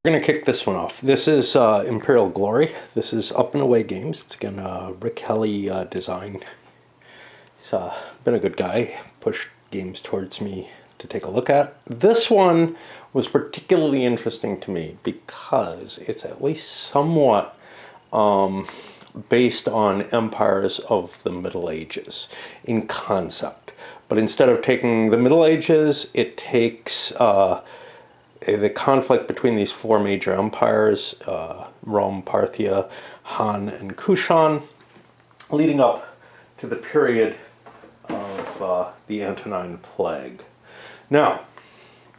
We're going to kick this one off. This is Imperial Glory. This is Up and Away Games. It's again Rick Kelly design. He's been a good guy, pushed games towards me to take a look at. This one was particularly interesting to me because it's at least somewhat based on empires of the Middle Ages in concept. But instead of taking the Middle Ages, it takes the conflict between these four major empires, Rome, Parthia, Han, and Kushan, leading up to the period of the Antonine Plague. Now,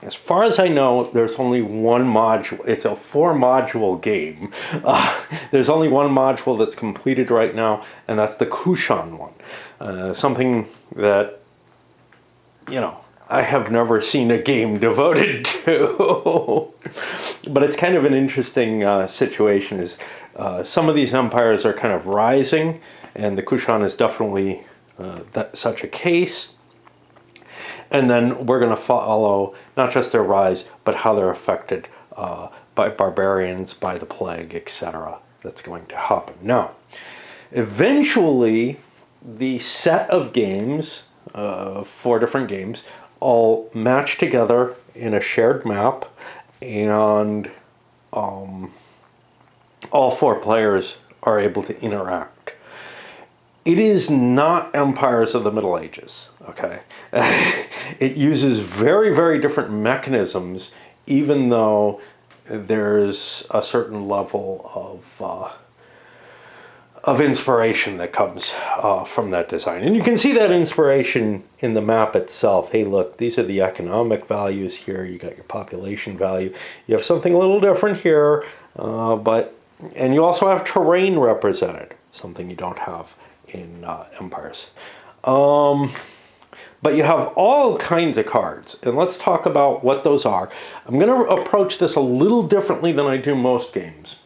as far as I know, there's only one module. It's a 4-module game. There's only one module that's completed right now, and that's the Kushan one. Something that, you know, I have never seen a game devoted to. But it's kind of an interesting situation. Is some of these empires are kind of rising, and the Kushan is definitely such a case. And then we're going to follow not just their rise, but how they're affected by barbarians, by the plague, etc. That's going to happen. Now, eventually, the set of games, 4 different games, all match together in a shared map, and all 4 players are able to interact. It is not Empires of the Middle Ages, okay? It uses very, very different mechanisms, even though there's a certain level of inspiration that comes from that design. And you can see that inspiration in the map itself. Hey, look, these are the economic values here. You got your population value. You have something a little different here, and you also have terrain represented, something you don't have in empires. But you have all kinds of cards, and let's talk about what those are. I'm going to approach this a little differently than I do most games.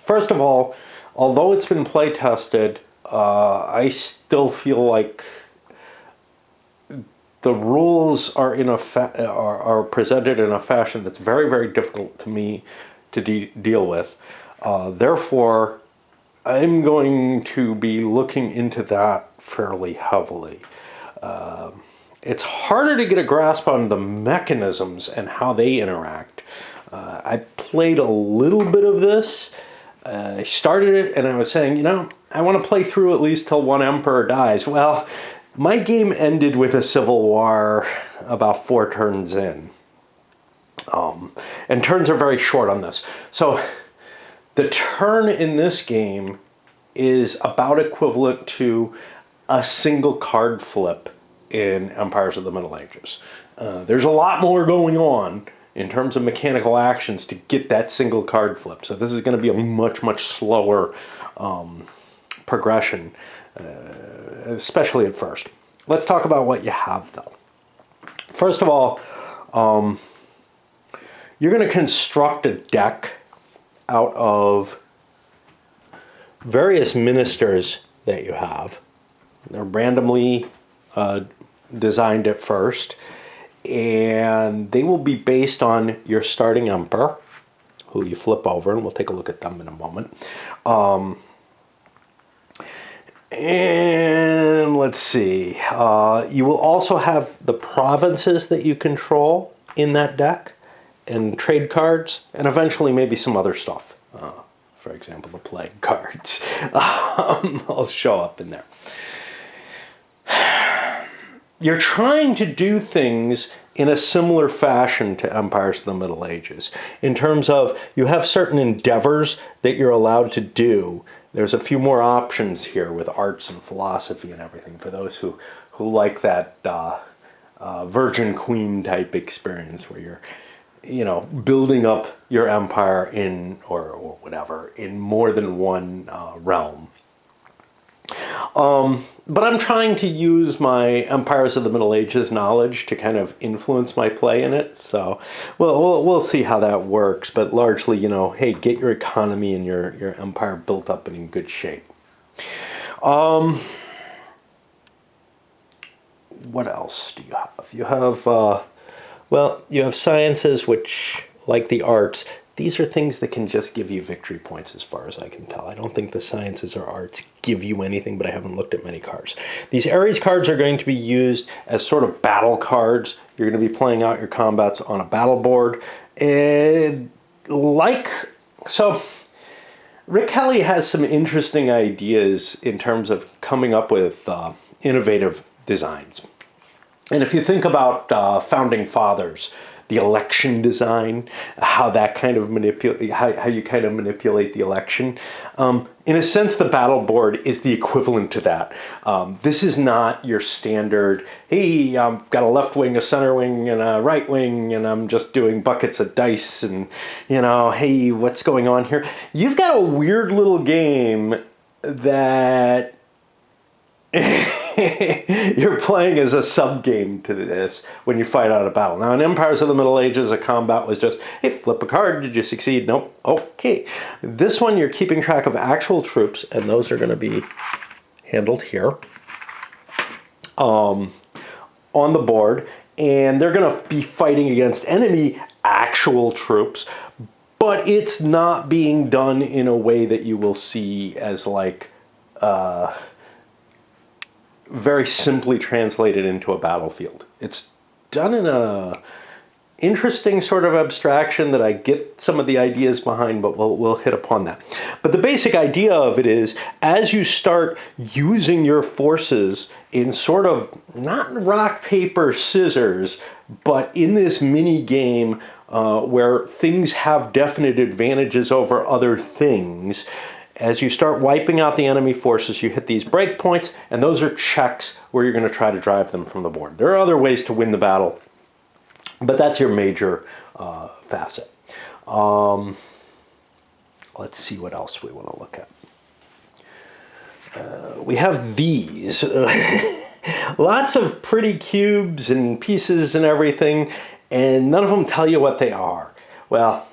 First of all, although it's been play tested, I still feel like the rules are are presented in a fashion that's very, very difficult to me to deal with. Therefore, I'm going to be looking into that fairly heavily. It's harder to get a grasp on the mechanisms and how they interact. I played a little bit of this. I started it and I was saying, you know, I want to play through at least till one emperor dies. Well, my game ended with a civil war about 4 turns in. And turns are very short on this. So the turn in this game is about equivalent to a single card flip in Empires of the Middle Ages. There's a lot more going on in terms of mechanical actions to get that single card flip. So this is going to be a much, much slower progression, especially at first. Let's talk about what you have, though. First of all, you're going to construct a deck out of various ministers that you have. They're randomly designed at first, and they will be based on your starting emperor, who you flip over, and we'll take a look at them in a moment. And let's see. You will also have the provinces that you control in that deck, and trade cards, and eventually maybe some other stuff. For example, the plague cards. I'll show up in there. You're trying to do things in a similar fashion to Empires of the Middle Ages. In terms of, you have certain endeavors that you're allowed to do. There's a few more options here with arts and philosophy and everything for those who like that Virgin Queen type experience where you're, you know, building up your empire in, or whatever, in more than one realm. But I'm trying to use my Empires of the Middle Ages knowledge to kind of influence my play in it. So we'll see how that works. But largely, you know, hey, get your economy and your empire built up and in good shape. What else do you have? You have, well, you have sciences, which like the arts, these are things that can just give you victory points as far as I can tell. I don't think the sciences or arts give you anything, but I haven't looked at many cards. These Ares cards are going to be used as sort of battle cards. You're going to be playing out your combats on a battle board. So Rick Kelly has some interesting ideas in terms of coming up with innovative designs. And if you think about founding fathers, the election design, how that kind of how you kind of manipulate the election. In a sense, the battle board is the equivalent to that. This is not your standard, hey, I've got a left wing, a center wing, and a right wing, and I'm just doing buckets of dice, and, you know, hey, what's going on here? You've got a weird little game that you're playing as a sub-game to this when you fight out a battle. Now, in Empires of the Middle Ages, a combat was just, hey, flip a card, did you succeed? Nope, okay. This one, you're keeping track of actual troops, and those are going to be handled here on the board, and they're going to be fighting against enemy actual troops, but it's not being done in a way that you will see as like very simply translated into a battlefield. It's done in a interesting sort of abstraction that I get some of the ideas behind, but we'll hit upon that. But the basic idea of it is, as you start using your forces in sort of, not rock, paper, scissors, but in this mini game where things have definite advantages over other things, as you start wiping out the enemy forces, you hit these breakpoints, and those are checks where you're going to try to drive them from the board. There are other ways to win the battle, but that's your major facet. Let's see what else we want to look at. We have these. Lots of pretty cubes and pieces and everything, and none of them tell you what they are. Well,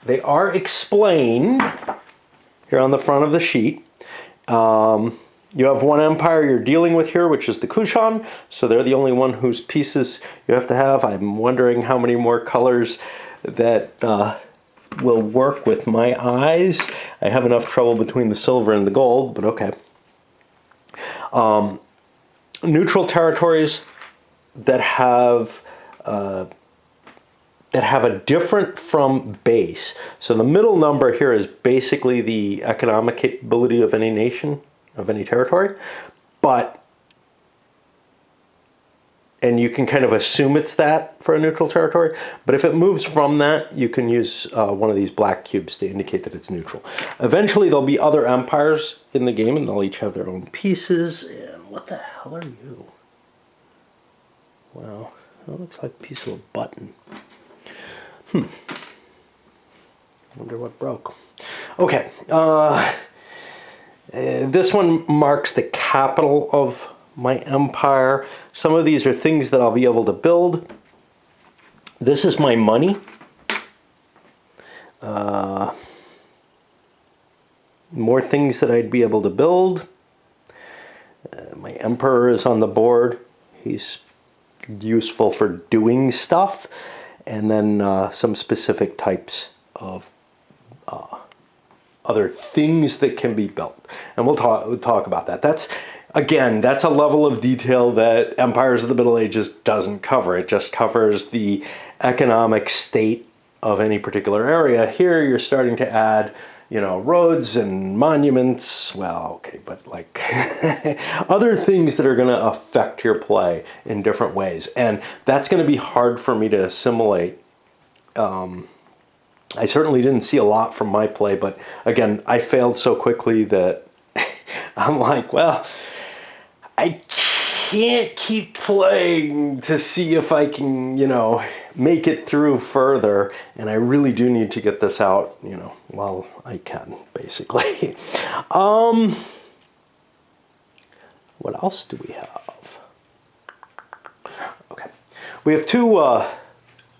they are explained here on the front of the sheet. You have one empire you're dealing with here, which is the Kushan, so they're the only one whose pieces you have to have. I'm wondering how many more colors that will work with my eyes. I have enough trouble between the silver and the gold, but okay. Neutral territories that have a different from base. So the middle number here is basically the economic capability of any nation, of any territory, and you can kind of assume it's that for a neutral territory, but if it moves from that, you can use one of these black cubes to indicate that it's neutral. Eventually there'll be other empires in the game, and they'll each have their own pieces. And what the hell are you? Wow, that looks like a piece of a button. I wonder what broke. Okay, this one marks the capital of my empire. Some of these are things that I'll be able to build. This is my money. More things that I'd be able to build. My emperor is on the board. He's useful for doing stuff. And then some specific types of other things that can be built. And we'll talk about that. That's a level of detail that Empires of the Middle Ages doesn't cover. It just covers the economic state of any particular area. Here you're starting to add, you know, roads and monuments. Well, okay, but like other things that are going to affect your play in different ways. And that's going to be hard for me to assimilate. I certainly didn't see a lot from my play, but again, I failed so quickly that I'm like, well, I can't keep playing to see if I can, you know, make it through further, and I really do need to get this out, you know, while I can, basically. What else do we have? Okay, we have two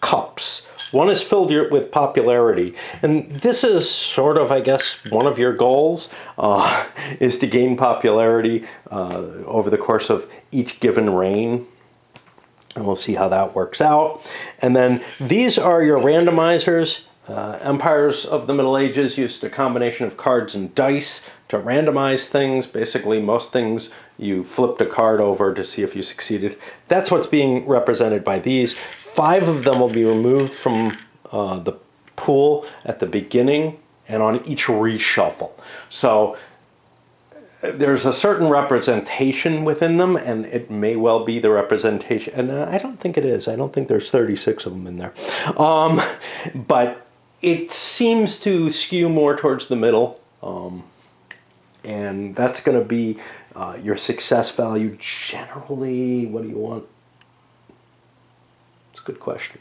cups. One is filled with popularity, and this is sort of, I guess, one of your goals, is to gain popularity over the course of each given reign. And we'll see how that works out. And then these are your randomizers. Empires of the Middle Ages used a combination of cards and dice to randomize things. Basically, most things you flipped a card over to see if you succeeded. That's what's being represented by these. 5 of them will be removed from the pool at the beginning and on each reshuffle. So there's a certain representation within them, and it may well be the representation. And I don't think it is. I don't think there's 36 of them in there. But it seems to skew more towards the middle. And that's going to be your success value generally. What do you want? It's a good question.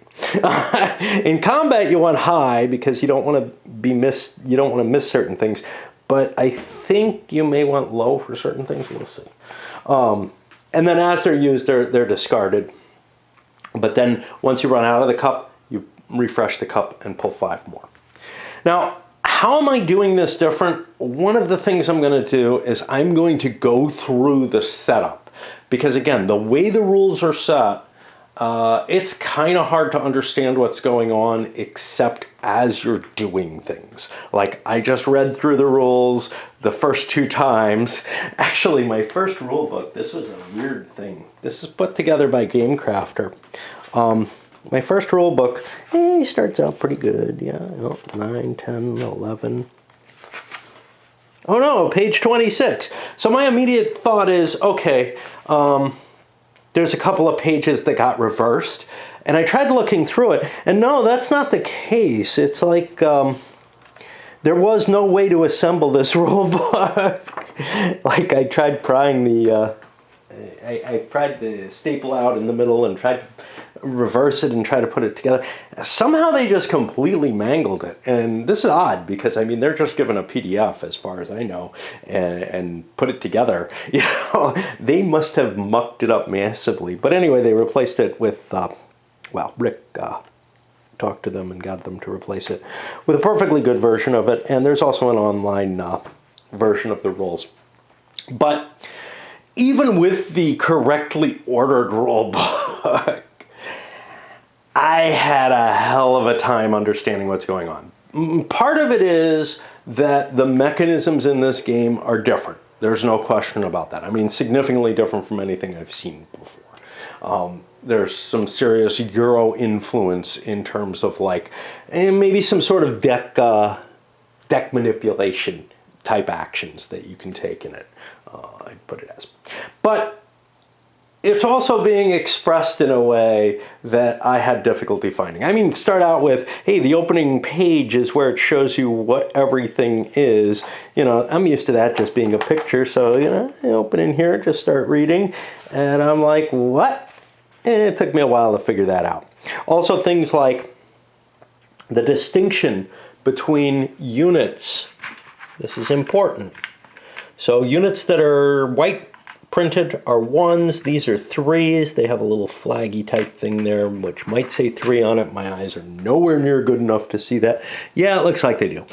In combat, you want high because you don't want to you don't want to miss certain things. But I think you may want low for certain things. We'll see. And then as they're used, they're discarded. But then once you run out of the cup, you refresh the cup and pull 5 more. Now, how am I doing this different? One of the things I'm going to do is I'm going to go through the setup. Because again, the way the rules are set, it's kind of hard to understand what's going on except as you're doing things. Like, I just read through the rules the first 2 times. Actually, my first rule book, this was a weird thing. This is put together by Game Crafter. My first rule book, starts out pretty good. Yeah, 9, 10, 11. Oh no, page 26. So my immediate thought is, okay, there's a couple of pages that got reversed. And I tried looking through it, and no, that's not the case. It's like there was no way to assemble this rule book. Like, I tried prying the, I tried to staple out in the middle and tried to reverse it and try to put it together. Somehow they just completely mangled it. And this is odd because, I mean, they're just given a PDF as far as I know and put it together. You know, they must have mucked it up massively. But anyway, they replaced it with, well, Rick talked to them and got them to replace it with a perfectly good version of it. And there's also an online version of the rules. But even with the correctly ordered rule book, I had a hell of a time understanding what's going on. Part of it is that the mechanisms in this game are different. There's no question about that. I mean, significantly different from anything I've seen before. There's some serious Euro influence in terms of, like, maybe some sort of deck manipulation type actions that you can take in it. I'd put it as. But it's also being expressed in a way that I had difficulty finding. I mean, start out with, hey, the opening page is where it shows you what everything is. You know, I'm used to that just being a picture, so, you know, I open in here, just start reading, and I'm like, what? And it took me a while to figure that out. Also, things like the distinction between units. This is important. So units that are white printed are 1s. These are 3s. They have a little flaggy type thing there, which might say 3 on it. My eyes are nowhere near good enough to see that. Yeah, it looks like they do.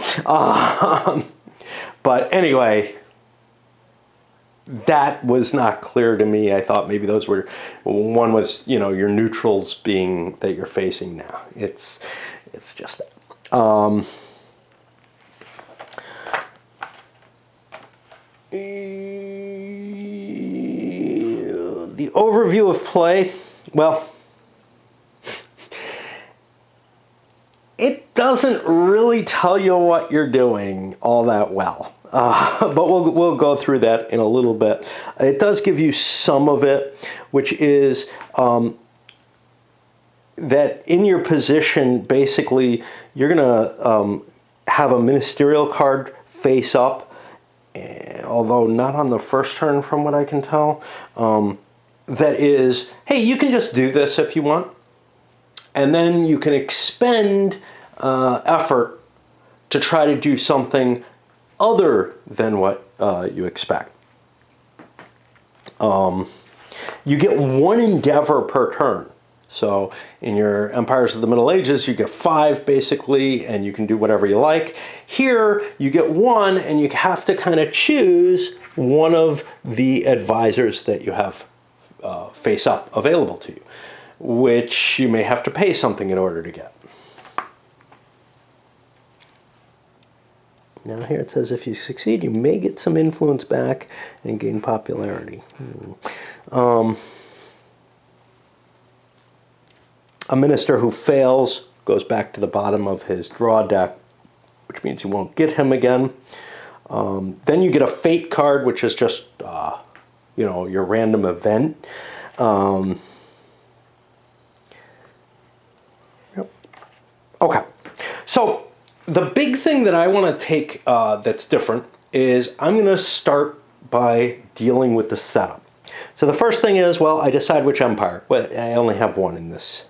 But anyway, that was not clear to me. I thought maybe those were, one was, you know, your neutrals being that you're facing now. It's just that. The overview of play, well, it doesn't really tell you what you're doing all that well. But we'll go through that in a little bit. It does give you some of it, which is that in your position, basically, you're going to have a Ministerial card face up, although not on the first turn from what I can tell. That is, hey, you can just do this if you want. And then you can expend effort to try to do something other than what you expect. You get 1 endeavor per turn. So in your Empires of the Middle Ages, you get 5 basically, and you can do whatever you like. Here, you get 1, and you have to kind of choose one of the advisors that you have face up available to you. which you may have to pay something in order to get. Now here it says if you succeed, you may get some influence back and gain popularity. A minister who fails goes back to the bottom of his draw deck, which means you won't get him again. Then you get a fate card, which is just, your random event. Okay, so the big thing that I want to take that's different is I'm going to start by dealing with the setup. So the first thing is, well, I decide which empire. Well, I only have one in this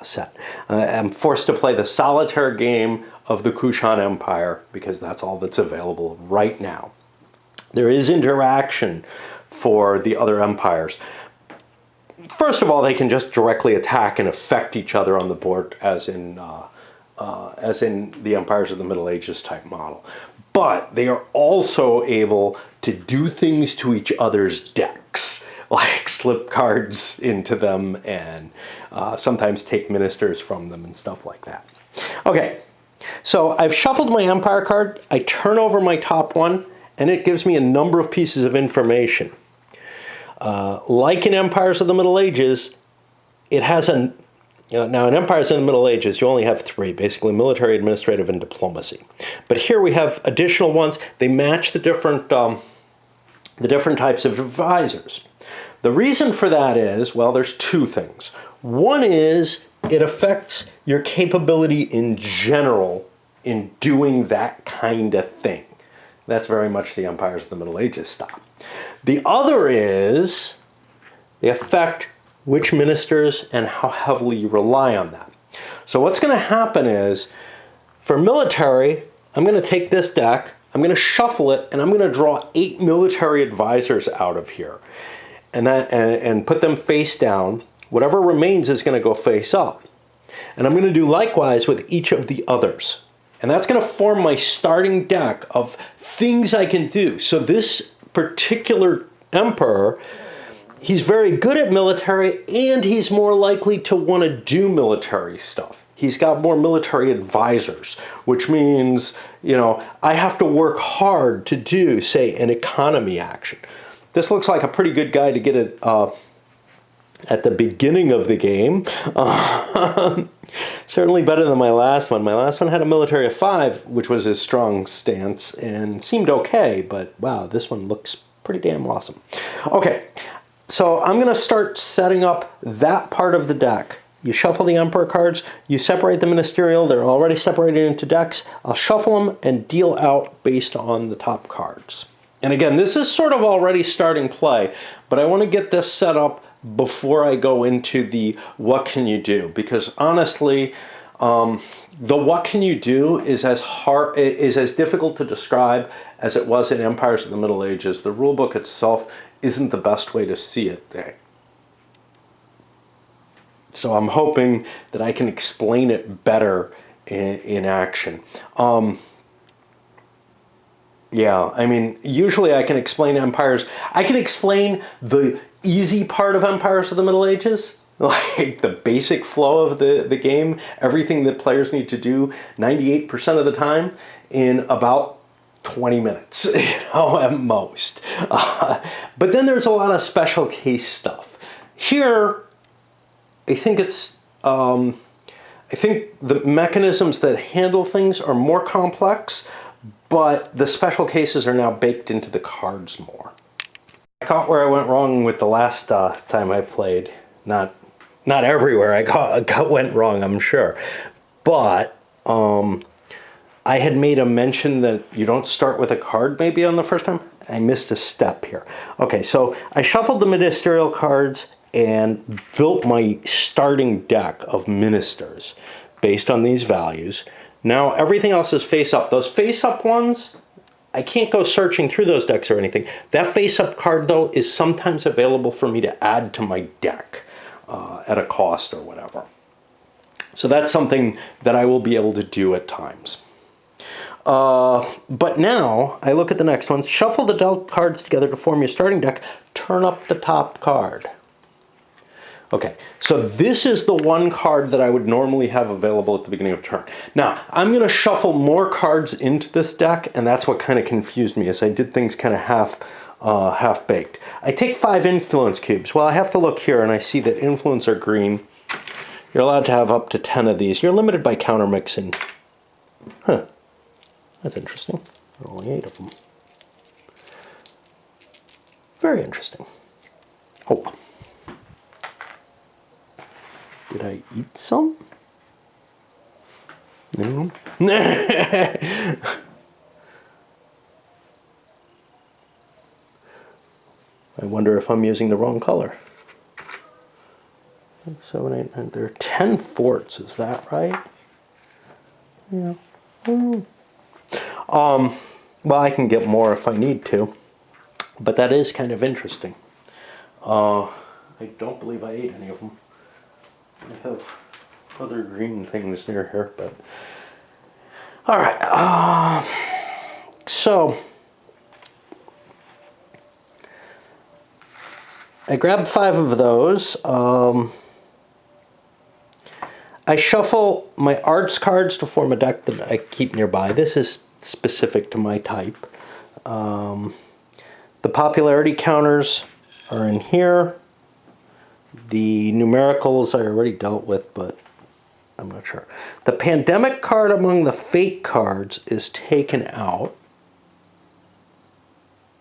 set. I'm forced to play the solitaire game of the Kushan Empire because that's all that's available right now. There is interaction for the other empires. First of all, they can just directly attack and affect each other on the board, as in the Empires of the Middle Ages type model. But they are also able to do things to each other's decks, like slip cards into them and sometimes take ministers from them and stuff like that. Okay, so I've shuffled my Empire card. I turn over my top one, and it gives me a number of pieces of information. Like in Empires of the Middle Ages, it has now in Empires in the Middle Ages, you only have three, basically military, administrative, and diplomacy. But here we have additional ones. They match the different types of advisors. The reason for that is, well, there's two things. One is it affects your capability in general in doing that kind of thing. That's very much the Empires of the Middle Ages style. The other is they affect which ministers and how heavily you rely on that. So what's going to happen is, for military, I'm going to take this deck, I'm going to shuffle it, and I'm going to draw 8 military advisors out of here, and put them face down. Whatever remains is going to go face up. And I'm going to do likewise with each of the others. And that's going to form my starting deck of things I can do. So this particular emperor, he's very good at military, and he's more likely to want to do military stuff. He's got more military advisors, which means, I have to work hard to do, say, an economy action. This looks like a pretty good guy to get it at the beginning of the game. Certainly better than my last one. My last one had a military of 5, which was his strong stance, and seemed okay, but wow, this one looks pretty damn awesome. Okay, so I'm going to start setting up that part of the deck. You shuffle the Emperor cards, you separate the Ministerial, they're already separated into decks. I'll shuffle them and deal out based on the top cards. And again, this is sort of already starting play, but I want to get this set up before I go into the what can you do, because honestly, the what can you do is as difficult to describe as it was in Empires of the Middle Ages. The rulebook itself isn't the best way to see it there. So I'm hoping that I can explain it better in action. Yeah, I mean, usually I can explain empires. I can explain the easy part of Empires of the Middle Ages, like the basic flow of the game, everything that players need to do 98% of the time in about 20 minutes, at most. But then there's a lot of special case stuff. Here, I think I think the mechanisms that handle things are more complex, but the special cases are now baked into the cards more. I caught where I went wrong with the last time I played. Not everywhere I went wrong, I'm sure. But I had made a mention that you don't start with a card maybe on the first time. I missed a step here. Okay, so I shuffled the ministerial cards and built my starting deck of ministers based on these values. Now everything else is face up. Those face up ones, I can't go searching through those decks or anything. That face up card though is sometimes available for me to add to my deck at a cost or whatever. So that's something that I will be able to do at times. But now I look at the next one. Shuffle the dealt cards together to form your starting deck. Turn up the top card. Okay, so this is the one card that I would normally have available at the beginning of turn. Now, I'm going to shuffle more cards into this deck, and that's what kind of confused me, as I did things kind of half-baked. I take 5 influence cubes. Well, I have to look here, and I see that influence are green. You're allowed to have up to 10 of these. You're limited by countermixing. Huh, that's interesting. There are only 8 of them. Very interesting. Oh. Did I eat some? No. I wonder if I'm using the wrong color. 7, 8, 9. There are 10 forts. Is that right? Yeah. Well, I can get more if I need to, but that is kind of interesting. I don't believe I ate any of them. I have other green things near here, but all right. So I grabbed 5 of those. I shuffle my arts cards to form a deck that I keep nearby. This is specific to my type. The popularity counters are in here. The numericals I already dealt with, but I'm not sure. The pandemic card among the fate cards is taken out.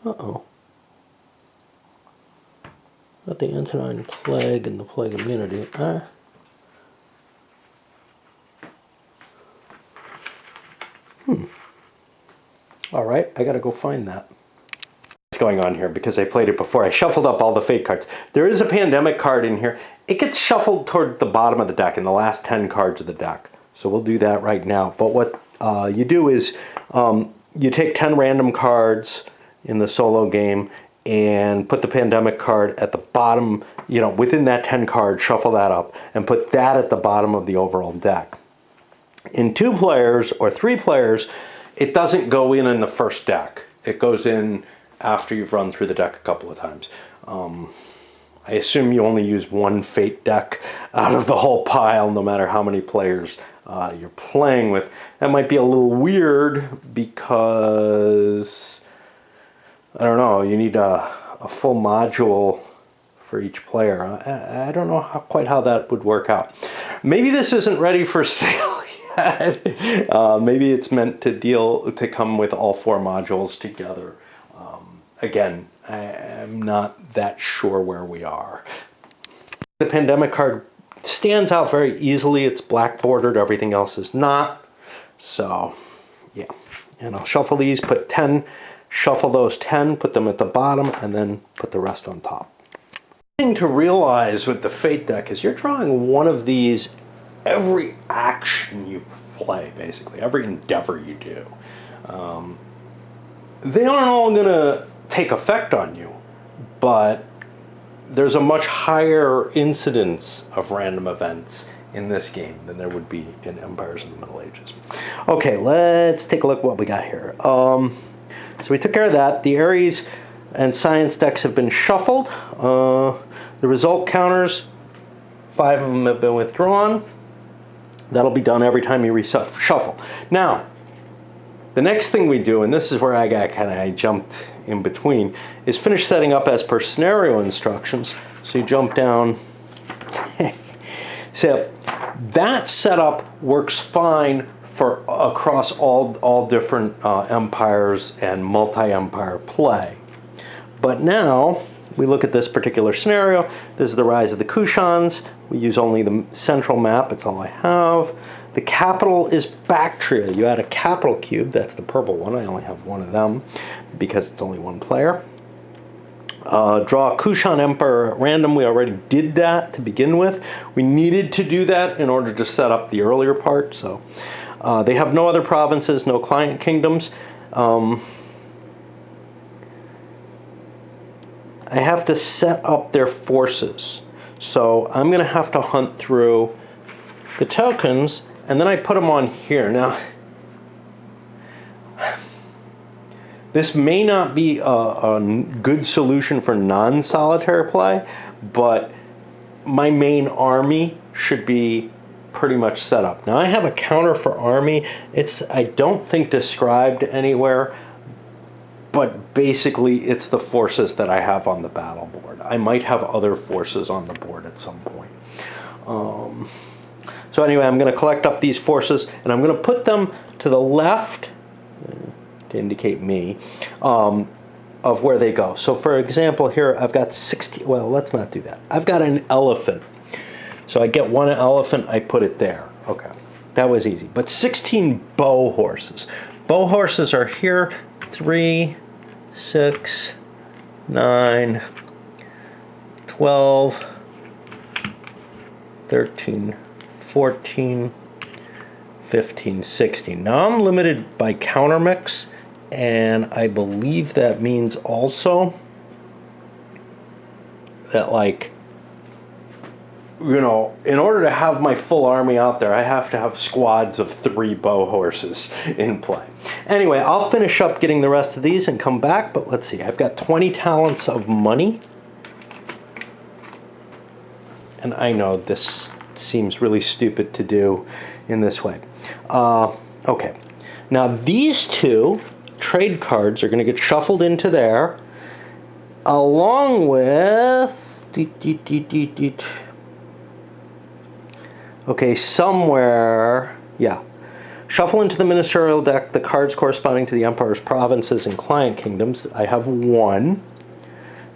Uh-oh. Got the Antonine Plague and the Plague Immunity. All right, I gotta go find that. What's going on here, because I played it before. I shuffled up all the fate cards. There is a pandemic card in here. It gets shuffled toward the bottom of the deck in the last 10 cards of the deck. So we'll do that right now. But what you do is you take 10 random cards in the solo game and put the pandemic card at the bottom, you know, within that 10 cards, shuffle that up and put that at the bottom of the overall deck. In 2 players or 3 players, it doesn't go in the first deck. It goes in after you've run through the deck a couple of times. I assume you only use 1 fate deck out of the whole pile, no matter how many players you're playing with. That might be a little weird because, I don't know, you need a full module for each player. I don't know quite how that would work out. Maybe this isn't ready for sale yet. Maybe it's meant to come with all 4 modules together. Again, I'm not that sure where we are. The pandemic card stands out very easily. It's black bordered, everything else is not. So, yeah. And I'll shuffle these, put 10, shuffle those 10, put them at the bottom, and then put the rest on top. The thing to realize with the Fate deck is you're drawing one of these every action you play, basically, every endeavor you do. They aren't all going to take effect on you, but there's a much higher incidence of random events in this game than there would be in Empires in the Middle Ages. Okay, let's take a look at what we got here. So we took care of that. The Ares and Science decks have been shuffled. The result counters, 5 of them have been withdrawn. That'll be done every time you reshuffle. Now, the next thing we do, and this is where I jumped in between, is finish setting up as per scenario instructions. So you jump down. So that setup works fine for across all different empires and multi-empire play. But now we look at this particular scenario. This is the rise of the Kushans. We use only the central map. It's all I have. The capital is Bactria. You add a capital cube. That's the purple one. I only have 1 of them because it's only 1 player. Draw a Kushan Emperor at random. We already did that to begin with. We needed to do that in order to set up the earlier part. So they have no other provinces, no client kingdoms. I have to set up their forces. So I'm going to have to hunt through the tokens, and then I put them on here. Now, this may not be a good solution for non-solitaire play, but my main army should be pretty much set up. Now I have a counter for army. It's, I don't think, described anywhere, but basically it's the forces that I have on the battle board. I might have other forces on the board at some point. So anyway, I'm going to collect up these forces, and I'm going to put them to the left, to indicate me, of where they go. So for example, here I've got 60, well, let's not do that. I've got an elephant. So I get one elephant, I put it there. Okay, that was easy. But 16 bow horses. Bow horses are here, 3, 6, 9, 12, 13, 14, 15, 16. Now I'm limited by countermix, and I believe that means also that, like, you know, in order to have my full army out there, I have to have squads of 3 bow horses in play. Anyway, I'll finish up getting the rest of these and come back, but let's see. I've got 20 talents of money. And I know this seems really stupid to do in this way. Okay. Now these 2 trade cards are going to get shuffled into there, along with... Okay, somewhere... Yeah. Shuffle into the Ministerial deck the cards corresponding to the Empire's provinces and client kingdoms. I have 1.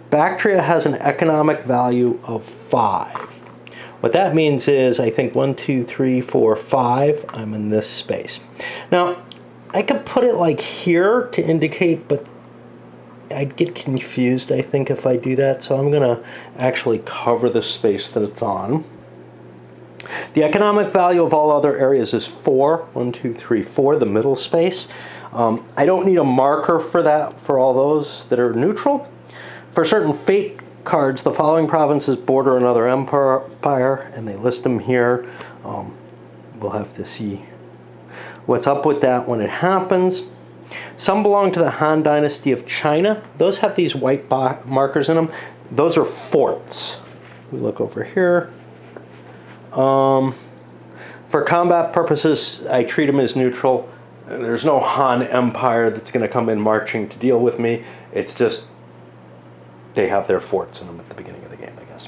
Bactria has an economic value of 5. What that means is, I think 1, 2, 3, 4, 5, I'm in this space. Now, I could put it like here to indicate, but I'd get confused, I think, if I do that. So I'm going to actually cover the space that it's on. The economic value of all other areas is 4. 1, 2, 3, 4, the middle space. I don't need a marker for that, for all those that are neutral. For certain fate cards, the following provinces border another empire, and they list them here. We'll have to see what's up with that when it happens. Some belong to the Han Dynasty of China. Those have these white markers in them. Those are forts. We look over here. For combat purposes, I treat them as neutral. There's no Han Empire that's going to come in marching to deal with me. It's just they have their forts in them at the beginning of the game, I guess.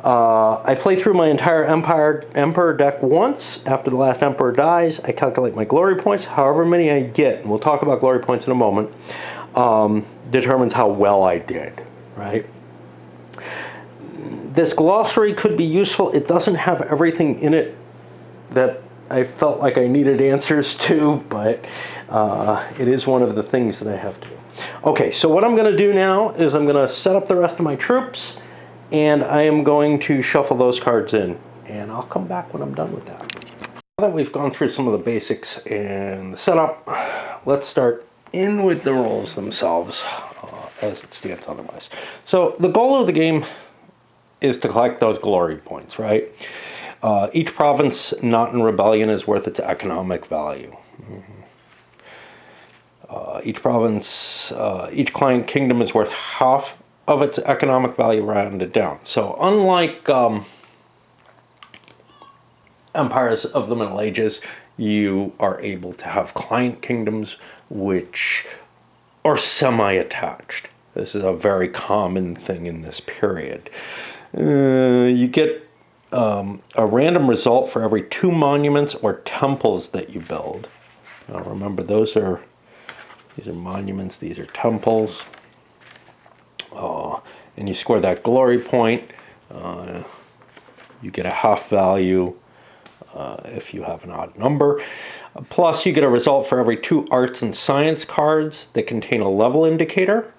I play through my entire Emperor deck once. After the last Emperor dies, I calculate my glory points. However many I get, and we'll talk about glory points in a moment, determines how well I did, right? This glossary could be useful. It doesn't have everything in it that I felt like I needed answers to, but it is one of the things that I have to do. Okay, so what I'm going to do now is I'm going to set up the rest of my troops, and I am going to shuffle those cards in, and I'll come back when I'm done with that. Now that we've gone through some of the basics and the setup, let's start in with the rolls themselves, as it stands otherwise. So the goal of the game is to collect those glory points, right? Each province not in rebellion is worth its economic value. Each province, each client kingdom is worth half of its economic value rounded down. So unlike empires of the Middle Ages, you are able to have client kingdoms which are semi-attached. This is a very common thing in this period. You get a random result for every 2 monuments or temples that you build. Now remember, these are monuments, these are temples. And you score that glory point. You get a half value if you have an odd number. Plus, you get a result for every 2 arts and science cards that contain a level indicator.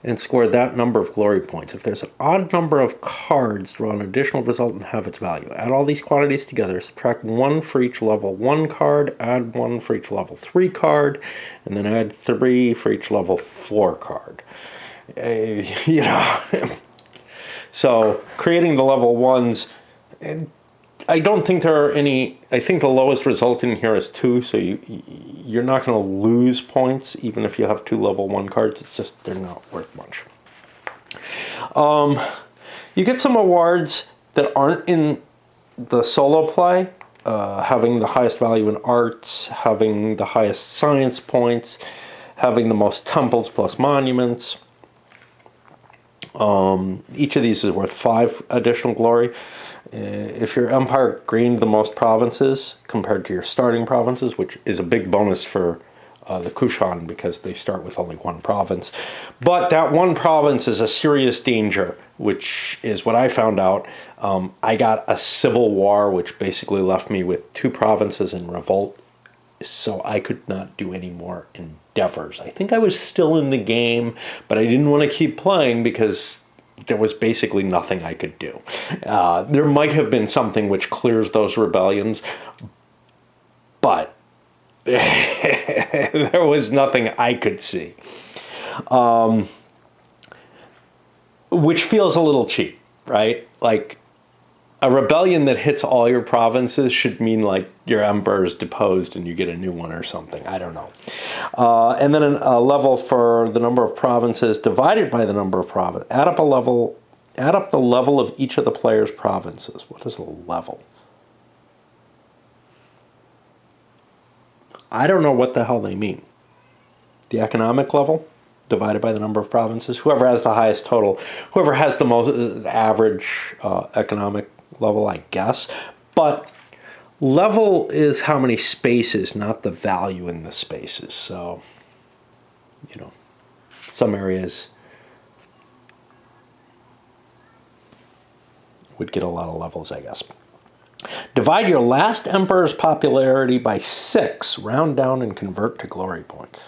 And score that number of glory points. If there's an odd number of cards, draw an additional result and have its value. Add all these quantities together, subtract 1 for each level 1 card, add 1 for each level 3 card, and then add 3 for each level 4 card. You know, so creating the level 1s, I don't think there are any. I think the lowest result in here is 2, so you're not going to lose points even if you have 2 level 1 cards. It's just they're not worth much. You get some awards that aren't in the solo play, having the highest value in arts, having the highest science points, having the most temples plus monuments. Each of these is worth 5 additional glory. If your empire gained the most provinces compared to your starting provinces, which is a big bonus for the Kushan because they start with only 1 province. But that 1 province is a serious danger, which is what I found out. I got a civil war, which basically left me with 2 provinces in revolt, so I could not do any more endeavors. I think I was still in the game, but I didn't want to keep playing because there was basically nothing I could do. There might have been something which clears those rebellions, but there was nothing I could see. Which feels a little cheap, right? Like, a rebellion that hits all your provinces should mean like your emperor is deposed and you get a new one or something. I don't know. And then a level for the number of provinces divided by the number of provinces. Add up the level of each of the player's provinces. What is a level? I don't know what the hell they mean. The economic level divided by the number of provinces. Whoever has the highest total, whoever has the most average economic level, I guess. But level is how many spaces, not the value in the spaces. So, you know, some areas would get a lot of levels, I guess. Divide your last emperor's popularity by 6, round down and convert to glory points.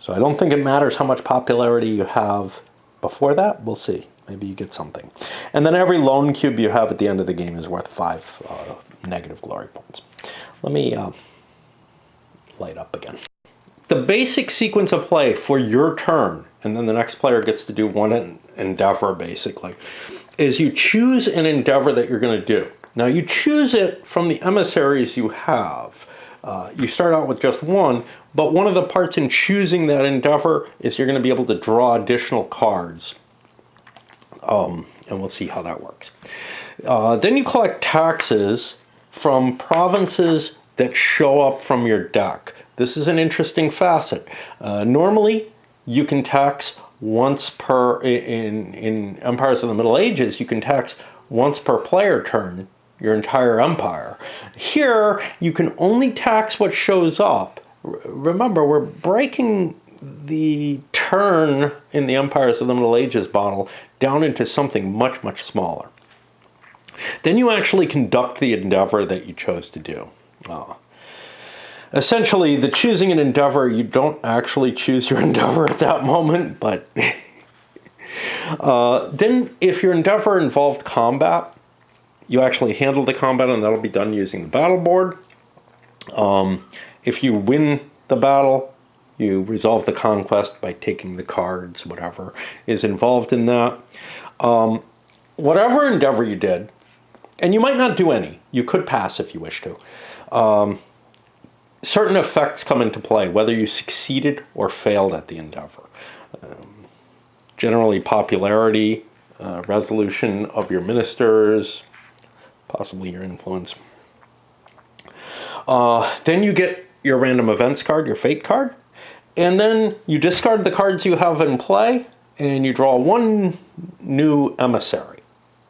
So I don't think it matters how much popularity you have before that. We'll see. Maybe you get something. And then every lone cube you have at the end of the game is worth 5 negative glory points. Let me light up again. The basic sequence of play for your turn, and then the next player gets to do 1 endeavor basically, is you choose an endeavor that you're going to do. Now you choose it from the emissaries you have. You start out with just 1, but one of the parts in choosing that endeavor is you're going to be able to draw additional cards. And we'll see how that works. Then you collect taxes from provinces that show up from your deck. This is an interesting facet. Normally, you can tax once per, in Empires of the Middle Ages, you can tax once per player turn your entire empire. Here, you can only tax what shows up. Remember, we're breaking the turn in the Empires of the Middle Ages model down into something much, much smaller. Then you actually conduct the endeavor that you chose to do. Essentially, the choosing an endeavor, you don't actually choose your endeavor at that moment, but then if your endeavor involved combat, you actually handle the combat, and that'll be done using the battle board. If you win the battle, you resolve the conquest by taking the cards, whatever is involved in that. Whatever endeavor you did, and you might not do any, you could pass if you wish to. Certain effects come into play, whether you succeeded or failed at the endeavor. Generally popularity, resolution of your ministers, possibly your influence. Then you get your random events card, your fate card, and then you discard the cards you have in play, and you draw 1 new emissary.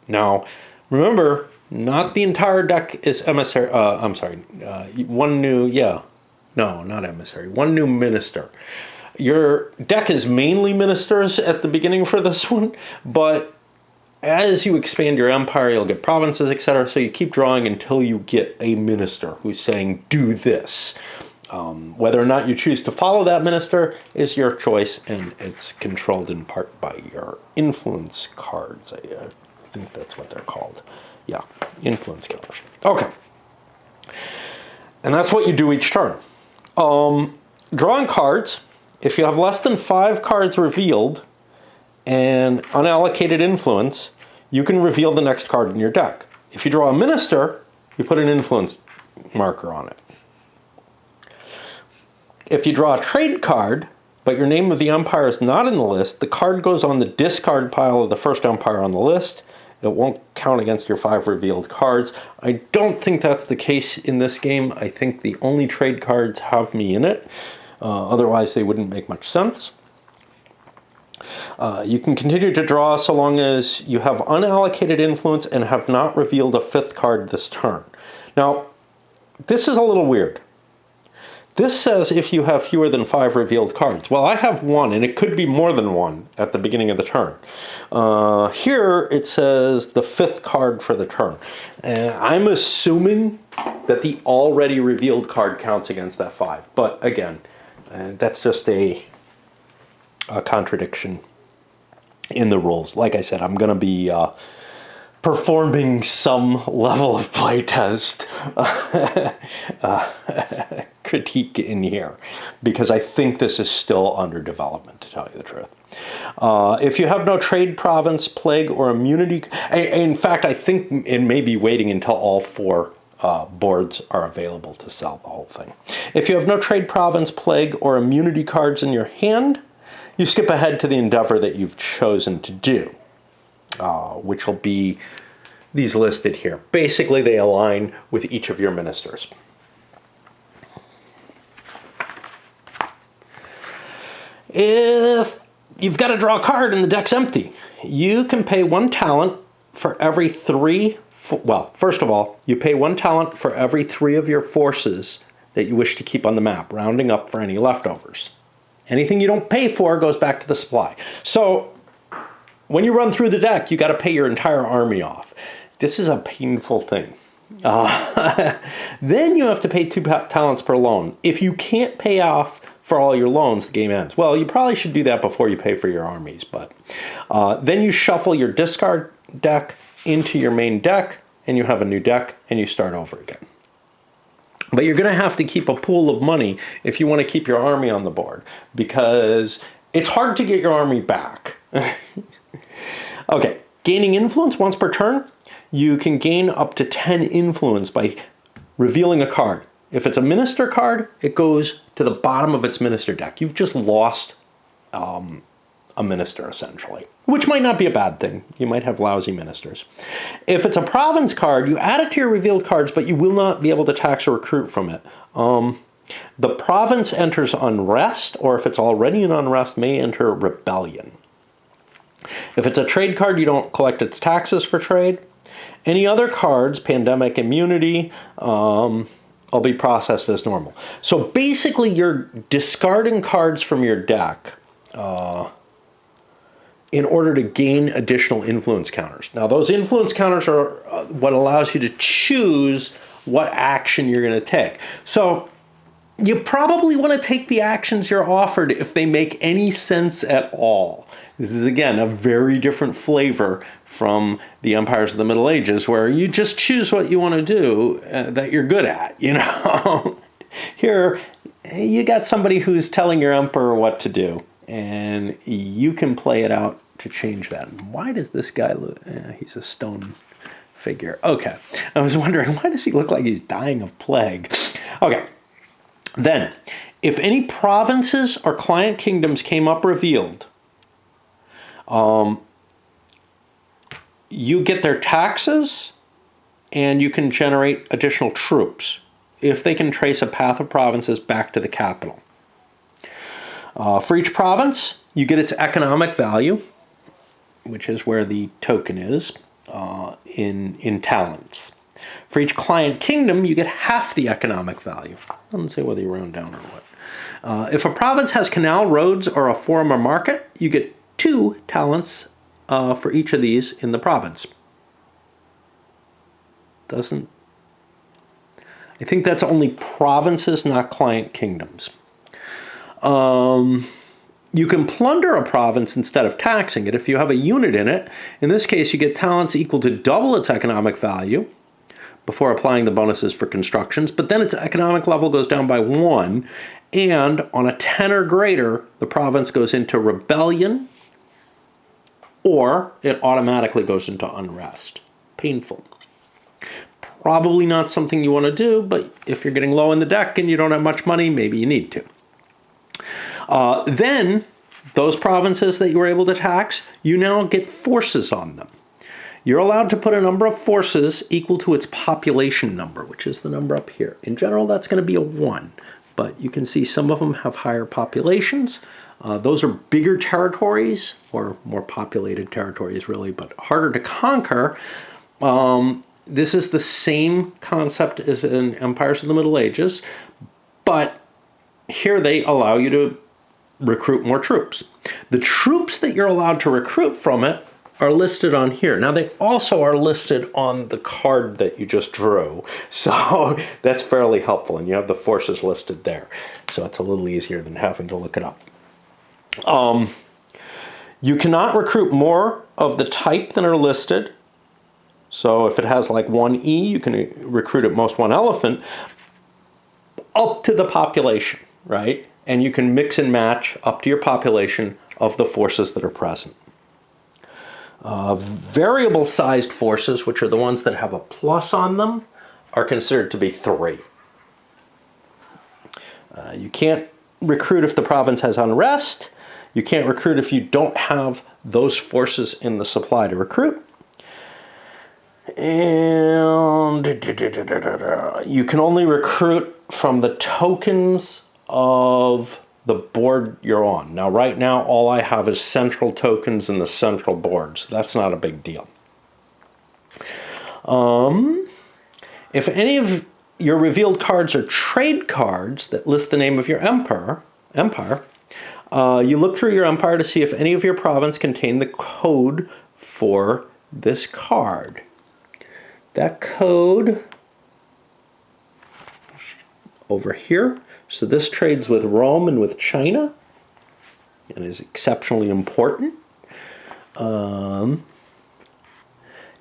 Now, remember, not the entire deck is emissary. I'm sorry, 1 new, no, not emissary, 1 new minister. Your deck is mainly ministers at the beginning for this one, but as you expand your empire, you'll get provinces, etc. So you keep drawing until you get a minister who's saying, do this. Whether or not you choose to follow that minister is your choice, and it's controlled in part by your influence cards. I think that's what they're called. Yeah, influence cards. Okay. And that's what you do each turn. Drawing cards, if you have less than 5 cards revealed and unallocated influence, you can reveal the next card in your deck. If you draw a minister, you put an influence marker on it. If you draw a trade card, but your name of the umpire is not in the list, the card goes on the discard pile of the first umpire on the list. It won't count against your 5 revealed cards. I don't think that's the case in this game. I think the only trade cards have me in it. Otherwise, they wouldn't make much sense. You can continue to draw so long as you have unallocated influence and have not revealed a 5th card this turn. Now, this is a little weird. This says if you have fewer than 5 revealed cards. Well, I have 1, and it could be more than 1 at the beginning of the turn. Here, it says the 5th card for the turn. I'm assuming that the already revealed card counts against that 5. But again, that's just a contradiction in the rules. Like I said, I'm going to be performing some level of playtest critique in here, because I think this is still under development, to tell you the truth. If you have no trade, province, plague, or immunity, in fact, I think it may be waiting until all 4 boards are available to sell the whole thing. If you have no trade, province, plague, or immunity cards in your hand, you skip ahead to the endeavor that you've chosen to do, which will be these listed here. Basically, they align with each of your ministers. If you've got to draw a card and the deck's empty, you can pay 1 talent for every 3... Well, first of all, you pay 1 talent for every 3 of your forces that you wish to keep on the map, rounding up for any leftovers. Anything you don't pay for goes back to the supply. So when you run through the deck, you got to pay your entire army off. This is a painful thing. Then you have to pay 2 talents per loan. If you can't pay off for all your loans, the game ends. Well, you probably should do that before you pay for your armies. But then you shuffle your discard deck into your main deck, and you have a new deck, and you start over again. But you're going to have to keep a pool of money if you want to keep your army on the board, because it's hard to get your army back. Okay, gaining influence once per turn. You can gain up to 10 influence by revealing a card. If it's a minister card, it goes to the bottom of its minister deck. You've just lost a minister, essentially, which might not be a bad thing. You might have lousy ministers. If it's a province card, you add it to your revealed cards, but you will not be able to tax or recruit from it. The province enters unrest, or if it's already in unrest, may enter rebellion. If it's a trade card, you don't collect its taxes for trade. Any other cards, pandemic, immunity, will be processed as normal. So basically, you're discarding cards from your deck in order to gain additional influence counters. Now, those influence counters are what allows you to choose what action you're going to take. So you probably want to take the actions you're offered if they make any sense at all. This is, again, a very different flavor from the Empires of the Middle Ages, where you just choose what you want to do that you're good at, you know. Here, you got somebody who's telling your emperor what to do, and you can play it out to change that. Why does this guy look... he's a stone figure. Okay. I was wondering, why does he look like he's dying of plague? Okay. Then, if any provinces or client kingdoms came up revealed, you get their taxes, and you can generate additional troops if they can trace a path of provinces back to the capital. For each province, you get its economic value, which is where the token is, in talents. For each client kingdom, you get half the economic value. I don't say whether you round down or what. If a province has canal, roads, or a forum or market, you get 2 talents for each of these in the province. I think that's only provinces, not client kingdoms. You can plunder a province instead of taxing it if you have a unit in it. In this case, you get talents equal to double its economic value before applying the bonuses for constructions, but then its economic level goes down by 1, and on a 10 or greater, the province goes into rebellion, or it automatically goes into unrest. Painful. Probably not something you want to do, but if you're getting low in the deck and you don't have much money, maybe you need to. Then, those provinces that you were able to tax, you now get forces on them. You're allowed to put a number of forces equal to its population number, which is the number up here. In general, that's going to be a 1, but you can see some of them have higher populations. Those are bigger territories, or more populated territories really, but harder to conquer. This is the same concept as in Empires of the Middle Ages, but here they allow you to recruit more troops. The troops that you're allowed to recruit from it are listed on here. Now they also are listed on the card that you just drew, so that's fairly helpful, and you have the forces listed there, so it's a little easier than having to look it up. You cannot recruit more of the type than are listed. So if it has like 1E, you can recruit at most 1 elephant up to the population, right? And you can mix and match up to your population of the forces that are present. Variable-sized forces, which are the ones that have a plus on them, are considered to be 3. You can't recruit if the province has unrest. You can't recruit if you don't have those forces in the supply to recruit. And you can only recruit from the tokens of the board you're on. Now, right now, all I have is central tokens in the central board, so that's not a big deal. If any of your revealed cards are trade cards that list the name of your empire, you look through your empire to see if any of your province contain the code for this card. That code over here. So this trades with Rome and with China and is exceptionally important. You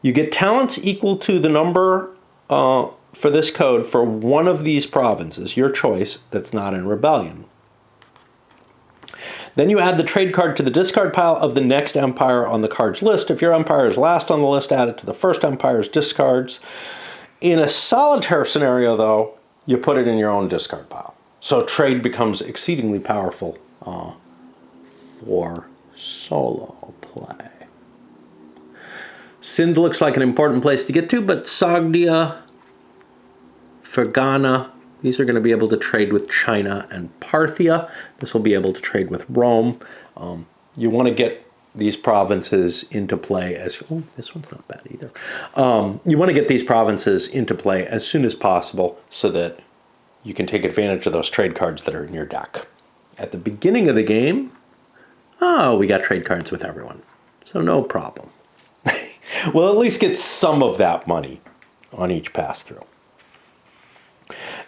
get talents equal to the number for this code for one of these provinces, your choice, that's not in rebellion. Then you add the trade card to the discard pile of the next empire on the card's list. If your empire is last on the list, add it to the first empire's discards. In a solitaire scenario, though, you put it in your own discard pile. So trade becomes exceedingly powerful for solo play. Sind looks like an important place to get to, but Sogdia, Fergana, these are going to be able to trade with China and Parthia. This will be able to trade with Rome. You want to get these provinces into play as... Oh, this one's not bad either. You want to get these provinces into play as soon as possible so that you can take advantage of those trade cards that are in your deck. At the beginning of the game, we got trade cards with everyone, so no problem. We'll at least get some of that money on each pass-through.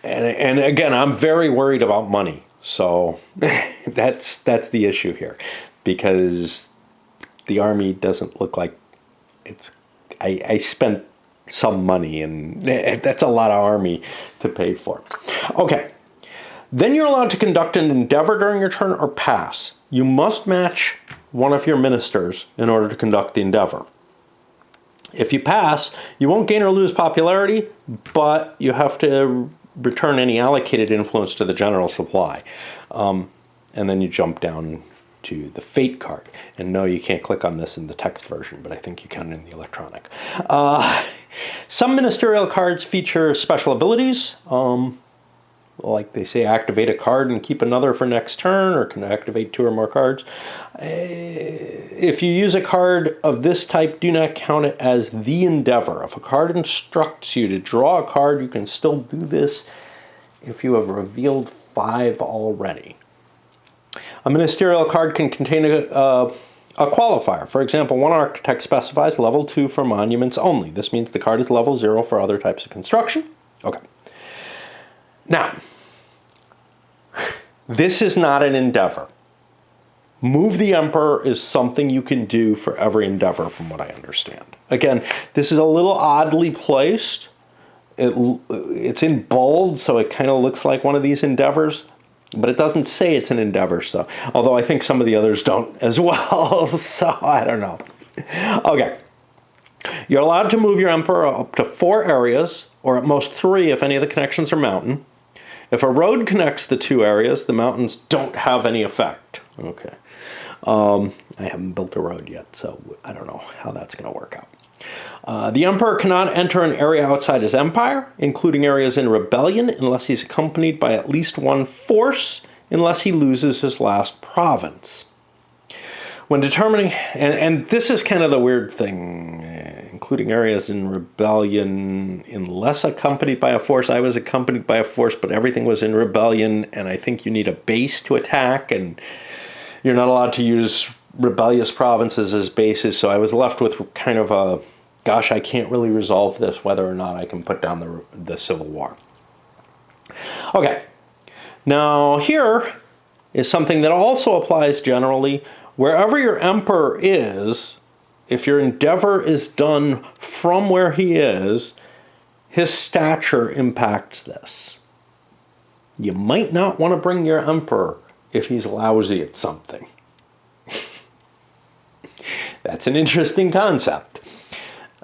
And again, I'm very worried about money, so that's the issue here, because the army doesn't look like it's... I spent some money, and that's a lot of army to pay for. Okay, then you're allowed to conduct an endeavor during your turn or pass. You must match one of your ministers in order to conduct the endeavor. If you pass, you won't gain or lose popularity, but you have to return any allocated influence to the general supply. And then you jump down to the fate card. And no, you can't click on this in the text version, but I think you can in the electronic. Some ministerial cards feature special abilities. Like they say, activate a card and keep another for next turn, or can activate 2 or more cards. If you use a card of this type, do not count it as the endeavor. If a card instructs you to draw a card, you can still do this if you have revealed 5 already. A ministerial card can contain a qualifier. For example, one architect specifies level 2 for monuments only. This means the card is level 0 for other types of construction. Okay. Now, this is not an endeavor. Move the Emperor is something you can do for every endeavor, from what I understand. Again, this is a little oddly placed. It's in bold, so it kind of looks like one of these endeavors, but it doesn't say it's an endeavor, so, although I think some of the others don't as well, so I don't know. Okay. You're allowed to move your Emperor up to 4 areas, or at most 3 if any of the connections are mountain. If a road connects the two areas, the mountains don't have any effect. Okay. I haven't built a road yet, so I don't know how that's going to work out. The emperor cannot enter an area outside his empire, including areas in rebellion, unless he's accompanied by at least one force, unless he loses his last province. When determining, and this is kind of the weird thing, including areas in rebellion, unless accompanied by a force. I was accompanied by a force, but everything was in rebellion, and I think you need a base to attack, and you're not allowed to use rebellious provinces as bases, so I was left with kind of a, gosh, I can't really resolve this, whether or not I can put down the Civil War. Okay, now here is something that also applies generally. Wherever your emperor is, if your endeavor is done from where he is, his stature impacts this. You might not want to bring your emperor if he's lousy at something. That's an interesting concept.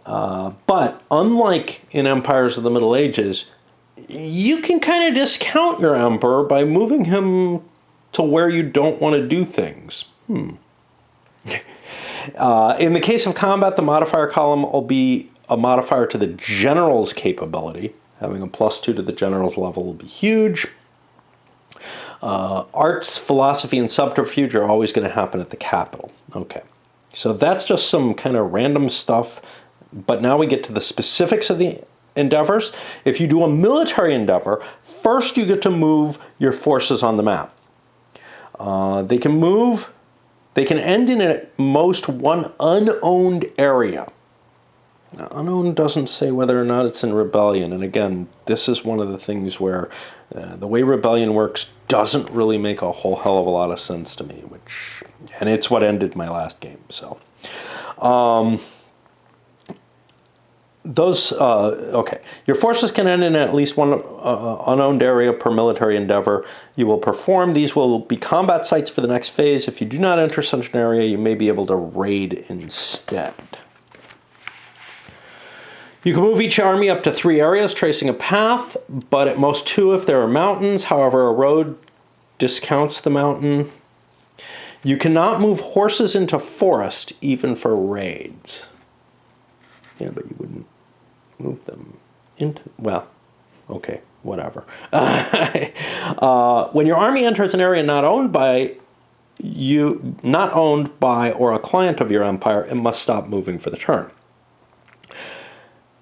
But unlike in empires of the Middle Ages, you can kind of discount your emperor by moving him to where you don't want to do things. In the case of combat, the modifier column will be a modifier to the general's capability. Having a +2 to the general's level will be huge. Arts, philosophy, and subterfuge are always going to happen at the capital. Okay, so that's just some kind of random stuff. But now we get to the specifics of the endeavors. If you do a military endeavor, first you get to move your forces on the map. They can end in at most one unowned area. Now, unowned doesn't say whether or not it's in rebellion. And again, this is one of the things where the way rebellion works doesn't really make a whole hell of a lot of sense to me. And it's what ended my last game. So, okay. Your forces can end in at least one unowned area per military endeavor you will perform. These will be combat sites for the next phase. If you do not enter such an area, you may be able to raid instead. You can move each army up to 3 areas, tracing a path, but at most 2 if there are mountains. However, a road discounts the mountain. You cannot move horses into forest, even for raids. Yeah, but you wouldn't move them into, well, okay, whatever. When your army enters an area not owned by or a client of your empire, it must stop moving for the turn.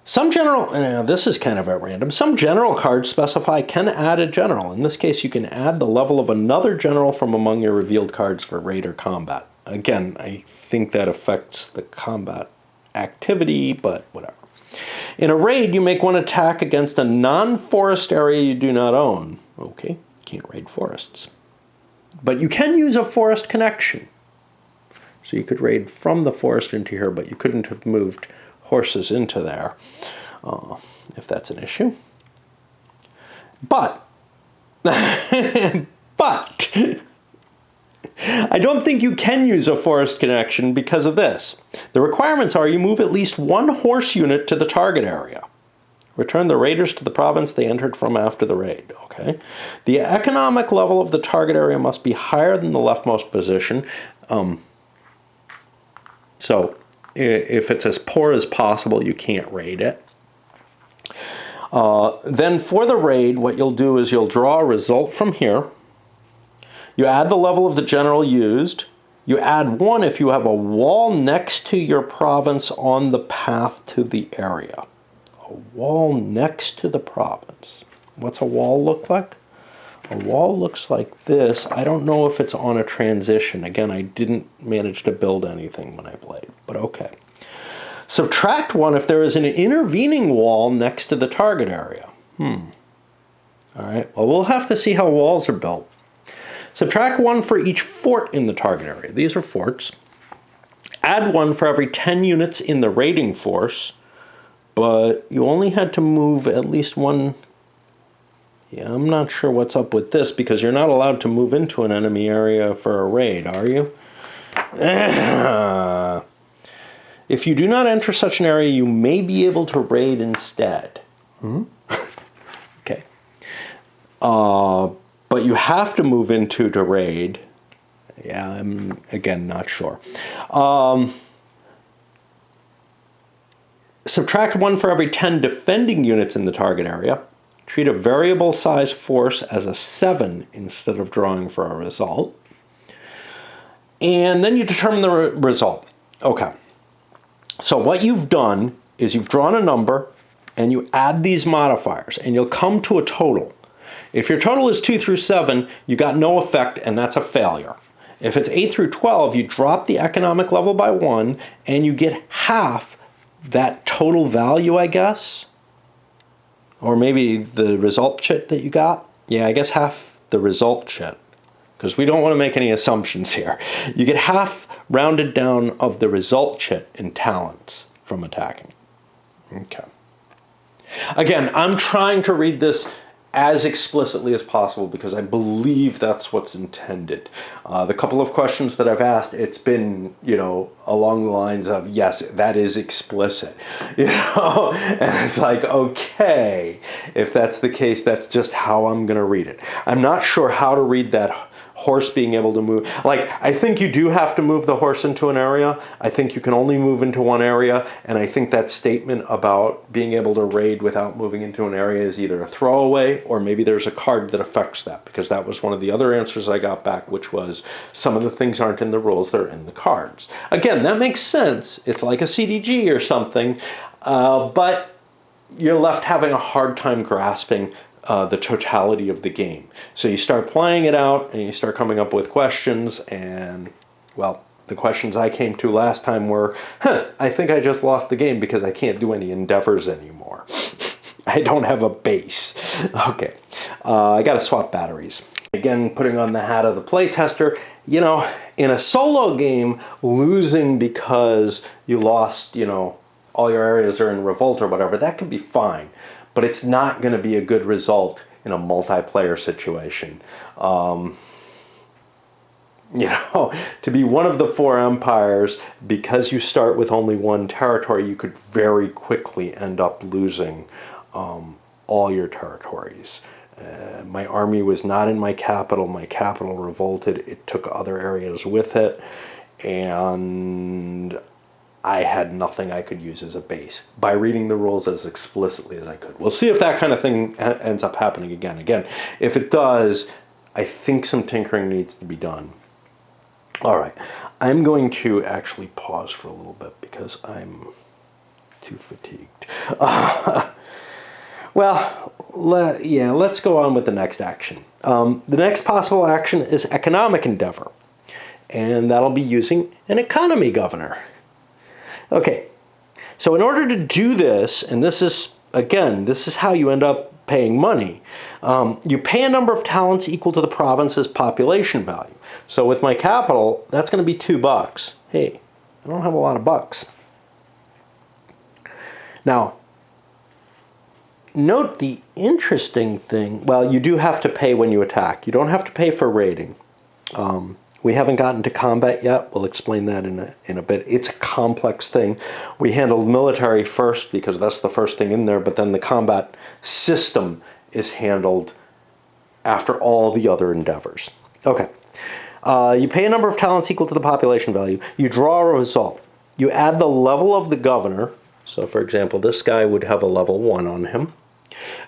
Some general, this is kind of at random, some general cards specify can add a general. In this case, you can add the level of another general from among your revealed cards for raid or combat. Again, I think that affects the combat activity, but whatever. In a raid, you make one attack against a non-forest area you do not own. Okay, can't raid forests. But you can use a forest connection. So you could raid from the forest into here, but you couldn't have moved horses into there, if that's an issue. But, I don't think you can use a forest connection because of this. The requirements are you move at least 1 horse unit to the target area. Return the raiders to the province they entered from after the raid. Okay. The economic level of the target area must be higher than the leftmost position. So if it's as poor as possible, you can't raid it. Then for the raid, what you'll do is you'll draw a result from here. You add the level of the general used. You add 1 if you have a wall next to your province on the path to the area. A wall next to the province. What's a wall look like? A wall looks like this. I don't know if it's on a transition. Again, I didn't manage to build anything when I played, but okay. Subtract 1 if there is an intervening wall next to the target area. All right, well, we'll have to see how walls are built. Subtract 1 for each fort in the target area. These are forts. Add 1 for every 10 units in the raiding force, but you only had to move at least 1. Yeah, I'm not sure what's up with this because you're not allowed to move into an enemy area for a raid, are you? If you do not enter such an area, you may be able to raid instead. Okay. But you have to move into to raid. Yeah, I'm, again, not sure. Subtract 1 for every 10 defending units in the target area. Treat a variable size force as a 7 instead of drawing for a result. And then you determine the result. Okay. So what you've done is you've drawn a number and you add these modifiers and you'll come to a total. If your total is 2 through 7, you got no effect and that's a failure. If it's 8 through 12, you drop the economic level by 1 and you get half that total value, I guess. Or maybe the result chit that you got. Yeah, I guess half the result chit, because we don't want to make any assumptions here. You get half rounded down of the result chit in talents from attacking. Okay. Again, I'm trying to read this as explicitly as possible because I believe that's what's intended. The couple of questions that I've asked, it's been, along the lines of, yes, that is explicit. And it's like, okay, if that's the case, that's just how I'm going to read it. I'm not sure how to read that horse being able to move. Like, I think you do have to move the horse into an area. I think you can only move into one area. And I think that statement about being able to raid without moving into an area is either a throwaway or maybe there's a card that affects that, because that was one of the other answers I got back, which was some of the things aren't in the rules, they're in the cards. Again, that makes sense. It's like a CDG or something, but you're left having a hard time grasping the totality of the game. So you start playing it out and you start coming up with questions, and well, the questions I came to last time were, I think I just lost the game because I can't do any endeavors anymore. I don't have a base. Okay, I gotta swap batteries. Again, putting on the hat of the playtester, in a solo game, losing because you lost, all your areas are in revolt or whatever, that can be fine. But it's not going to be a good result in a multiplayer situation. To be one of the 4 empires, because you start with only 1 territory, you could very quickly end up losing all your territories. My army was not in my capital. My capital revolted. It took other areas with it. And I had nothing I could use as a base by reading the rules as explicitly as I could. We'll see if that kind of thing ends up happening again. Again, if it does, I think some tinkering needs to be done. All right, I'm going to actually pause for a little bit because I'm too fatigued. Let's go on with the next action. The next possible action is economic endeavor, and that'll be using an economy governor. Okay, so in order to do this, and this is how you end up paying money. You pay a number of talents equal to the province's population value. So with my capital, that's going to be $2. Hey, I don't have a lot of bucks. Now, note the interesting thing. Well, you do have to pay when you attack. You don't have to pay for raiding. We haven't gotten to combat yet. We'll explain that in a bit. It's a complex thing. We handled military first because that's the first thing in there, but then the combat system is handled after all the other endeavors. Okay. You pay a number of talents equal to the population value. You draw a result. You add the level of the governor. So, for example, this guy would have a level 1 on him.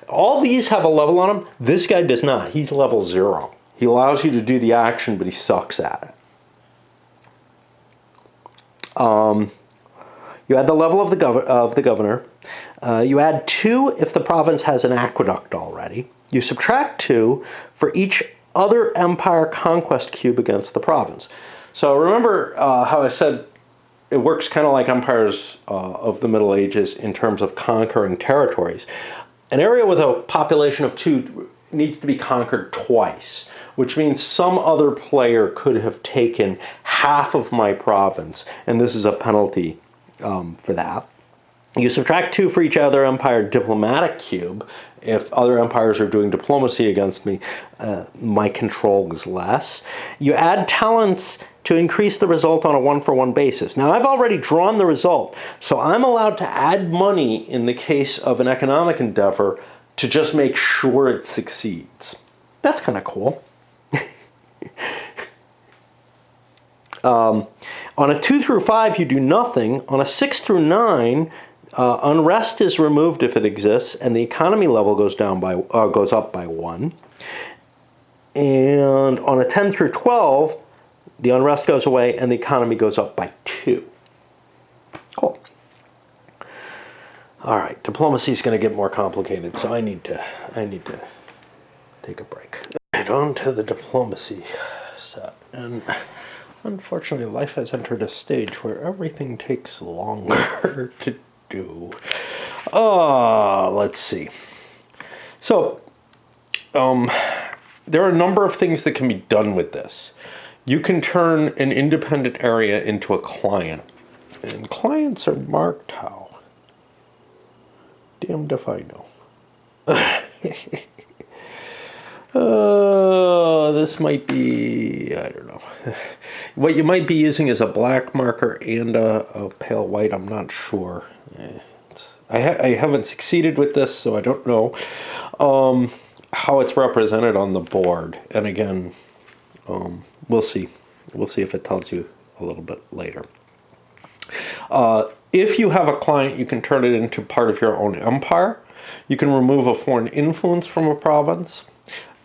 All these have a level on him. This guy does not. He's level 0. He allows you to do the action, but he sucks at it. You add the level of the governor. You add 2 if the province has an aqueduct already. You subtract 2 for each other empire conquest cube against the province. So remember how I said it works kind of like empires of the Middle Ages in terms of conquering territories. An area with a population of 2 needs to be conquered twice, which means some other player could have taken half of my province, and this is a penalty for that. You subtract 2 for each other empire diplomatic cube. If other empires are doing diplomacy against me, my control is less. You add talents to increase the result on a 1-for-1 basis. Now, I've already drawn the result, so I'm allowed to add money in the case of an economic endeavor to just make sure it succeeds. That's kind of cool. On a 2 through 5, you do nothing. On a 6 through 9, unrest is removed if it exists, and the economy level goes up by 1. And on a 10 through 12, the unrest goes away, and the economy goes up by 2. Cool. All right, diplomacy is going to get more complicated, so I need to take a break. Right on to the diplomacy set, and unfortunately, life has entered a stage where everything takes longer to do. Let's see. So, there are a number of things that can be done with this. You can turn an independent area into a client, and clients are marked how? Damned if I know. This might be, I don't know. What you might be using is a black marker and a pale white. I'm not sure. I haven't succeeded with this, so I don't know how it's represented on the board. And again, we'll see. We'll see if it tells you a little bit later. If you have a client, you can turn it into part of your own empire. You can remove a foreign influence from a province.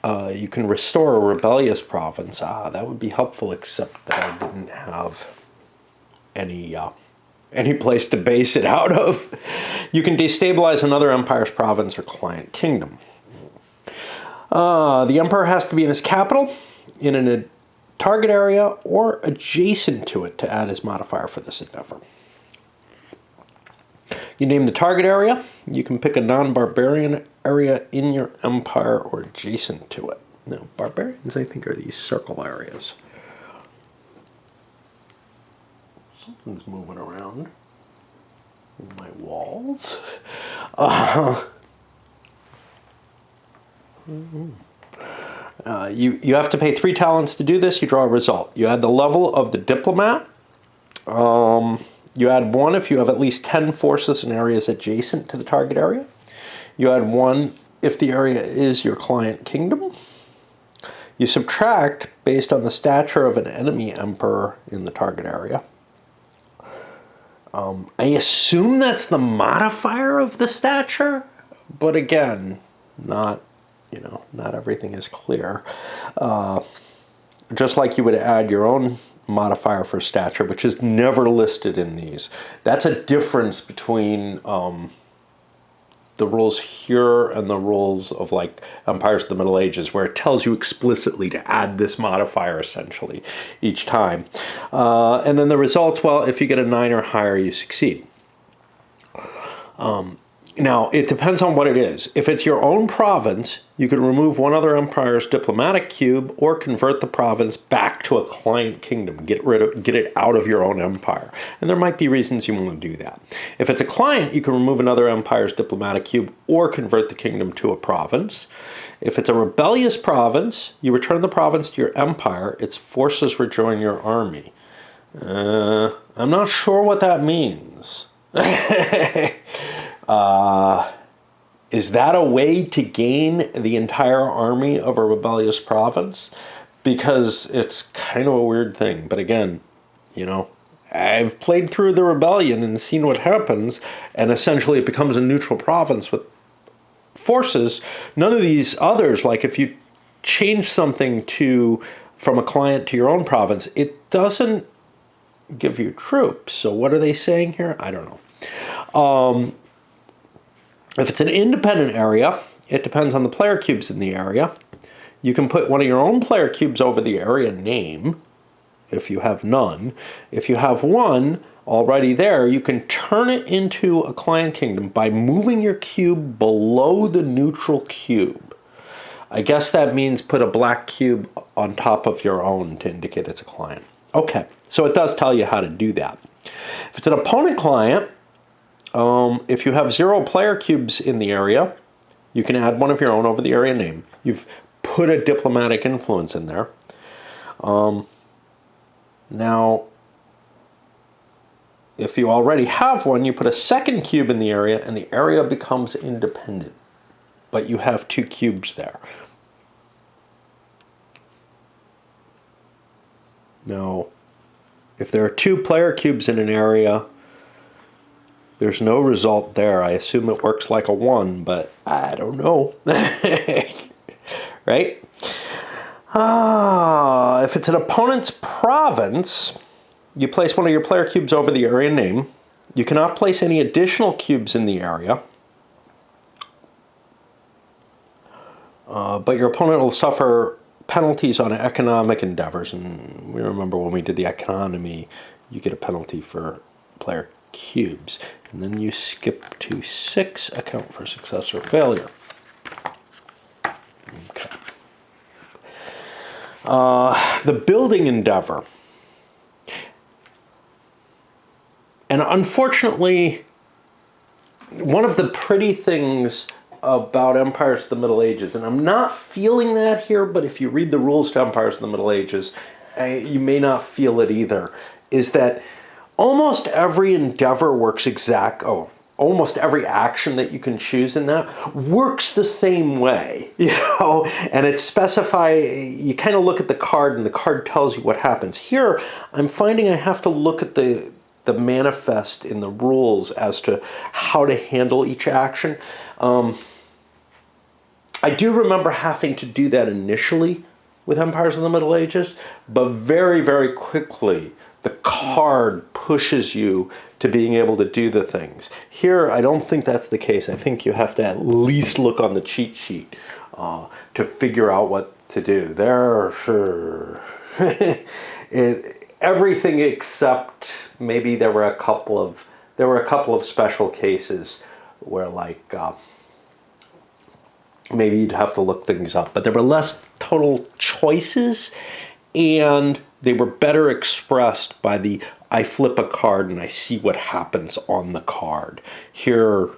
You can restore a rebellious province. That would be helpful, except that I didn't have any place to base it out of. You can destabilize another empire's province or client kingdom. The emperor has to be in his capital, in a target area, or adjacent to it to add his modifier for this endeavor. You name the target area. You can pick a non-barbarian area in your empire or adjacent to it. Now, barbarians, I think, are these circle areas. Something's moving around in my walls. You have to pay 3 talents to do this. You draw a result. You add the level of the diplomat. You add 1 if you have at least 10 forces in areas adjacent to the target area. You add 1 if the area is your client kingdom. You subtract based on the stature of an enemy emperor in the target area. I assume that's the modifier of the stature, but again, not everything is clear. Just like you would add your own modifier for stature, which is never listed in these. That's a difference between the rules here and the rules of like Empires of the Middle Ages, where it tells you explicitly to add this modifier essentially each time. And then the results, well, if you get a 9 or higher, you succeed. Now, it depends on what it is. If it's your own province, you can remove one other empire's diplomatic cube or convert the province back to a client kingdom. Get it out of your own empire. And there might be reasons you want to do that. If it's a client, you can remove another empire's diplomatic cube or convert the kingdom to a province. If it's a rebellious province, you return the province to your empire. Its forces rejoin your army. I'm not sure what that means. Is that a way to gain the entire army of a rebellious province? Because it's kind of a weird thing. But again, I've played through the rebellion and seen what happens, and essentially it becomes a neutral province with forces. None of these others, like if you change something from a client to your own province, it doesn't give you troops. So what are they saying here? I don't know. If it's an independent area, it depends on the player cubes in the area. You can put one of your own player cubes over the area name, if you have none. If you have one already there, you can turn it into a client kingdom by moving your cube below the neutral cube. I guess that means put a black cube on top of your own to indicate it's a client. Okay, so it does tell you how to do that. If it's an opponent client, if you have 0 player cubes in the area, you can add one of your own over the area name. You've put a diplomatic influence in there. Now, if you already have one, you put a second cube in the area, and the area becomes independent. But you have 2 cubes there. Now, if there are 2 player cubes in an area, there's no result there. I assume it works like a 1, but I don't know. Right? If it's an opponent's province, you place one of your player cubes over the area name. You cannot place any additional cubes in the area. But your opponent will suffer penalties on economic endeavors. And we remember when we did the economy, you get a penalty for player cubes. And then you skip to 6, account for success or failure. Okay. The building endeavor. And unfortunately, one of the pretty things about Empires of the Middle Ages, and I'm not feeling that here, but if you read the rules to Empires of the Middle Ages, you may not feel it either, is that almost every endeavor works almost every action that you can choose in that works the same way, and it's you kind of look at the card and the card tells you what happens. Here, I'm finding I have to look at the manifest in the rules as to how to handle each action. I do remember having to do that initially with Empires of the Middle Ages, but very, very quickly the card pushes you to being able to do the things. Here, I don't think that's the case. I think you have to at least look on the cheat sheet to figure out what to do. Everything except maybe there were a couple of special cases where maybe you'd have to look things up, but there were less total choices, and they were better expressed by I flip a card and I see what happens on the card. Here,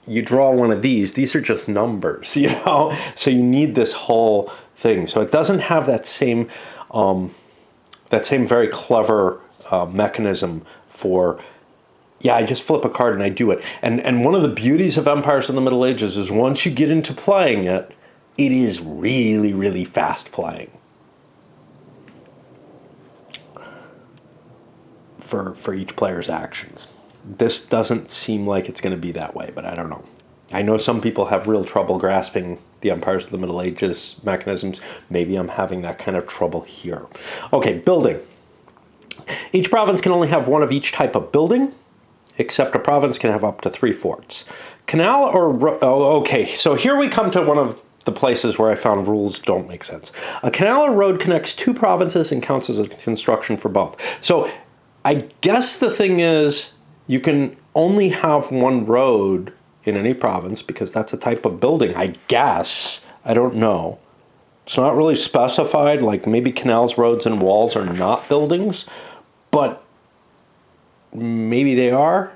you draw one of these are just numbers, so you need this whole thing. So it doesn't have that same very clever mechanism for, I just flip a card and I do it. And one of the beauties of Empires of the Middle Ages is once you get into playing it, it is really, really fast playing. For each player's actions. This doesn't seem like it's going to be that way, but I don't know. I know some people have real trouble grasping the Empires of the Middle Ages mechanisms. Maybe I'm having that kind of trouble here. Okay, building. Each province can only have one of each type of building, except a province can have up to 3 forts. Canal or okay, so here we come to one of the places where I found rules don't make sense. A canal or road connects 2 provinces and counts as a construction for both. So I guess the thing is, you can only have 1 road in any province because that's a type of building, I guess. I don't know. It's not really specified, like maybe canals, roads, and walls are not buildings, but maybe they are.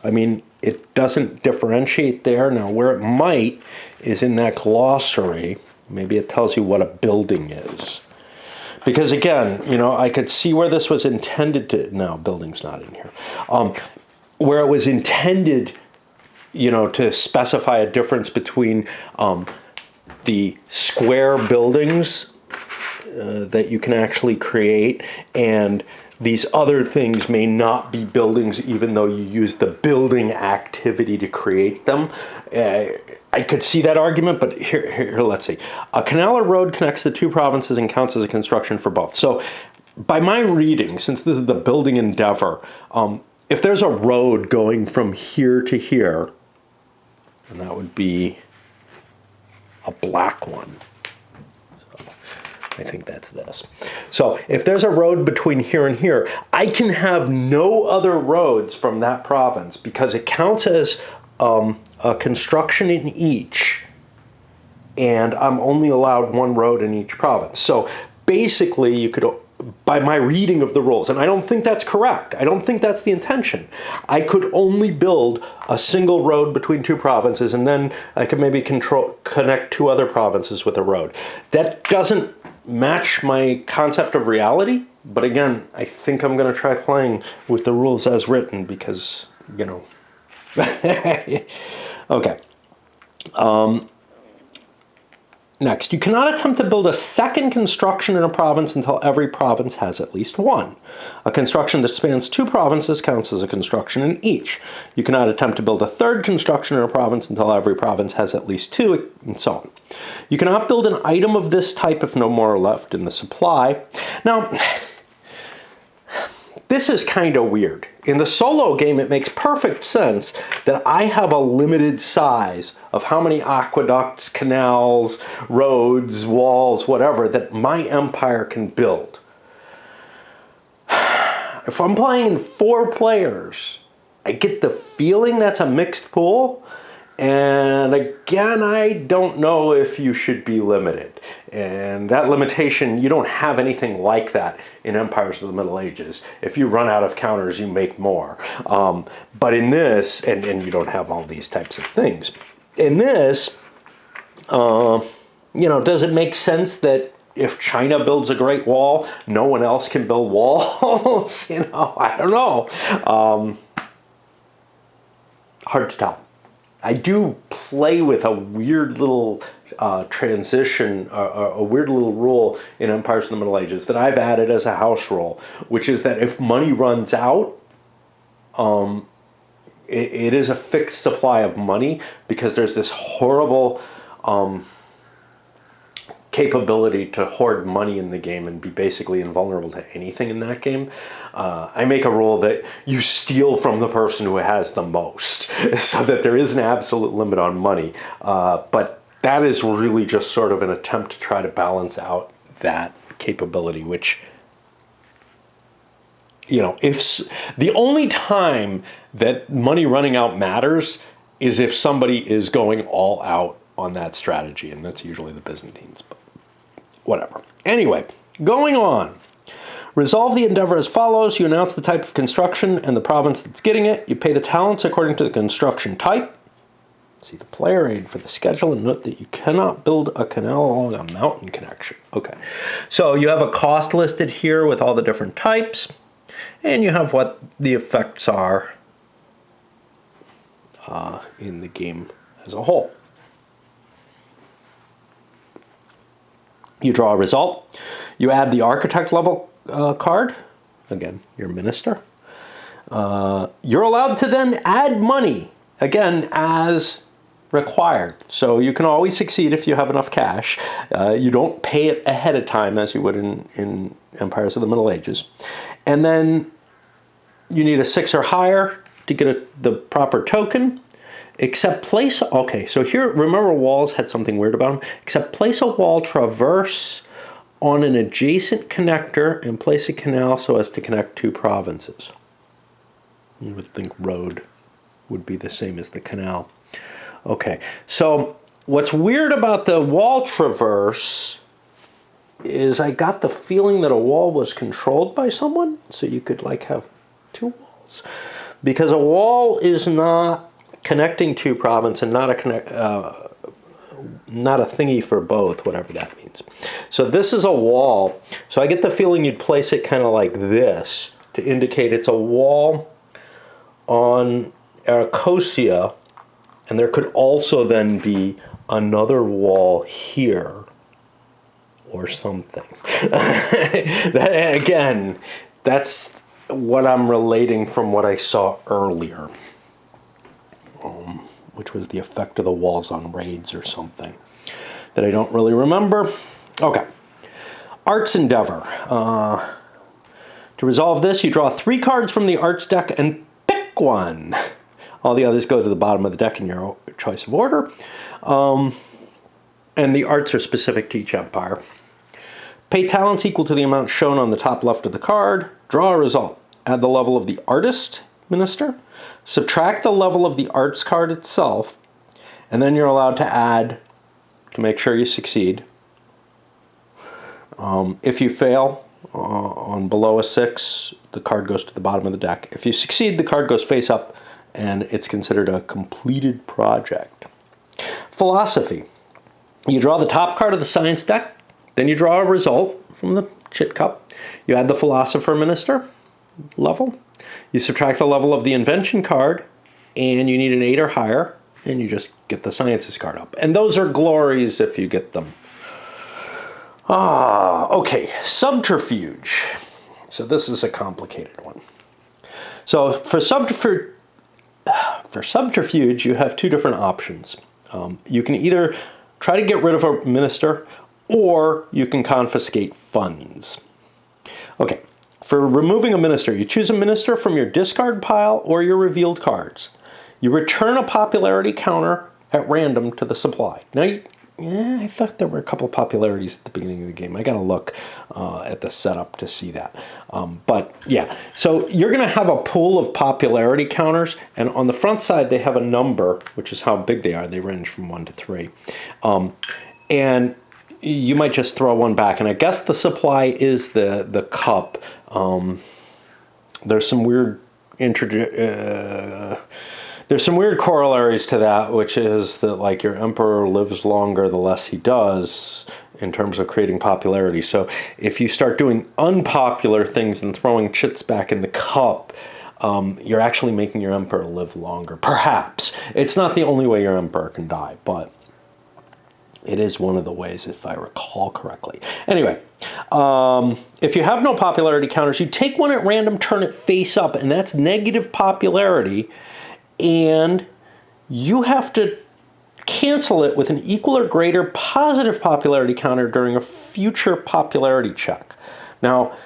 I mean, it doesn't differentiate there. Now, where it might is in that glossary. Maybe it tells you what a building is. Because again, I could see where this was intended to, no, building's not in here. Where it was intended, to specify a difference between the square buildings that you can actually create and these other things may not be buildings even though you use the building activity to create them. I could see that argument, but here, let's see. A canal or road connects the 2 provinces and counts as a construction for both. So by my reading, since this is the building endeavor, if there's a road going from here to here, and that would be a black one. So I think that's this. So if there's a road between here and here, I can have no other roads from that province because it counts as a construction in each, and I'm only allowed 1 road in each province. So basically, you could, by my reading of the rules, and I don't think that's correct, I don't think that's the intention, I could only build a single road between 2 provinces, and then I could maybe connect 2 other provinces with a road. That doesn't match my concept of reality, but again, I think I'm going to try playing with the rules as written because, Okay. Next, you cannot attempt to build a second construction in a province until every province has at least one. A construction that spans 2 provinces counts as a construction in each. You cannot attempt to build a third construction in a province until every province has at least 2, and so on. You cannot build an item of this type if no more are left in the supply. Now, this is kind of weird. In the solo game, it makes perfect sense that I have a limited size of how many aqueducts, canals, roads, walls, whatever, that my empire can build. If I'm playing 4 players, I get the feeling that's a mixed pool. And again, I don't know if you should be limited. And that limitation, you don't have anything like that in Empires of the Middle Ages. If you run out of counters, you make more. But in this, and you don't have all these types of things. In this, does it make sense that if China builds a great wall, no one else can build walls? I don't know. Hard to tell. I do play with a weird little transition, a weird little rule in Empires of the Middle Ages that I've added as a house rule, which is that if money runs out, it is a fixed supply of money, because there's this horrible capability to hoard money in the game and be basically invulnerable to anything in that game. I make a rule that you steal from the person who has the most, so that there is an absolute limit on money. But that is really just sort of an attempt to try to balance out that capability, which, if the only time that money running out matters is if somebody is going all out on that strategy, and that's usually the Byzantines. But whatever. Anyway, going on. Resolve the endeavor as follows. You announce the type of construction and the province that's getting it. You pay the talents according to the construction type. See the player aid for the schedule, and note that you cannot build a canal along a mountain connection. Okay, so you have a cost listed here with all the different types, and you have what the effects are in the game as a whole. You draw a result. You add the architect level card. Again, your minister. You're allowed to then add money, again, as required. So you can always succeed if you have enough cash. You don't pay it ahead of time as you would in Empires of the Middle Ages. And then you need a 6 or higher to get the proper token. Except place, okay, so here, remember walls had something weird about them? Except place a wall traverse on an adjacent connector and place a canal so as to connect 2 provinces. You would think road would be the same as the canal. Okay, so what's weird about the wall traverse is I got the feeling that a wall was controlled by someone, so you could have 2 walls. Because a wall is not connecting 2 provinces and not a thingy for both, whatever that means. So this is a wall. So I get the feeling you'd place it kind of like this to indicate it's a wall on Arcosia, and there could also then be another wall here or something. Again, that's what I'm relating from what I saw earlier. Which was the effect of the walls on raids or something that I don't really remember. Okay. Arts Endeavor. To resolve this, you draw 3 cards from the arts deck and pick one. All the others go to the bottom of the deck in your choice of order. And the arts are specific to each empire. Pay talents equal to the amount shown on the top left of the card. Draw a result. Add the level of the artist minister. Subtract the level of the arts card itself, and then you're allowed to add to make sure you succeed. If you fail on below a 6, the card goes to the bottom of the deck. If you succeed, the card goes face up, and it's considered a completed project. Philosophy. You draw the top card of the science deck, then you draw a result from the chit cup. You add the philosopher minister level. You subtract the level of the invention card, and you need an 8 or higher, and you just get the sciences card up. And those are glories if you get them Okay, Subterfuge. So this is a complicated one. So for Subterfuge, you have two different options. You can either try to get rid of a minister, or you can confiscate funds. Okay, for removing a minister, you choose a minister from your discard pile or your revealed cards. You return a popularity counter at random to the supply. Now, I thought there were a couple of popularities at the beginning of the game. I got to look at the setup to see that. But yeah, so you're going to have a pool of popularity counters, and on the front side they have a number, which is how big they are. They range from 1 to 3. And you might just throw one back, and I guess the supply is the cup. There's some weird there's some weird corollaries to that, which is that like your emperor lives longer the less he does in terms of creating popularity. So if you start doing unpopular things and throwing chits back in the cup, you're actually making your emperor live longer. Perhaps. It's not the only way your emperor can die, but it is one of the ways, if I recall correctly. Anyway, if you have no popularity counters, you take one at random, turn it face up, and that's negative popularity. And you have to cancel it with an equal or greater positive popularity counter during a future popularity check. Now,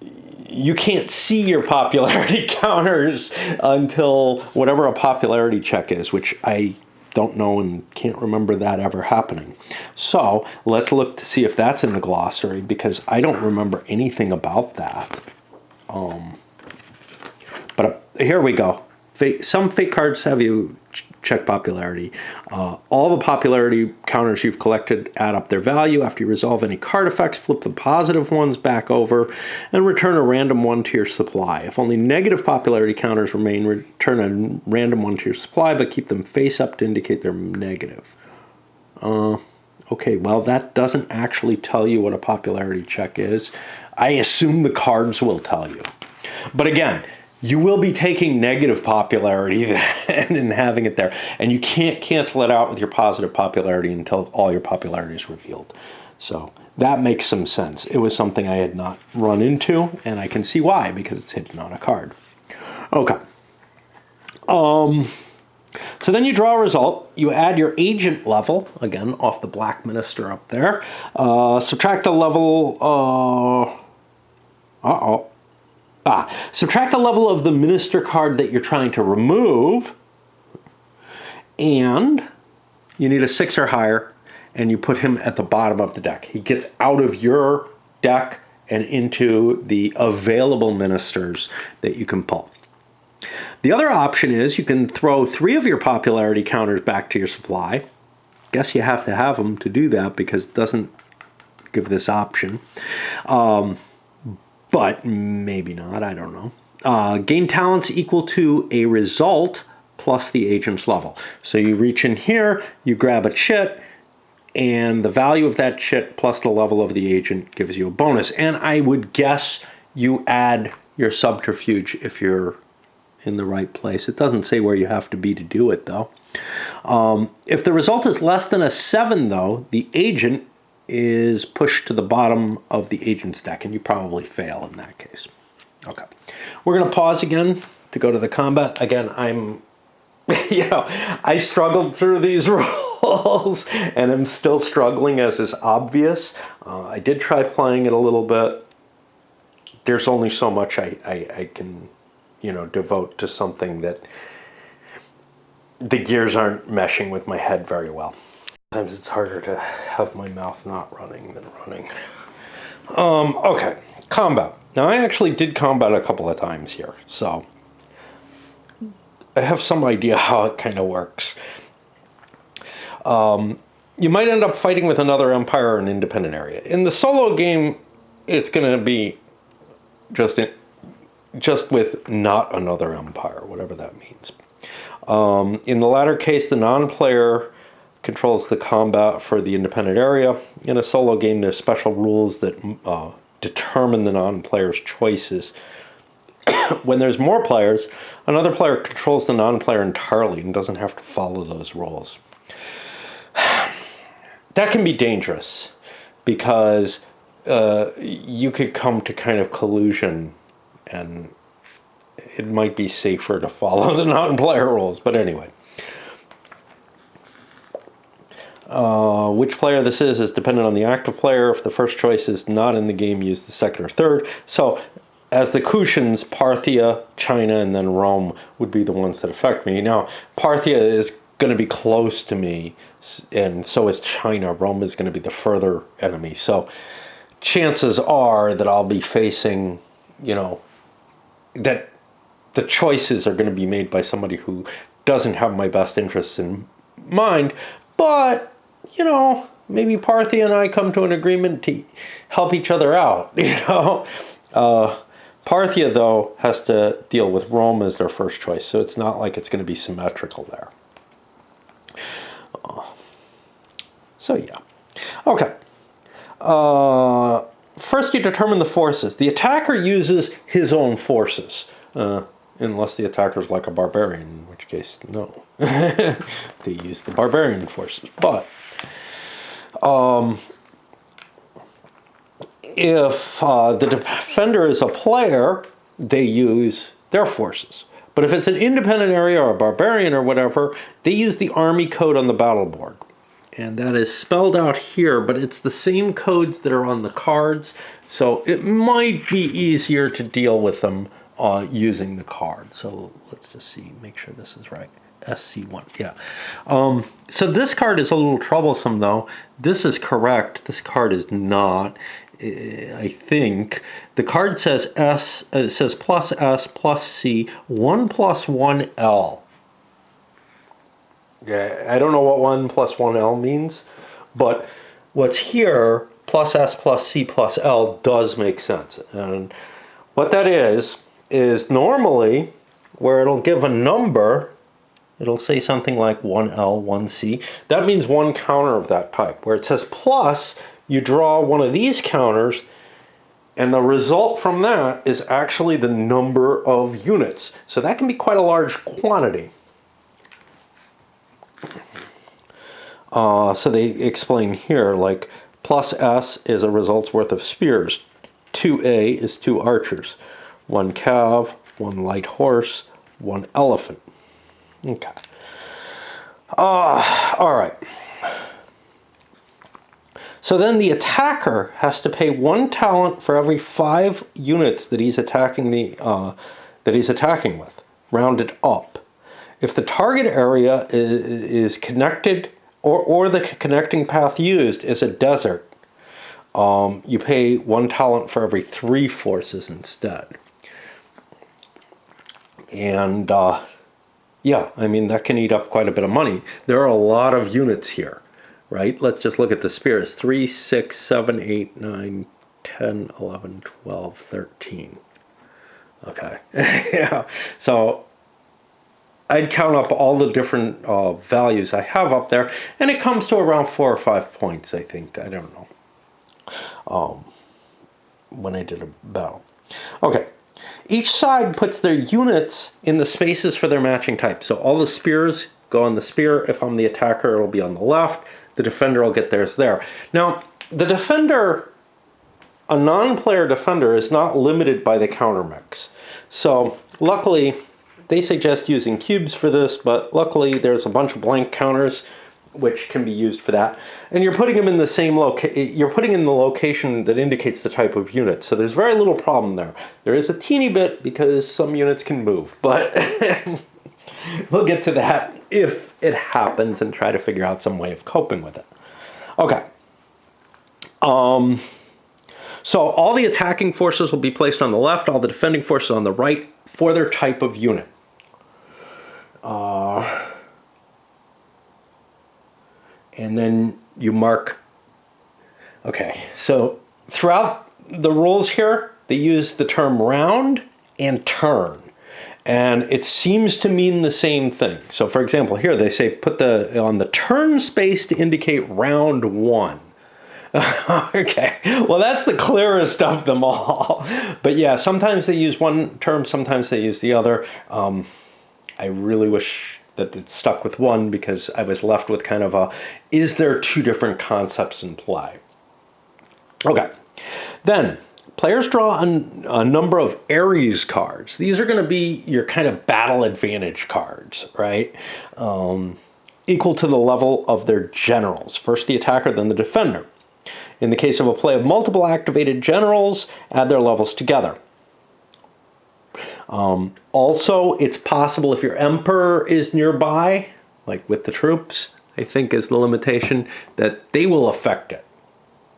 you can't see your popularity counters until whatever a popularity check is, which I don't know and can't remember that ever happening. So let's look to see if that's in the glossary, because I don't remember anything about that. But here we go. Some fake cards have you check popularity. All the popularity counters you've collected add up their value. After you resolve any card effects, flip the positive ones back over and return a random one to your supply. If only negative popularity counters remain, return a random one to your supply, but keep them face up to indicate they're negative. Okay, well, that doesn't actually tell you what a popularity check is. I assume the cards will tell you. But again, you will be taking negative popularity and having it there. And you can't cancel it out with your positive popularity until all your popularity is revealed. So that makes some sense. It was something I had not run into, and I can see why, because it's hidden on a card. Okay. So then you draw a result. You add your agent level, again, off the Black Minister up there. Subtract the level... subtract the level of the minister card that you're trying to remove, and you need a 6 or higher, and you put him at the bottom of the deck. He gets out of your deck and into the available ministers that you can pull. The other option is you can throw 3 of your popularity counters back to your supply. Guess you have to have them to do that because it doesn't give this option. But maybe not, I don't know. Gain talents equal to a result plus the agent's level. So you reach in here, you grab a chit, and the value of that chit plus the level of the agent gives you a bonus. And I would guess you add your subterfuge if you're in the right place. It doesn't say where you have to be to do it, though. If the result is less than a 7, though, the agent is pushed to the bottom of the agent's deck, and you probably fail in that case. Okay. We're going to pause again to go to the combat. Again, I struggled through these rules, and I'm still struggling, as is obvious. I did try playing it a little bit. There's only so much I can, devote to something that the gears aren't meshing with my head very well. Sometimes it's harder to have my mouth not running than running. Okay, combat. Now, I actually did combat a couple of times here, so I have some idea how it kind of works. You might end up fighting with another empire or an independent area. In the solo game, it's going to be just with not another empire, whatever that means. In the latter case, the non-player controls the combat for the independent area. In a solo game, there's special rules that determine the non-player's choices. When there's more players, another player controls the non-player entirely and doesn't have to follow those rules. That can be dangerous. because you could come to kind of collusion, and it might be safer to follow the non-player rules. But anyway. Which player this is dependent on the active player. If the first choice is not in the game, use the second or third. So, as the Kushans, Parthia, China, and then Rome would be the ones that affect me. Now, Parthia is going to be close to me, and so is China. Rome is going to be the further enemy. So, chances are that I'll be facing, that the choices are going to be made by somebody who doesn't have my best interests in mind. But, maybe Parthia and I come to an agreement to help each other out, Parthia, though, has to deal with Rome as their first choice, so it's not like it's going to be symmetrical there. So, yeah. Okay. First, you determine the forces. The attacker uses his own forces, unless the attacker's like a barbarian, in which case, no. They use the barbarian forces. But if the defender is a player, they use their forces. But if it's an independent area or a barbarian or whatever, they use the army code on the battle board. And that is spelled out here, but it's the same codes that are on the cards, so it might be easier to deal with them using the card. So let's just see, make sure this is right. SC1, yeah. So this card is a little troublesome, though. This is correct. This card is not. I think the card says S. It says plus S plus C 1 plus 1 L. Yeah, I don't know what 1 plus 1 L means, but what's here, plus S plus C plus L, does make sense. And what that is normally where it'll give a number, it'll say something like 1L, 1C. That means one counter of that type. Where it says plus, you draw one of these counters, and the result from that is actually the number of units. So that can be quite a large quantity. So they explain here, like, plus S is a result's worth of spears. 2A is 2 archers. 1 cav, 1 light horse, 1 elephant. Okay. All right. So then the attacker has to pay 1 talent for every 5 units that he's attacking with, rounded up. If the target area is connected, or the connecting path used is a desert, you pay 1 talent for every 3 forces instead. And yeah, I mean, that can eat up quite a bit of money. There are a lot of units here, right? Let's just look at the spears. 3, 6, 7, 8, 9, 10, 11, 12, 13. Okay. Yeah. So I'd count up all the different values I have up there, and it comes to around 4 or 5 points, I think. I don't know. When I did a battle. Okay. Each side puts their units in the spaces for their matching type. So all the spears go on the spear. If I'm the attacker, it'll be on the left. The defender will get theirs there. Now, the defender, a non-player defender, is not limited by the counter mix. So luckily, they suggest using cubes for this, but luckily there's a bunch of blank counters which can be used for that. And you're putting them in the same you're putting in the location that indicates the type of unit. So there's very little problem there. There is a teeny bit because some units can move, but we'll get to that if it happens and try to figure out some way of coping with it. Okay. So all the attacking forces will be placed on the left, all the defending forces on the right for their type of unit. And then you mark. Okay, so throughout the rules here, they use the term round and turn. And it seems to mean the same thing. So for example, here they say put on the turn space to indicate round 1. Okay, well that's the clearest of them all. But yeah, sometimes they use one term, sometimes they use the other. I really wish that it stuck with one, because I was left with kind of a, is there 2 different concepts in play? Okay, then players draw a number of Ares cards. These are going to be your kind of battle advantage cards, right? Equal to the level of their generals. First the attacker, then the defender. In the case of a play of multiple activated generals, add their levels together. Also, it's possible if your emperor is nearby, like with the troops, I think is the limitation, that they will affect it.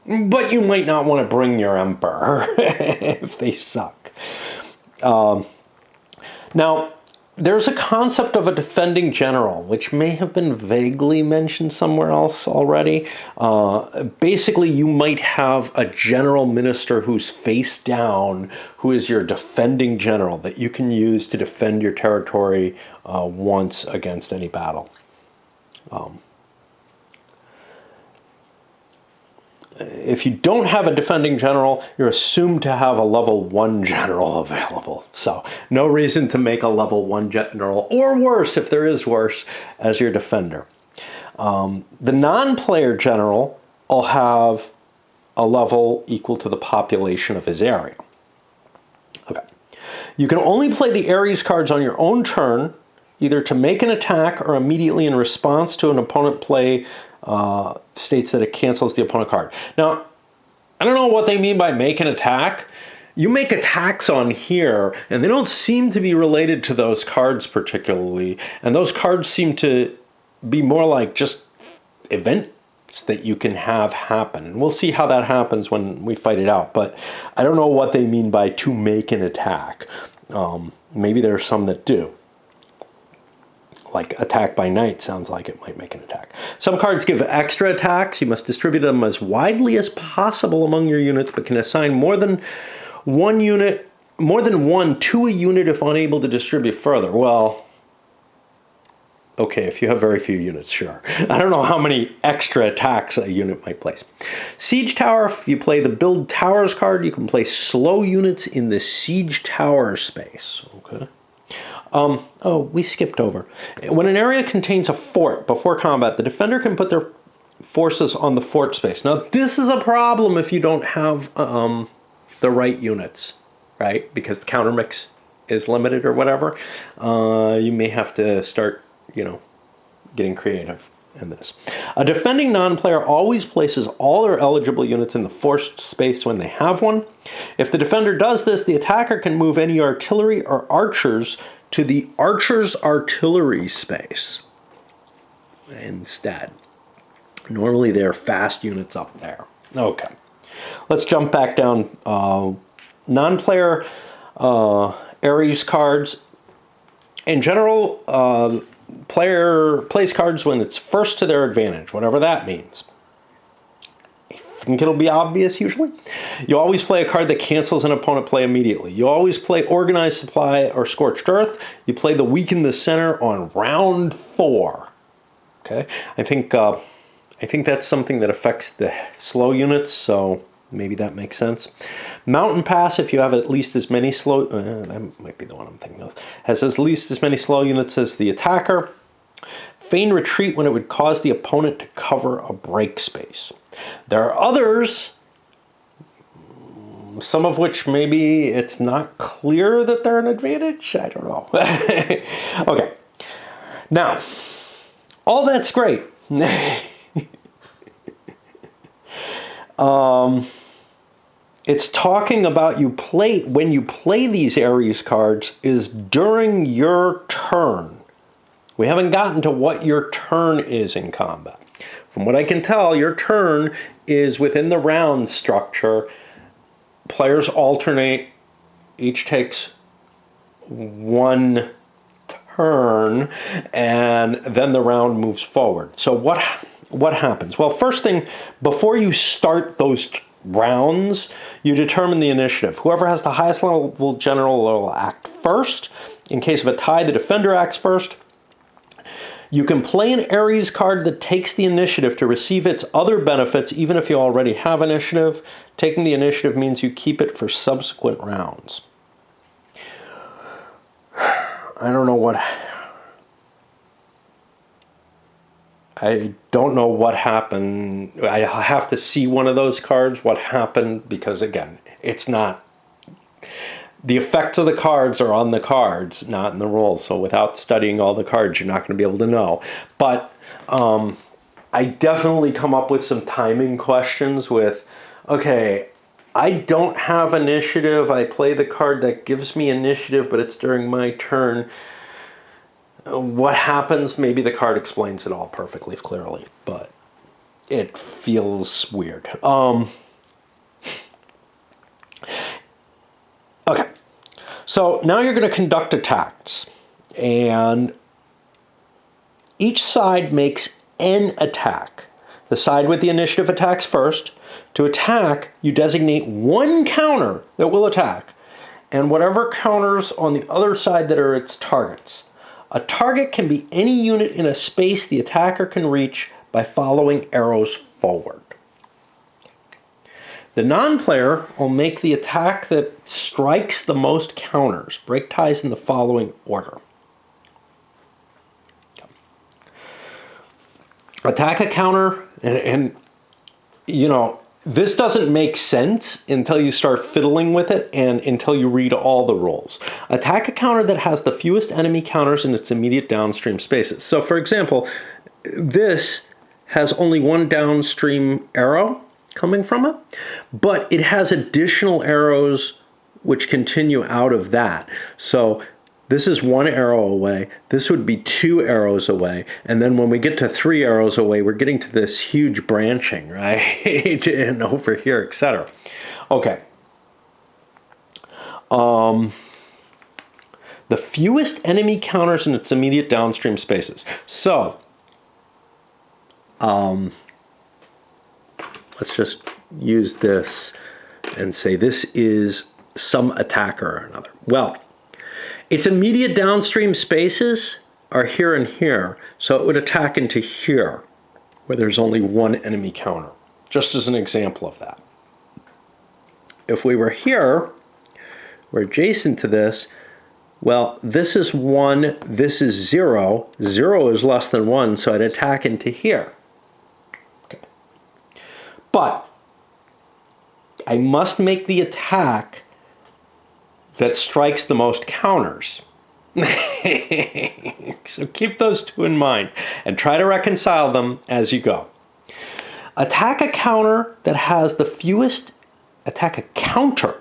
But you might not want to bring your emperor if they suck. Now, there's a concept of a defending general, which may have been vaguely mentioned somewhere else already. Basically, you might have a general minister who's face down, who is your defending general that you can use to defend your territory once against any battle. If you don't have a defending general, you're assumed to have a level 1 general available. So no reason to make a level 1 general, or worse, if there is worse, as your defender. The non-player general will have a level equal to the population of his area. Okay. You can only play the Ares cards on your own turn, either to make an attack or immediately in response to an opponent play states that it cancels the opponent card. Now, I don't know what they mean by make an attack. You make attacks on here, and they don't seem to be related to those cards particularly. And those cards seem to be more like just events that you can have happen. And we'll see how that happens when we fight it out. But I don't know what they mean by to make an attack. Maybe there are some that do. Like attack by night sounds like it might make an attack. Some cards give extra attacks. You must distribute them as widely as possible among your units, but can assign more than one to a unit if unable to distribute further. Well, okay, if you have very few units, sure. I don't know how many extra attacks a unit might place. Siege Tower, if you play the Build Towers card, you can place slow units in the Siege Tower space. Okay. Oh, we skipped over. When an area contains a fort before combat, the defender can put their forces on the fort space. Now, this is a problem if you don't have the right units, right? Because the counter mix is limited or whatever. You may have to start, getting creative in this. A defending non-player always places all their eligible units in the forced space when they have one. If the defender does this, the attacker can move any artillery or archers to the archer's artillery space instead. Normally they're fast units up there. Okay, let's jump back down. Non-player Ares cards. In general, player plays cards when it's first to their advantage, whatever that means. I think it'll be obvious usually. You always play a card that cancels an opponent play immediately. You always play Organized Supply or Scorched Earth. You play the Weaken the Center on round 4. Okay, I think that's something that affects the slow units, so maybe that makes sense. Mountain Pass, if you have at least as many slow, that might be the one I'm thinking of, has at least as many slow units as the attacker. Feign Retreat when it would cause the opponent to cover a break space. There are others, some of which maybe it's not clear that they're an advantage. I don't know. Okay. Now, all that's great. It's talking about when you play these Ares cards is during your turn. We haven't gotten to what your turn is in combat. From what I can tell, your turn is within the round structure. Players alternate. Each takes one turn, and then the round moves forward. So what happens? Well, first thing, before you start those rounds, you determine the initiative. Whoever has the highest level general will act first. In case of a tie, the defender acts first. You can play an Ares card that takes the initiative to receive its other benefits, even if you already have initiative. Taking the initiative means you keep it for subsequent rounds. I don't know I don't know what happened. I have to see one of those cards, what happened, because again, it's not, the effects of the cards are on the cards, not in the rules. So without studying all the cards, you're not going to be able to know. But I definitely come up with some timing questions with, okay, I don't have initiative. I play the card that gives me initiative, but it's during my turn. What happens? Maybe the card explains it all perfectly clearly, but it feels weird. Okay, so now you're going to conduct attacks, and each side makes an attack. The side with the initiative attacks first. To attack, you designate one counter that will attack, and whatever counters on the other side that are its targets. A target can be any unit in a space the attacker can reach by following arrows forward. The non-player will make the attack that strikes the most counters. Break ties in the following order. Attack a counter, and you know, this doesn't make sense until you start fiddling with it and until you read all the rules. Attack a counter that has the fewest enemy counters in its immediate downstream spaces. So for example, this has only one downstream arrow coming from it, but it has additional arrows which continue out of that. So this is one arrow away, this would be 2 arrows away, and then when we get to 3 arrows away, we're getting to this huge branching, right? And over here, etc. Okay. The fewest enemy counters in its immediate downstream spaces. So, let's just use this and say this is some attacker or another. Well, its immediate downstream spaces are here and here, so it would attack into here, where there's only one enemy counter, just as an example of that. If we were here, we're adjacent to this, well, this is 1, this is 0, 0 is less than 1, so I'd attack into here. Okay. But I must make the attack that strikes the most counters. So keep those 2 in mind and try to reconcile them as you go. Attack a counter that has the fewest, attack a counter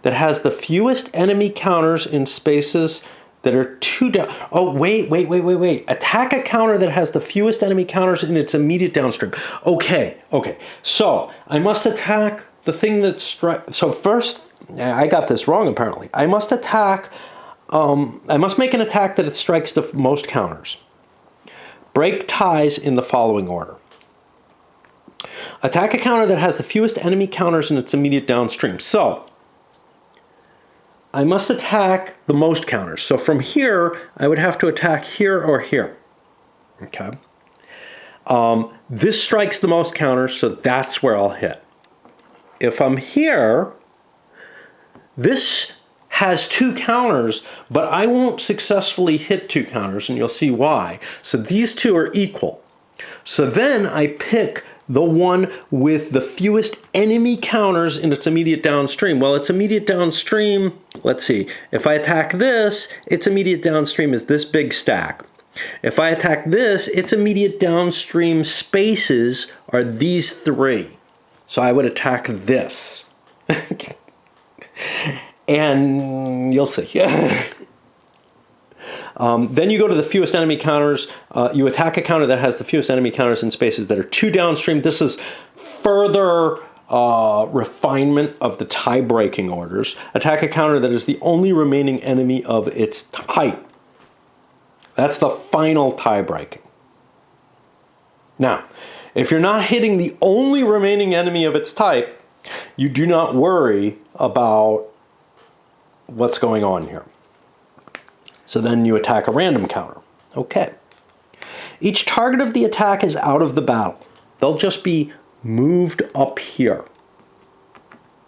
that has the fewest enemy counters in spaces that are 2 down. Oh, wait. Attack a counter that has the fewest enemy counters in its immediate downstream. Okay. So I must attack the thing that strikes. So first, I got this wrong apparently. I must attack, I must make an attack that it strikes the most counters. Break ties in the following order. Attack a counter that has the fewest enemy counters in its immediate downstream. So, I must attack the most counters. So from here, I would have to attack here or here. Okay. This strikes the most counters, so that's where I'll hit. If I'm here, this has 2 counters, but I won't successfully hit 2 counters, and you'll see why. So these 2 are equal. So then I pick the one with the fewest enemy counters in its immediate downstream. Well, its immediate downstream, let's see, if I attack this, its immediate downstream is this big stack. If I attack this, its immediate downstream spaces are these 3. So I would attack this. And you'll see. Then you go to the fewest enemy counters. You attack a counter that has the fewest enemy counters in spaces that are 2 downstream. This is further refinement of the tie-breaking orders. Attack a counter that is the only remaining enemy of its type. That's the final tie-breaking. Now, if you're not hitting the only remaining enemy of its type, you do not worry about what's going on here. So then you attack a random counter. Okay. Each target of the attack is out of the battle. They'll just be moved up here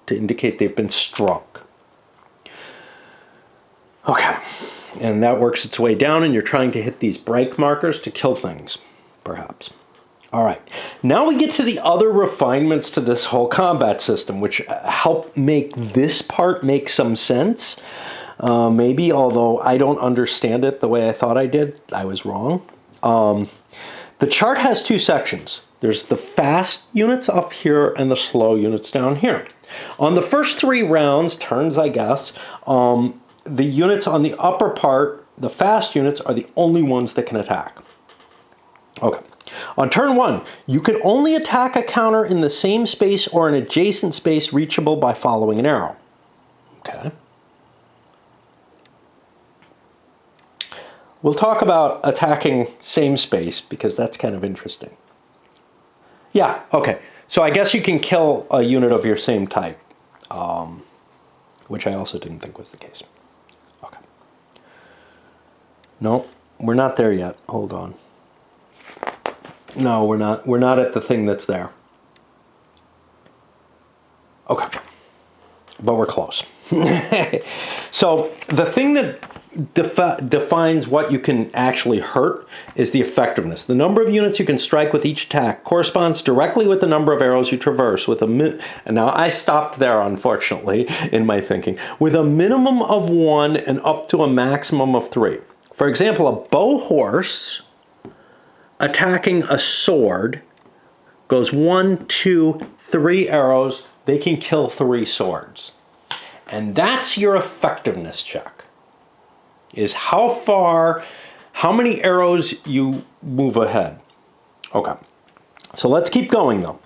to indicate they've been struck. Okay. And that works its way down, and you're trying to hit these break markers to kill things, perhaps. All right, now we get to the other refinements to this whole combat system, which help make this part make some sense. Maybe, although I don't understand it the way I thought I did. I was wrong. The chart has two sections. There's the fast units up here and the slow units down here. On the first 3 rounds, turns I guess, the units on the upper part, the fast units, are the only ones that can attack. Okay. On turn 1, you can only attack a counter in the same space or an adjacent space reachable by following an arrow. Okay. We'll talk about attacking same space because that's kind of interesting. Yeah, okay. So I guess you can kill a unit of your same type, which I also didn't think was the case. Okay. No, we're not there yet. Hold on. No, we're not. We're not at the thing that's there. Okay. But we're close. So the thing that defines what you can actually hurt is the effectiveness. The number of units you can strike with each attack corresponds directly with the number of arrows you traverse with and now I stopped there, unfortunately, in my thinking. With a minimum of 1 and up to a maximum of 3. For example, a bow horse attacking a sword goes 1, 2, 3 arrows. They can kill 3 swords. And that's your effectiveness check. Is how far, how many arrows you move ahead. Okay. So let's keep going though.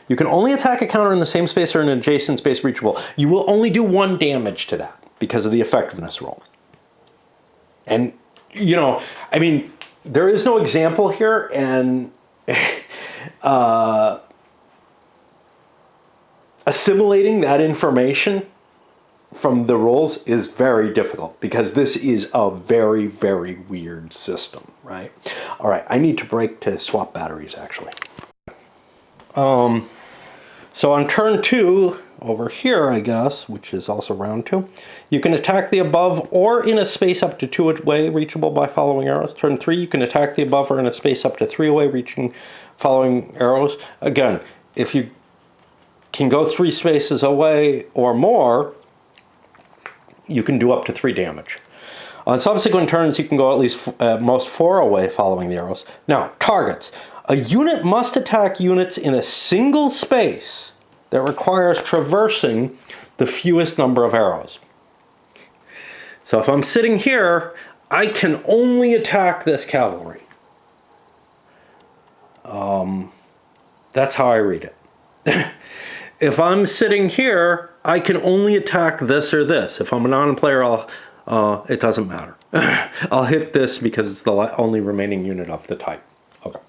You can only attack a counter in the same space or an adjacent space reachable. You will only do 1 damage to that because of the effectiveness roll. And, you know, I mean, there is no example here, and assimilating that information from the rolls is very difficult because this is a very, very weird system, right? All right, I need to break to swap batteries, actually. So on turn 2, over here, I guess, which is also round 2, you can attack the above or in a space up to 2 away, reachable by following arrows. Turn 3, you can attack the above or in a space up to 3 away, reaching following arrows. Again, if you can go 3 spaces away or more, you can do up to 3 damage. On subsequent turns, you can go at least most 4 away following the arrows. Now, targets. A unit must attack units in a single space that requires traversing the fewest number of arrows. So if I'm sitting here, I can only attack this cavalry. That's how I read it. If I'm sitting here, I can only attack this or this. If I'm a non-player, it doesn't matter. I'll hit this because it's the only remaining unit of the type. Okay.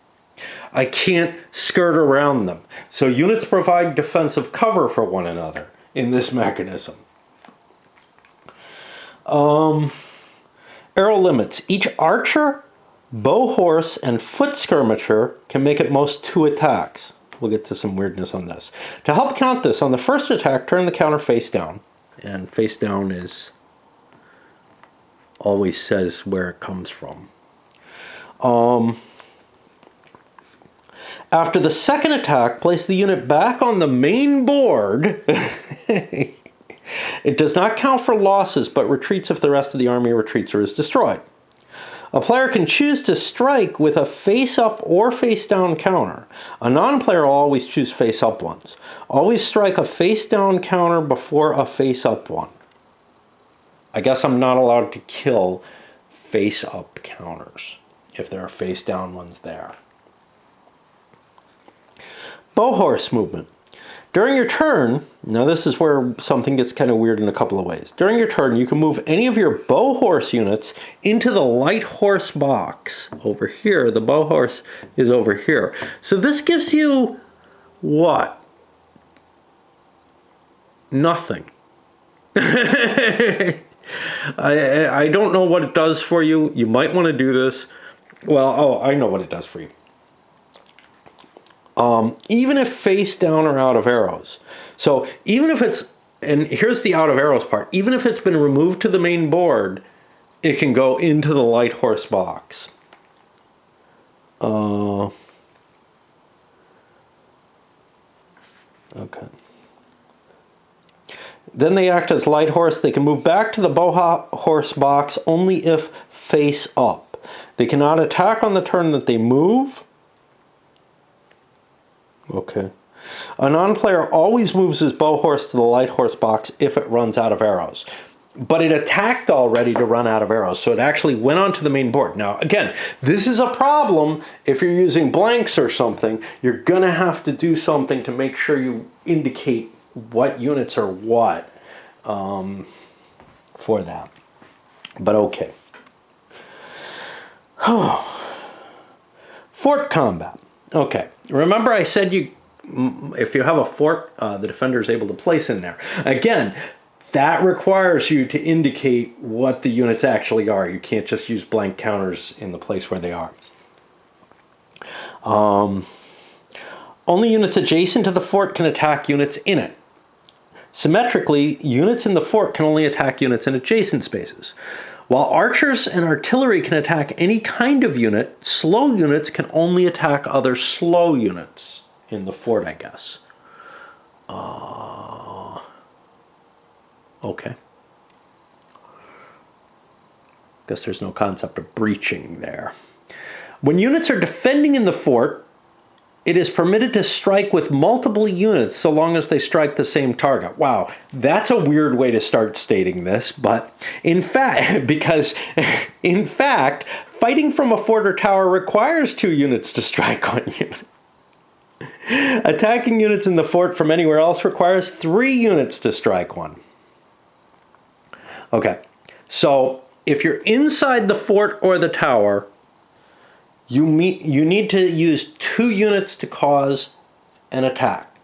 I can't skirt around them. So units provide defensive cover for one another in this mechanism. Arrow limits. Each archer, bow horse, and foot skirmisher can make at most 2 attacks. We'll get to some weirdness on this. To help count this, on the first attack, turn the counter face down. And face down is always says where it comes from. After the second attack, place the unit back on the main board. It does not count for losses, but retreats if the rest of the army retreats or is destroyed. A player can choose to strike with a face-up or face-down counter. A non-player will always choose face-up ones. Always strike a face-down counter before a face-up one. I guess I'm not allowed to kill face-up counters if there are face-down ones there. Bow horse movement. During your turn, now this is where something gets kind of weird in a couple of ways. During your turn, you can move any of your bow horse units into the light horse box. Over here, the bow horse is over here. So this gives you what? Nothing. I don't know what it does for you. You might want to do this. Well, oh, I know what it does for you. Even if face down or out of arrows. So even if it's, and here's the out of arrows part, even if it's been removed to the main board, it can go into the light horse box. Okay. Then they act as light horse. They can move back to the bow horse box only if face up. They cannot attack on the turn that they move. Okay. A non-player always moves his bow horse to the light horse box if it runs out of arrows. But it attacked already to run out of arrows, so it actually went onto the main board. Now, again, this is a problem if you're using blanks or something. You're going to have to do something to make sure you indicate what units are what for that. But okay. Fort combat. Okay. Remember I said if you have a fort, the defender is able to place in there. Again, that requires you to indicate what the units actually are. You can't just use blank counters in the place where they are. Only units adjacent to the fort can attack units in it. Symmetrically, units in the fort can only attack units in adjacent spaces. While archers and artillery can attack any kind of unit, slow units can only attack other slow units in the fort, I guess. Okay. Guess there's no concept of breaching there. When units are defending in the fort, it is permitted to strike with multiple units so long as they strike the same target. Wow, that's a weird way to start stating this, but in fact, fighting from a fort or tower requires 2 units to strike 1 unit. Attacking units in the fort from anywhere else requires 3 units to strike 1. Okay, so if you're inside the fort or the tower, you need to use 2 units to cause an attack.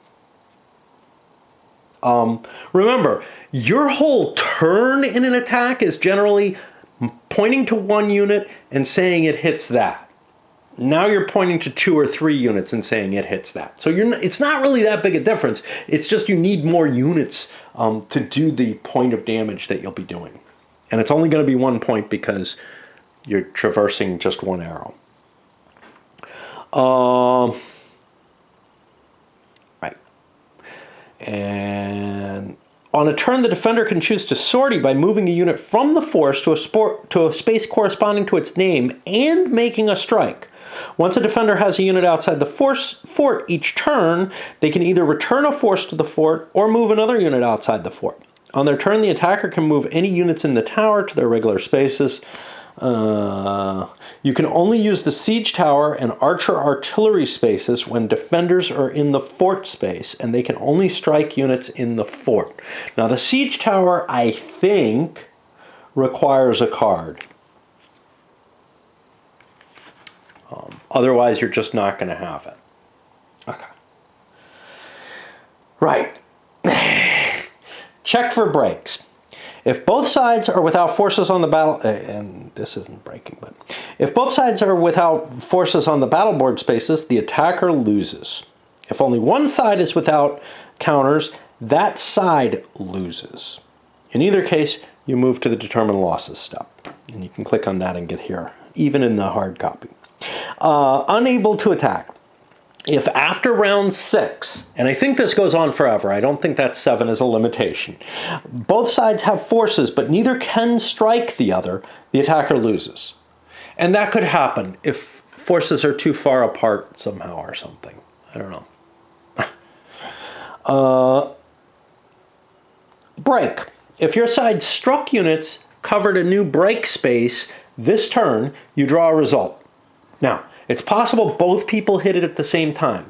Remember, your whole turn in an attack is generally pointing to 1 unit and saying it hits that. Now you're pointing to 2 or 3 units and saying it hits that. So it's not really that big a difference. It's just you need more units to do the point of damage that you'll be doing. And it's only going to be 1 point because you're traversing just 1 arrow. Right. And on a turn, the defender can choose to sortie by moving a unit from the force to a space corresponding to its name and making a strike. Once a defender has a unit outside the fort each turn, they can either return a force to the fort or move another unit outside the fort. On their turn, the attacker can move any units in the tower to their regular spaces. You can only use the siege tower and archer artillery spaces when defenders are in the fort space, and they can only strike units in the fort. Now, the siege tower, I think, requires a card. Otherwise, you're just not going to have it. Okay. Right. Check for breaks. If both sides are without forces on the battle, and this isn't breaking, but if both sides are without forces on the battle board spaces, the attacker loses. If only one side is without counters, that side loses. In either case, you move to the determine losses step, and you can click on that and get here, even in the hard copy. Unable to attack. If after round 6, and I think this goes on forever, I don't think that 7 is a limitation, both sides have forces, but neither can strike the other, the attacker loses. And that could happen if forces are too far apart somehow or something. I don't know. Break. If your side struck units, covered a new break space this turn, you draw a result. Now, it's possible both people hit it at the same time.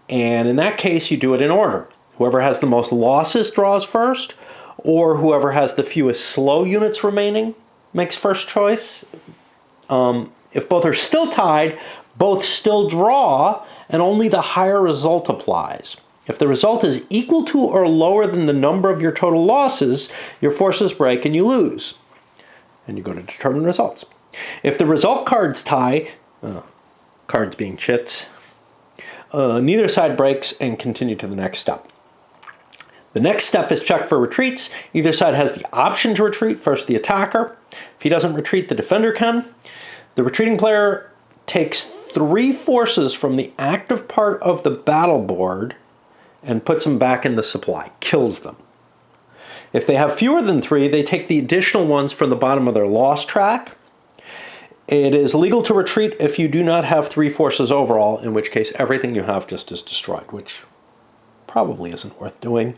And in that case, you do it in order. Whoever has the most losses draws first, or whoever has the fewest slow units remaining makes first choice. If both are still tied, both still draw, and only the higher result applies. If the result is equal to or lower than the number of your total losses, your forces break and you lose. And you go to determine results. If the result cards tie, cards being chits, neither side breaks and continue to the next step. The next step is check for retreats. Either side has the option to retreat. First, the attacker. If he doesn't retreat, the defender can. The retreating player takes 3 forces from the active part of the battle board and puts them back in the supply, kills them. If they have fewer than 3, they take the additional ones from the bottom of their lost track. It is legal to retreat if you do not have 3 forces overall, in which case everything you have just is destroyed, which probably isn't worth doing.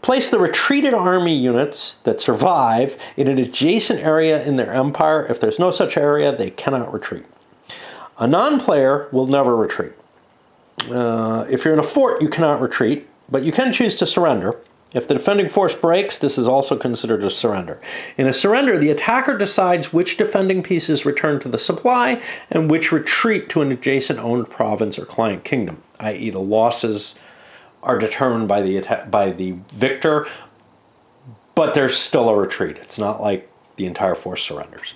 Place the retreated army units that survive in an adjacent area in their empire. If there's no such area, they cannot retreat. A non-player will never retreat. If you're in a fort, you cannot retreat, but you can choose to surrender. If the defending force breaks, this is also considered a surrender. In a surrender, the attacker decides which defending pieces return to the supply and which retreat to an adjacent owned province or client kingdom, i.e. the losses are determined by the victor, but there's still a retreat. It's not like the entire force surrenders.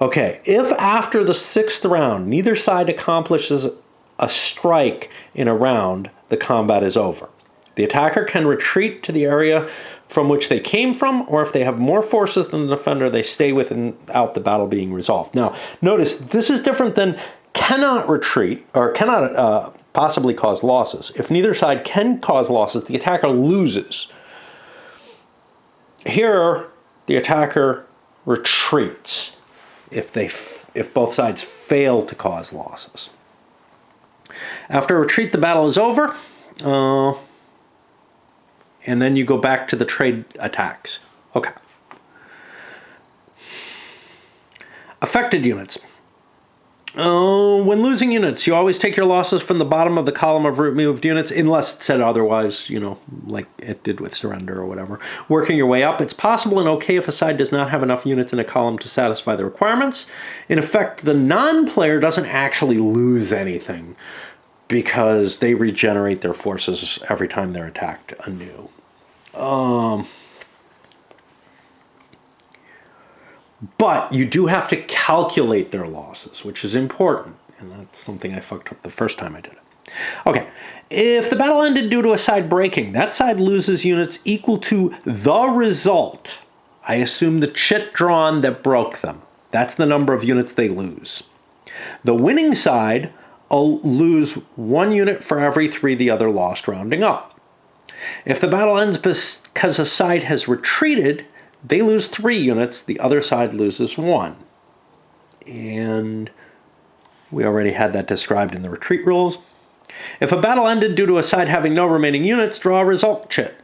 Okay, if after the 6th round, neither side accomplishes a strike in a round, the combat is over. The attacker can retreat to the area from which they came from, or if they have more forces than the defender, they stay without the battle being resolved. Now, notice this is different than cannot retreat, or cannot possibly cause losses. If neither side can cause losses, the attacker loses. Here, the attacker retreats if both sides fail to cause losses. After a retreat, the battle is over. And then you go back to the trade attacks. Okay. Affected units. When losing units, you always take your losses from the bottom of the column of removed units, unless it said otherwise, like it did with surrender or whatever. Working your way up, it's possible and okay if a side does not have enough units in a column to satisfy the requirements. In effect, the non-player doesn't actually lose anything because they regenerate their forces every time they're attacked anew. But you do have to calculate their losses, which is important. And that's something I fucked up the first time I did it. Okay, if the battle ended due to a side breaking, that side loses units equal to the result. I assume the chit drawn that broke them. That's the number of units they lose. The winning side will lose 1 unit for every 3 the other lost, rounding up. If the battle ends because a side has retreated, they lose 3 units, the other side loses 1. And we already had that described in the retreat rules. If a battle ended due to a side having no remaining units, draw a result chit.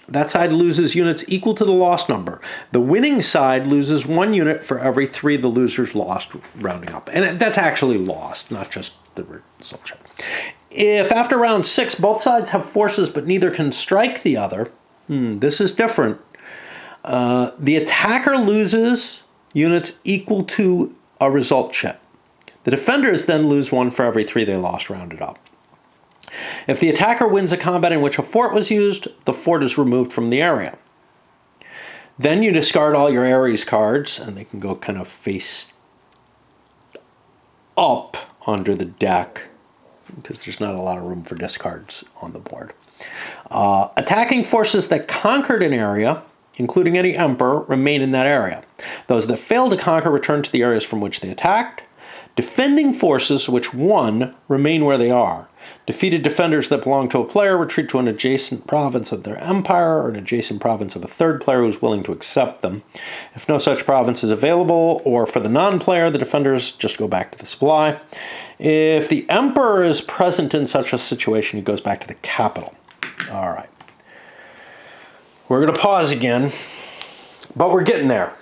That side loses units equal to the lost number. The winning side loses 1 unit for every 3 the losers lost, rounding up. And that's actually lost, not just the result chit. If after round 6 both sides have forces but neither can strike the other, this is different. The attacker loses units equal to a result chit. The defenders then lose 1 for every 3 they lost, rounded up. If the attacker wins a combat in which a fort was used, the fort is removed from the area. Then you discard all your Ares cards, and they can go kind of face up under the deck, because there's not a lot of room for discards on the board. Attacking forces that conquered an area, including any emperor, remain in that area. Those that fail to conquer return to the areas from which they attacked. Defending forces which won remain where they are. Defeated defenders that belong to a player retreat to an adjacent province of their empire or an adjacent province of a third player who is willing to accept them. If no such province is available, or for the non-player, the defenders just go back to the supply. If the emperor is present in such a situation, he goes back to the capital. All right. We're going to pause again, but we're getting there.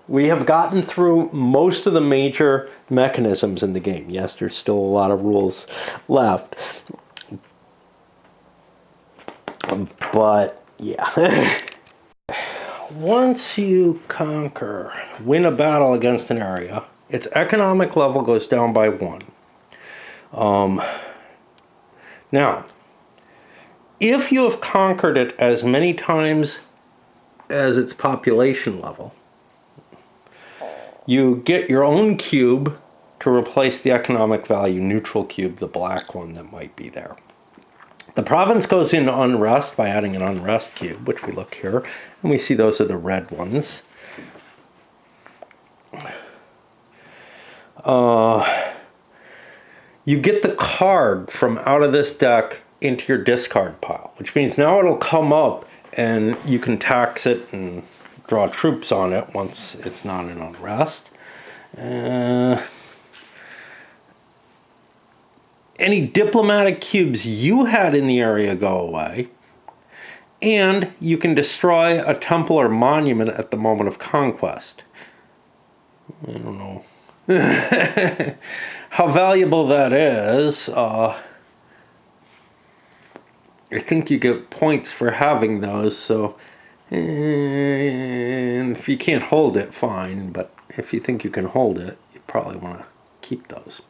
We have gotten through most of the major mechanisms in the game. Yes, there's still a lot of rules left. But, yeah. Once you win a battle against an area, its economic level goes down by 1. Now, if you have conquered it as many times as its population level, you get your own cube to replace the economic value neutral cube, the black one that might be there. The province goes into unrest by adding an unrest cube, which we look here, and we see those are the red ones. You get the card from out of this deck into your discard pile, which means now it'll come up and you can tax it and draw troops on it once it's not in unrest. Any diplomatic cubes you had in the area go away, and you can destroy a temple or monument at the moment of conquest. I don't know how valuable that is. I think you get points for having those, so and if you can't hold it, fine, but if you think you can hold it, you probably want to keep those.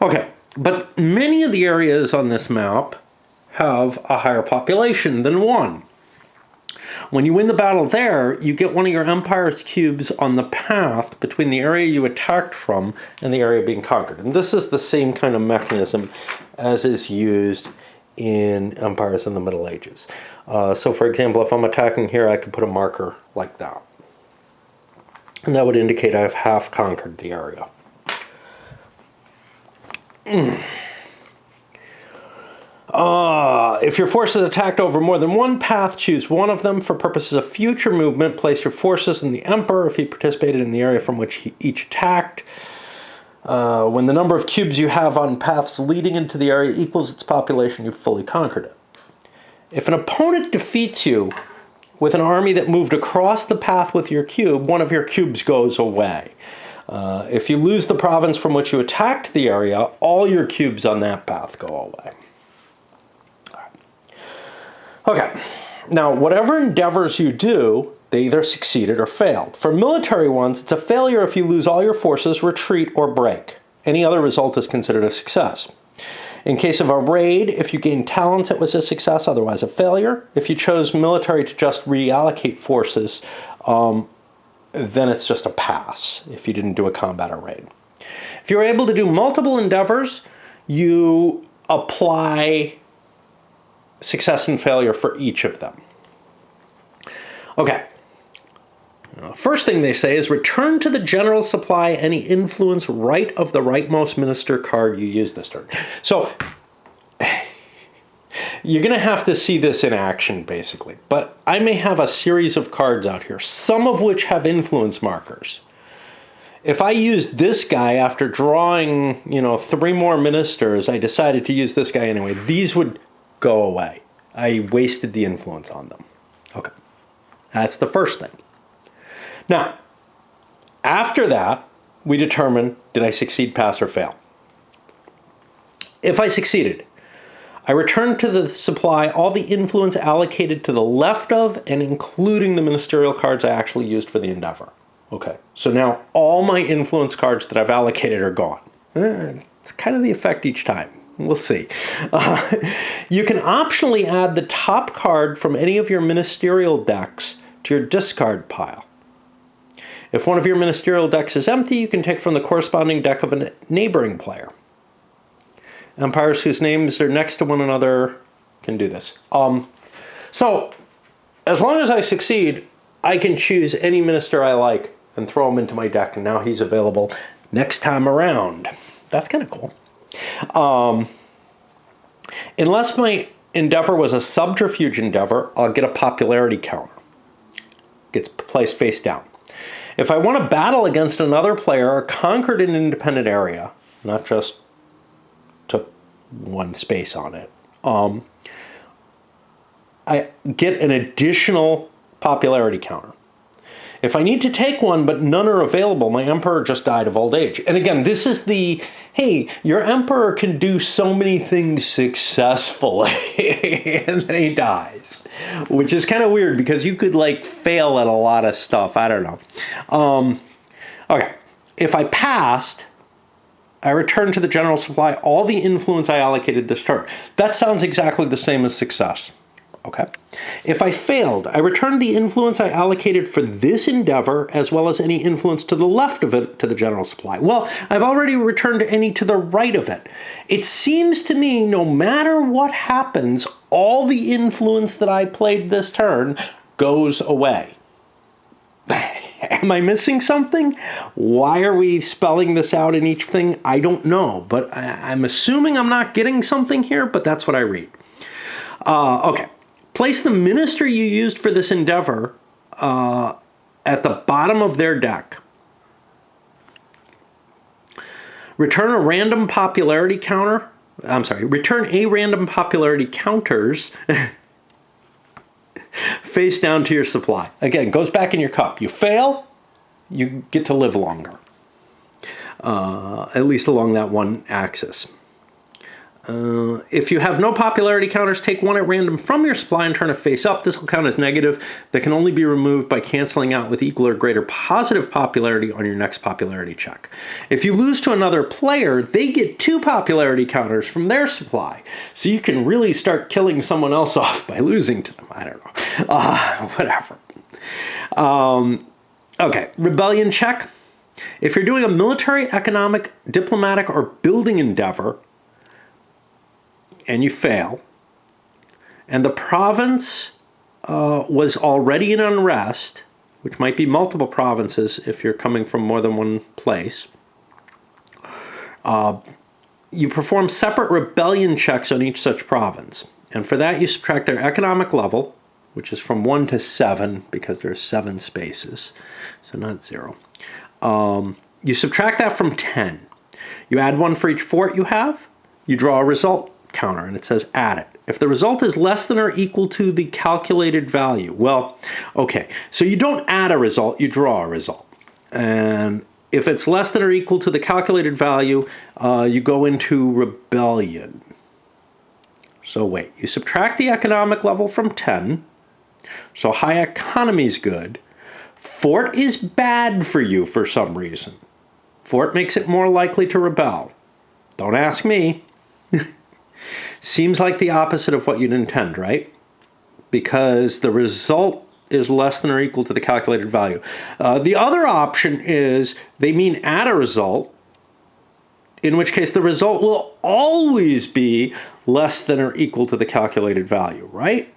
Okay, but many of the areas on this map have a higher population than 1. When you win the battle there, you get one of your empire's cubes on the path between the area you attacked from and the area being conquered. And this is the same kind of mechanism as is used in empires in the Middle Ages. So for example, if I'm attacking here, I could put a marker like that. And that would indicate I've half conquered the area. If your force is attacked over more than one path, choose one of them. For purposes of future movement, place your forces in the Emperor if he participated in the area from which he each attacked. When the number of cubes you have on paths leading into the area equals its population, you've fully conquered it. If an opponent defeats you with an army that moved across the path with your cube, one of your cubes goes away. If you lose the province from which you attacked the area, all your cubes on that path go away. Okay, now whatever endeavors you do, they either succeeded or failed. For military ones, it's a failure if you lose all your forces, retreat, or break. Any other result is considered a success. In case of a raid, if you gained talents, it was a success, otherwise a failure. If you chose military to just reallocate forces, then it's just a pass if you didn't do a combat or raid. If you're able to do multiple endeavors, you apply success and failure for each of them. Okay. First thing they say is return to the general supply any influence right of the rightmost minister card you use this turn. So you're going to have to see this in action, basically. But I may have a series of cards out here, some of which have influence markers. If I use this guy after drawing, 3 more ministers, I decided to use this guy anyway. These would go away. I wasted the influence on them. Okay. That's the first thing. Now, after that, we determine, did I succeed, pass, or fail? If I succeeded, I return to the supply all the influence allocated to the left of and including the ministerial cards I actually used for the endeavor. Okay, so now all my influence cards that I've allocated are gone. It's kind of the effect each time. We'll see. You can optionally add the top card from any of your ministerial decks to your discard pile. If one of your ministerial decks is empty, you can take from the corresponding deck of a neighboring player. Empires whose names are next to one another can do this. So, as long as I succeed, I can choose any minister I like and throw him into my deck, and now he's available next time around. That's kind of cool. Unless my endeavor was a subterfuge endeavor, I'll get a popularity counter. Gets placed face down. If I want to battle against another player or conquered an independent area, not just took one space on it, I get an additional popularity counter. If I need to take one, but none are available, my emperor just died of old age. And again, this is the, hey, your emperor can do so many things successfully, and then he dies. Which is kind of weird, because you could, fail at a lot of stuff. I don't know. Okay, if I passed, I return to the general supply all the influence I allocated this turn. That sounds exactly the same as success. Okay. If I failed, I returned the influence I allocated for this endeavor, as well as any influence to the left of it to the general supply. Well, I've already returned any to the right of it. It seems to me, no matter what happens, all the influence that I played this turn goes away. Am I missing something? Why are we spelling this out in each thing? I don't know, but I'm assuming I'm not getting something here, but that's what I read. Okay. Place the ministry you used for this endeavor at the bottom of their deck. Return a random popularity counter. I'm sorry. Return a random popularity counters face down to your supply. Again, goes back in your cup. You fail, you get to live longer. At least along that one axis. If you have no popularity counters, take one at random from your supply and turn it face up. This will count as negative. That can only be removed by canceling out with equal or greater positive popularity on your next popularity check. If you lose to another player, they get 2 popularity counters from their supply. So you can really start killing someone else off by losing to them. I don't know. Whatever. Okay, rebellion check. If you're doing a military, economic, diplomatic, or building endeavor, and you fail, and the province was already in unrest, which might be multiple provinces if you're coming from more than one place, you perform separate rebellion checks on each such province. And for that, you subtract their economic level, which is from 1 to 7, because there's 7 spaces, so not 0. You subtract that from 10. You add 1 for each fort you have. You draw a result counter, and it says add it. If the result is less than or equal to the calculated value, well, okay, so you don't add a result, you draw a result. And if it's less than or equal to the calculated value, you go into rebellion. So wait, you subtract the economic level from 10, so high economy is good. Fort is bad for you for some reason. Fort makes it more likely to rebel. Don't ask me. Seems like the opposite of what you'd intend, right? Because the result is less than or equal to the calculated value. The other option is they mean add a result, in which case the result will always be less than or equal to the calculated value, right?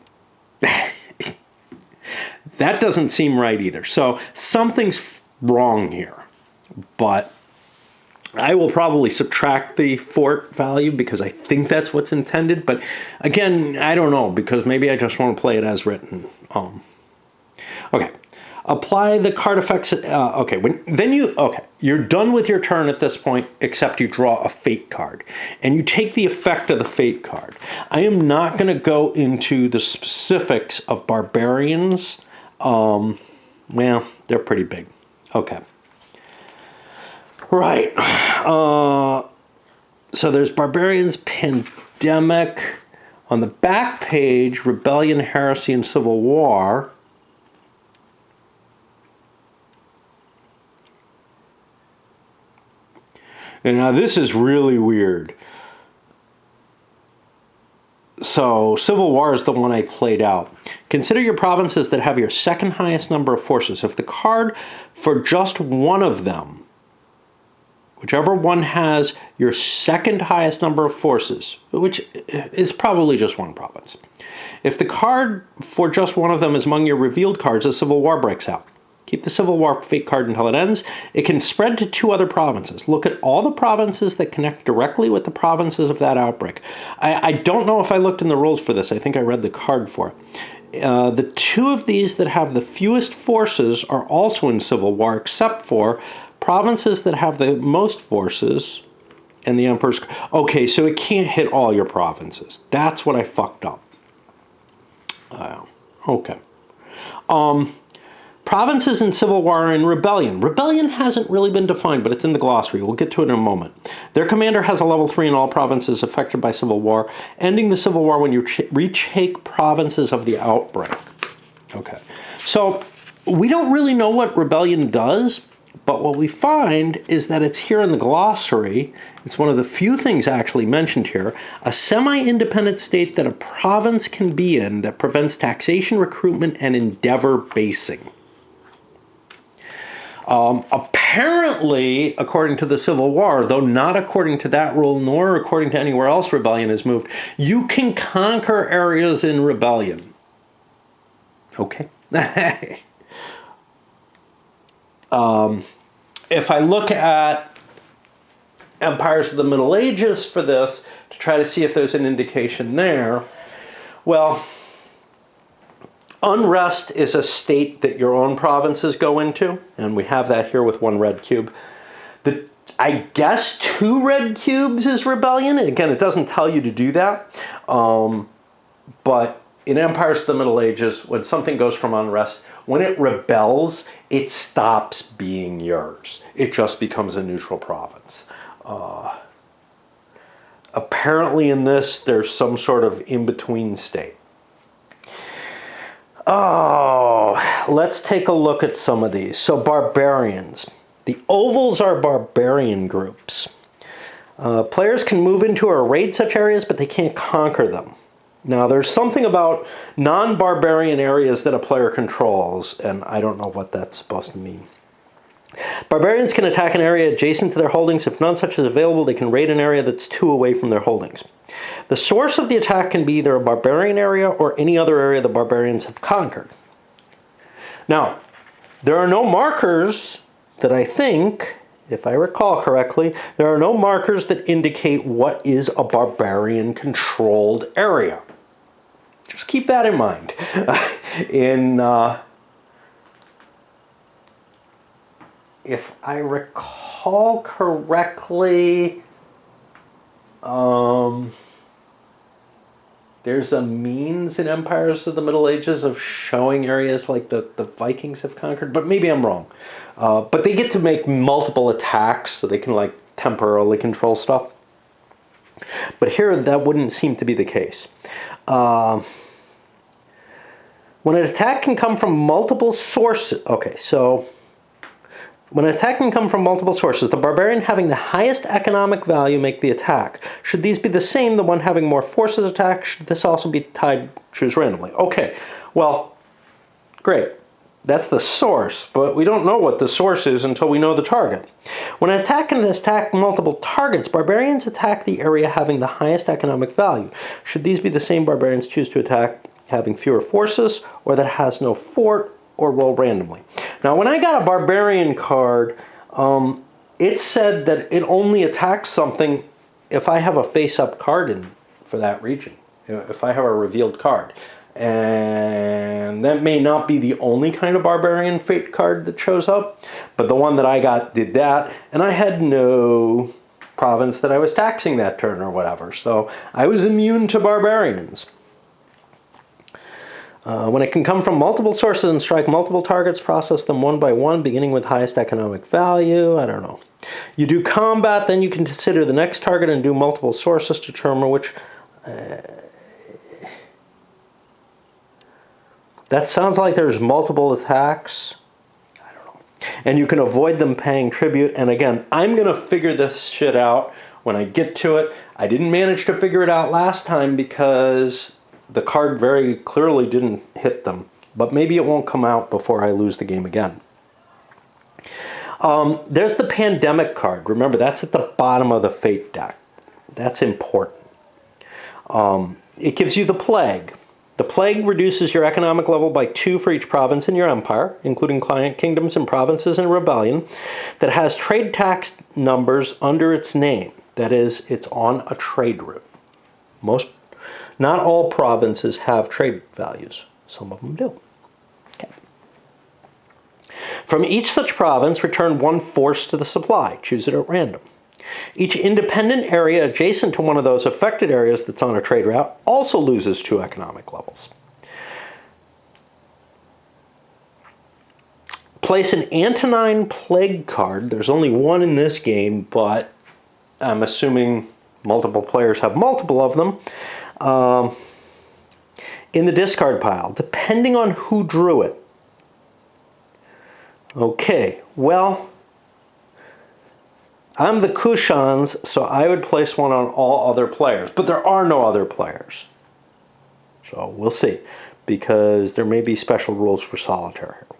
That doesn't seem right either. So something's wrong here. But I will probably subtract the fort value because I think that's what's intended. But again, I don't know, because maybe I just want to play it as written. Okay. Apply the card effects. You're done with your turn at this point, except you draw a fate card. And you take the effect of the fate card. I am not going to go into the specifics of barbarians. Well, they're pretty big. Okay. Right. So there's barbarians, pandemic. On the back page, rebellion, heresy, and civil war. And now this is really weird. So Civil War is the one I played out. Consider your provinces that have your second highest number of forces. If the card for just one of them, whichever one has your second highest number of forces, which is probably just one province. If the card for just one of them is among your revealed cards, a Civil War breaks out. Keep the Civil War fate card until it ends. It can spread to 2 other provinces. Look at all the provinces that connect directly with the provinces of that outbreak. I don't know if I looked in the rules for this. I think I read the card for it. The 2 of these that have the fewest forces are also in Civil War, except for provinces that have the most forces and the Emperor's... Okay, so it can't hit all your provinces. That's what I fucked up. Okay. Provinces in Civil War are in rebellion. Rebellion hasn't really been defined, but it's in the glossary. We'll get to it in a moment. Their commander has a level 3 in all provinces affected by Civil War, ending the Civil War when you retake provinces of the outbreak. Okay. So we don't really know what rebellion does, but what we find is that it's here in the glossary. It's one of the few things actually mentioned here. A semi-independent state that a province can be in that prevents taxation, recruitment, and endeavor basing. Apparently, according to the Civil War, though not according to that rule, nor according to anywhere else rebellion is moved, you can conquer areas in rebellion. Okay. If I look at Empires of the Middle Ages for this, to try to see if there's an indication there, Well, unrest is a state that your own provinces go into, and we have that here with 1 red cube. I guess 2 red cubes is rebellion. And again, it doesn't tell you to do that. But in Empires of the Middle Ages, when something goes from unrest, when it rebels, it stops being yours. It just becomes a neutral province. Apparently in this, there's some sort of in-between state. Oh, let's take a look at some of these. So barbarians. The ovals are barbarian groups. Players can move into or raid such areas, but they can't conquer them. Now, there's something about non-barbarian areas that a player controls, and I don't know what that's supposed to mean. Barbarians can attack an area adjacent to their holdings. If none such is available, they can raid an area that's 2 away from their holdings. The source of the attack can be either a barbarian area or any other area the barbarians have conquered. Now, there are no markers that I think, if I recall correctly, there are no markers that indicate what is a barbarian-controlled area. Just keep that in mind. If I recall correctly, there's a means in Empires of the Middle Ages of showing areas like the Vikings have conquered, but maybe I'm wrong. But they get to make multiple attacks, so they can like temporarily control stuff. But here, that wouldn't seem to be the case. When an attack can come from multiple sources, okay, so when an attack can come from multiple sources, the barbarian having the highest economic value make the attack. Should these be the same, the one having more forces attack, should this also be tied, choose randomly? Okay, well, great. That's the source, but we don't know what the source is until we know the target. When an attack can attack multiple targets, barbarians attack the area having the highest economic value. Should these be the same, barbarians choose to attack having fewer forces, or that has no fort, or roll randomly. Now, when I got a barbarian card, it said that it only attacks something if I have a face-up card in for that region, if I have a revealed card. And that may not be the only kind of barbarian fate card that shows up, but the one that I got did that, and I had no province that I was taxing that turn or whatever, so I was immune to barbarians. When it can come from multiple sources and strike multiple targets, process them one by one, beginning with highest economic value. I don't know. You do combat, then you can consider the next target and do multiple sources to determine which... that sounds like there's multiple attacks. I don't know. And you can avoid them paying tribute. And again, I'm going to figure this shit out when I get to it. I didn't manage to figure it out last time because the card very clearly didn't hit them, but maybe it won't come out before I lose the game again. There's the pandemic card. Remember, that's at the bottom of the fate deck. That's important. It gives you the plague. The plague reduces your economic level by 2 for each province in your empire, including client kingdoms and provinces in rebellion, that has trade tax numbers under its name. That is, it's on a trade route. Not all provinces have trade values. Some of them do. Okay. From each such province, return 1 force to the supply. Choose it at random. Each independent area adjacent to one of those affected areas that's on a trade route also loses 2 economic levels. Place an Antonine Plague card. There's only 1 in this game, but I'm assuming multiple players have multiple of them. In the discard pile, depending on who drew it. Okay, well, I'm the Kushans, so I would place 1 on all other players, but there are no other players. So we'll see, because there may be special rules for solitaire here.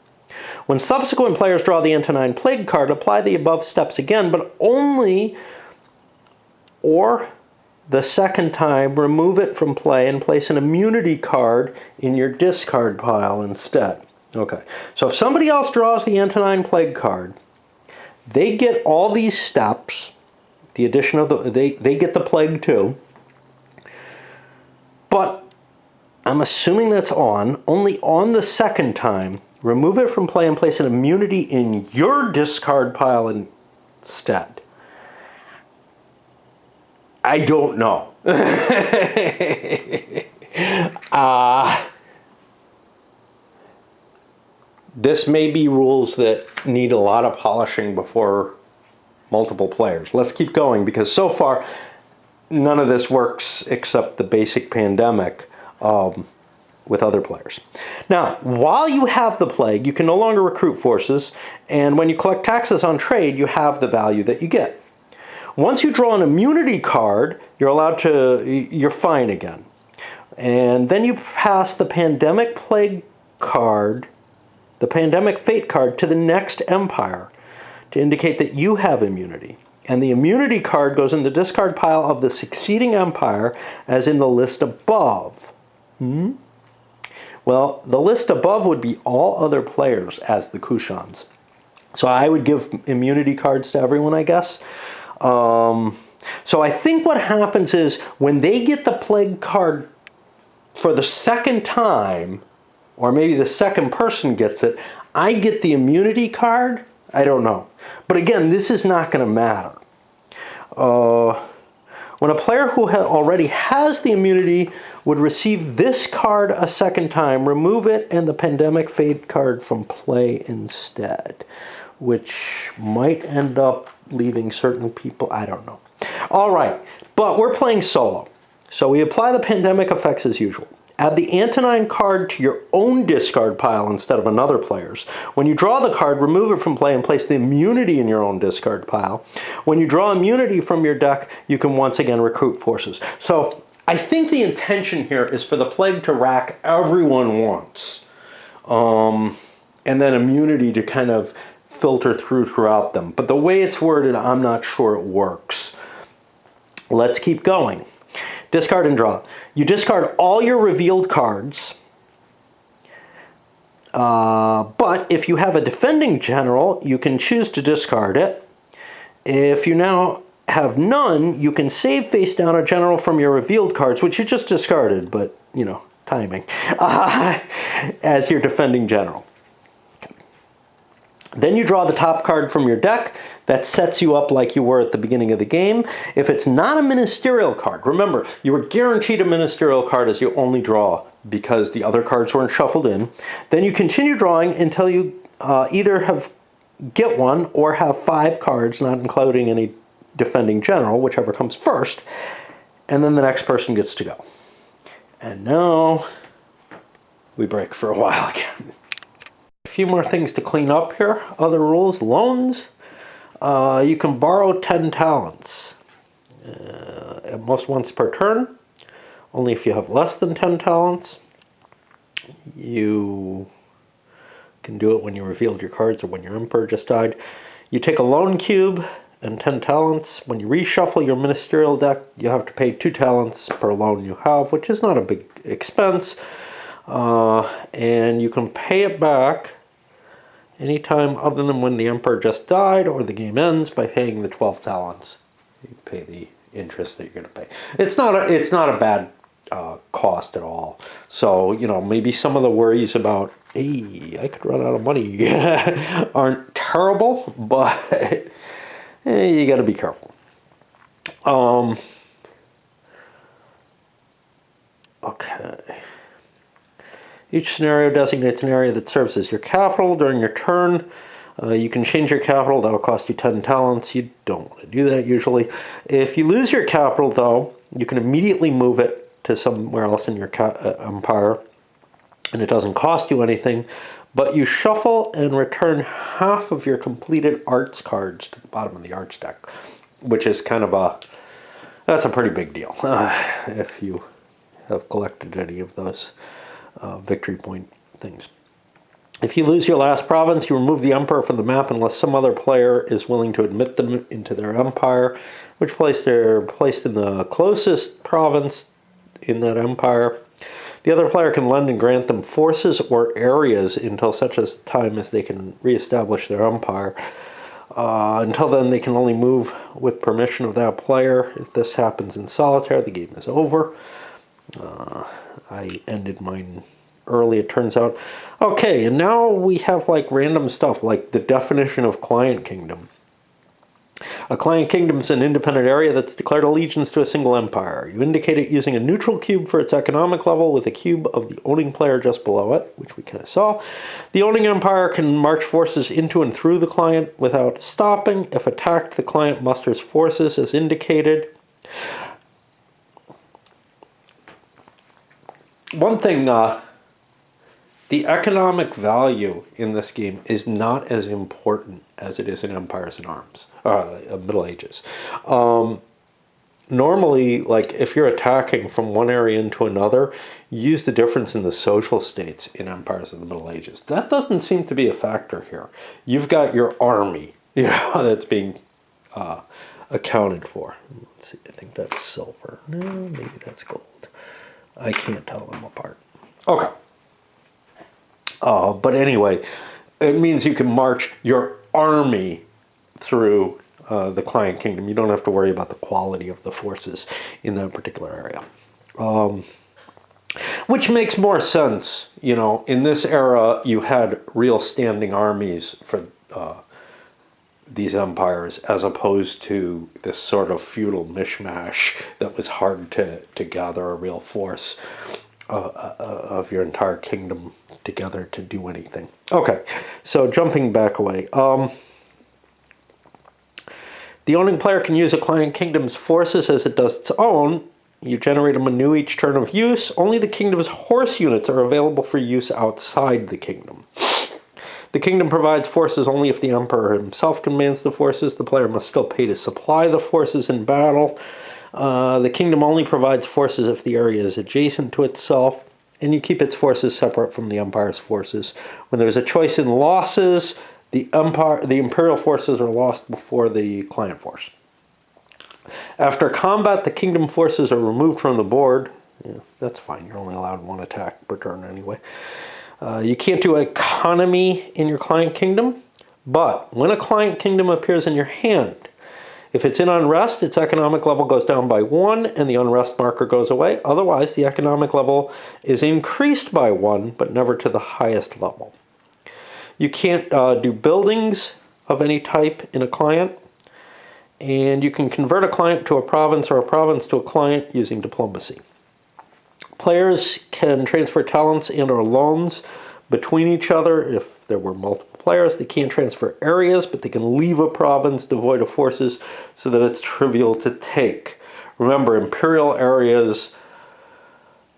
When subsequent players draw the Antonine Plague card, apply the above steps again, but only or the second time, remove it from play and place an immunity card in your discard pile instead. Okay, so if somebody else draws the Antonine Plague card, they get all these steps, the addition of they get the plague too, but I'm assuming that's on. Only on the second time, remove it from play and place an immunity in your discard pile instead. I don't know. This may be rules that need a lot of polishing before multiple players. Let's keep going, because so far none of this works except the basic pandemic with other players. Now, while you have the plague, you can no longer recruit forces, and when you collect taxes on trade, you have the value that you get. Once you draw an immunity card, you're fine again. And then you pass the pandemic plague card, the pandemic fate card, to the next empire to indicate that you have immunity. And the immunity card goes in the discard pile of the succeeding empire as in the list above. Well, the list above would be all other players as the Kushans. So I would give immunity cards to everyone, I guess. So I think what happens is when they get the plague card for the second time, or maybe the second person gets it, I get the immunity card. I don't know. But again, this is not going to matter. When a player who already has the immunity would receive this card a second time, remove it and the pandemic fate card from play instead, which might end up leaving certain people, I don't know. All right, but we're playing solo. So we apply the pandemic effects as usual. Add the Antonine card to your own discard pile instead of another player's. When you draw the card, remove it from play and place the immunity in your own discard pile. When you draw immunity from your deck, you can once again recruit forces. So I think the intention here is for the plague to rack everyone once. And then immunity to kind of filter throughout them. But the way it's worded, I'm not sure it works. Let's keep going. Discard and draw. You discard all your revealed cards, but if you have a defending general, you can choose to discard it. If you now have none, you can save face down a general from your revealed cards, which you just discarded, but, you know, timing, as your defending general. Then you draw the top card from your deck. That sets you up like you were at the beginning of the game. If it's not a Ministerial card, remember, you were guaranteed a Ministerial card as you only draw because the other cards weren't shuffled in. Then you continue drawing until you either get one or have 5 cards, not including any defending general, whichever comes first. And then the next person gets to go. And now we break for a while again. A few more things to clean up here. Other rules, loans. You can borrow 10 talents at most once per turn. Only if you have less than 10 talents. You can do it when you revealed your cards or when your emperor just died. You take a loan cube and 10 talents. When you reshuffle your Ministerial deck, you have to pay 2 talents per loan you have, which is not a big expense. And you can pay it back anytime other than when the emperor just died or the game ends by paying the 12 talents. You pay the interest that you're going to pay. It's not a bad cost at all. So, you know, maybe some of the worries about, hey, I could run out of money aren't terrible, but you got to be careful. Okay. Each scenario designates an area that serves as your capital during your turn. You can change your capital. That'll cost you 10 talents. You don't want to do that usually. If you lose your capital, though, you can immediately move it to somewhere else in your empire, and it doesn't cost you anything. But you shuffle and return half of your completed arts cards to the bottom of the arts deck, which is kind of that's a pretty big deal if you have collected any of those victory point things. If you lose your last province, you remove the emperor from the map unless some other player is willing to admit them into their empire, which place they're placed in the closest province in that empire. The other player can lend and grant them forces or areas until such a time as they can reestablish their empire. Until then, they can only move with permission of that player. If this happens in solitaire, the game is over. I ended mine early, it turns out. Okay, and now we have like random stuff, like the definition of client kingdom. A client kingdom is an independent area that's declared allegiance to a single empire. You indicate it using a neutral cube for its economic level with a cube of the owning player just below it, which we kind of saw. The owning empire can march forces into and through the client without stopping. If attacked, the client musters forces as indicated. One thing, the economic value in this game is not as important as it is in Empires and Arms, Middle Ages. Normally, like if you're attacking from one area into another, you use the difference in the social states in Empires of the Middle Ages. That doesn't seem to be a factor here. You've got your army, that's being accounted for. Let's see, I think that's silver. No, maybe that's gold. I can't tell them apart. Okay. But anyway, it means you can march your army through the client kingdom. You don't have to worry about the quality of the forces in that particular area. Which makes more sense. In this era, you had real standing armies for these empires, as opposed to this sort of feudal mishmash that was hard to gather a real force of your entire kingdom together to do anything. Okay, so jumping back away. The owning player can use a client kingdom's forces as it does its own. You generate them anew each turn of use. Only the kingdom's horse units are available for use outside the kingdom. The kingdom provides forces only if the emperor himself commands the forces. The player must still pay to supply the forces in battle. The kingdom only provides forces if the area is adjacent to itself, and you keep its forces separate from the empire's forces. When there's a choice in losses, the imperial forces are lost before the client force. After combat, the kingdom forces are removed from the board. Yeah, that's fine. You're only allowed one attack per turn anyway. You can't do economy in your client kingdom, but when a client kingdom appears in your hand, if it's in unrest, its economic level goes down by 1 and the unrest marker goes away. Otherwise, the economic level is increased by 1, but never to the highest level. You can't do buildings of any type in a client, and you can convert a client to a province or a province to a client using diplomacy. Players can transfer talents and or loans between each other. If there were multiple players, they can't transfer areas, but they can leave a province devoid of forces so that it's trivial to take. Remember, imperial areas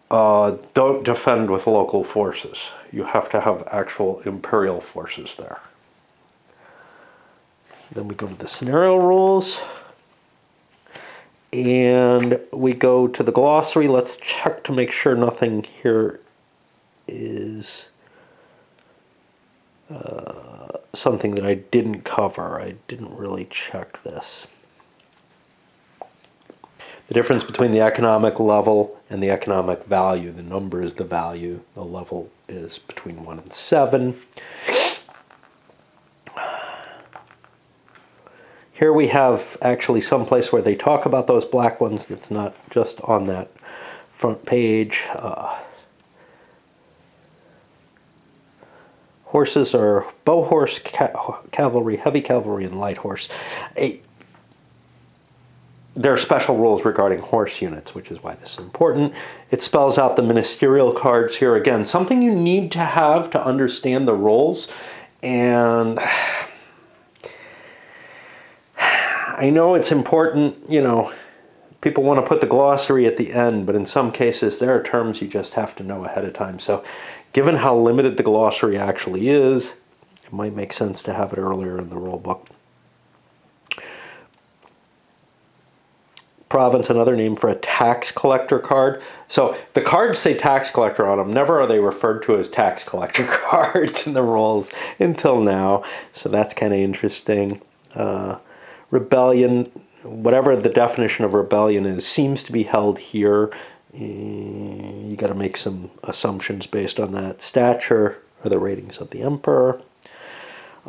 don't defend with local forces. You have to have actual imperial forces there. Then we go to the scenario rules. And we go to the glossary. Let's check to make sure nothing here is something that I didn't cover. I didn't really check this. The difference between the economic level and the economic value. The number is the value. The level is between 1 and 7. Here we have actually some place where they talk about those black ones that's not just on that front page. Horses are bow horse, cavalry, heavy cavalry, and light horse. There are special rules regarding horse units, which is why this is important. It spells out the ministerial cards here again. Something you need to have to understand the roles. And I know it's important, people want to put the glossary at the end, but in some cases there are terms you just have to know ahead of time. So given how limited the glossary actually is, it might make sense to have it earlier in the rulebook. Province, another name for a tax collector card. So the cards say tax collector on them. Never are they referred to as tax collector cards in the rules until now. So that's kind of interesting. Rebellion, whatever the definition of rebellion is, seems to be held here. You got to make some assumptions based on that. Stature are the ratings of the emperor.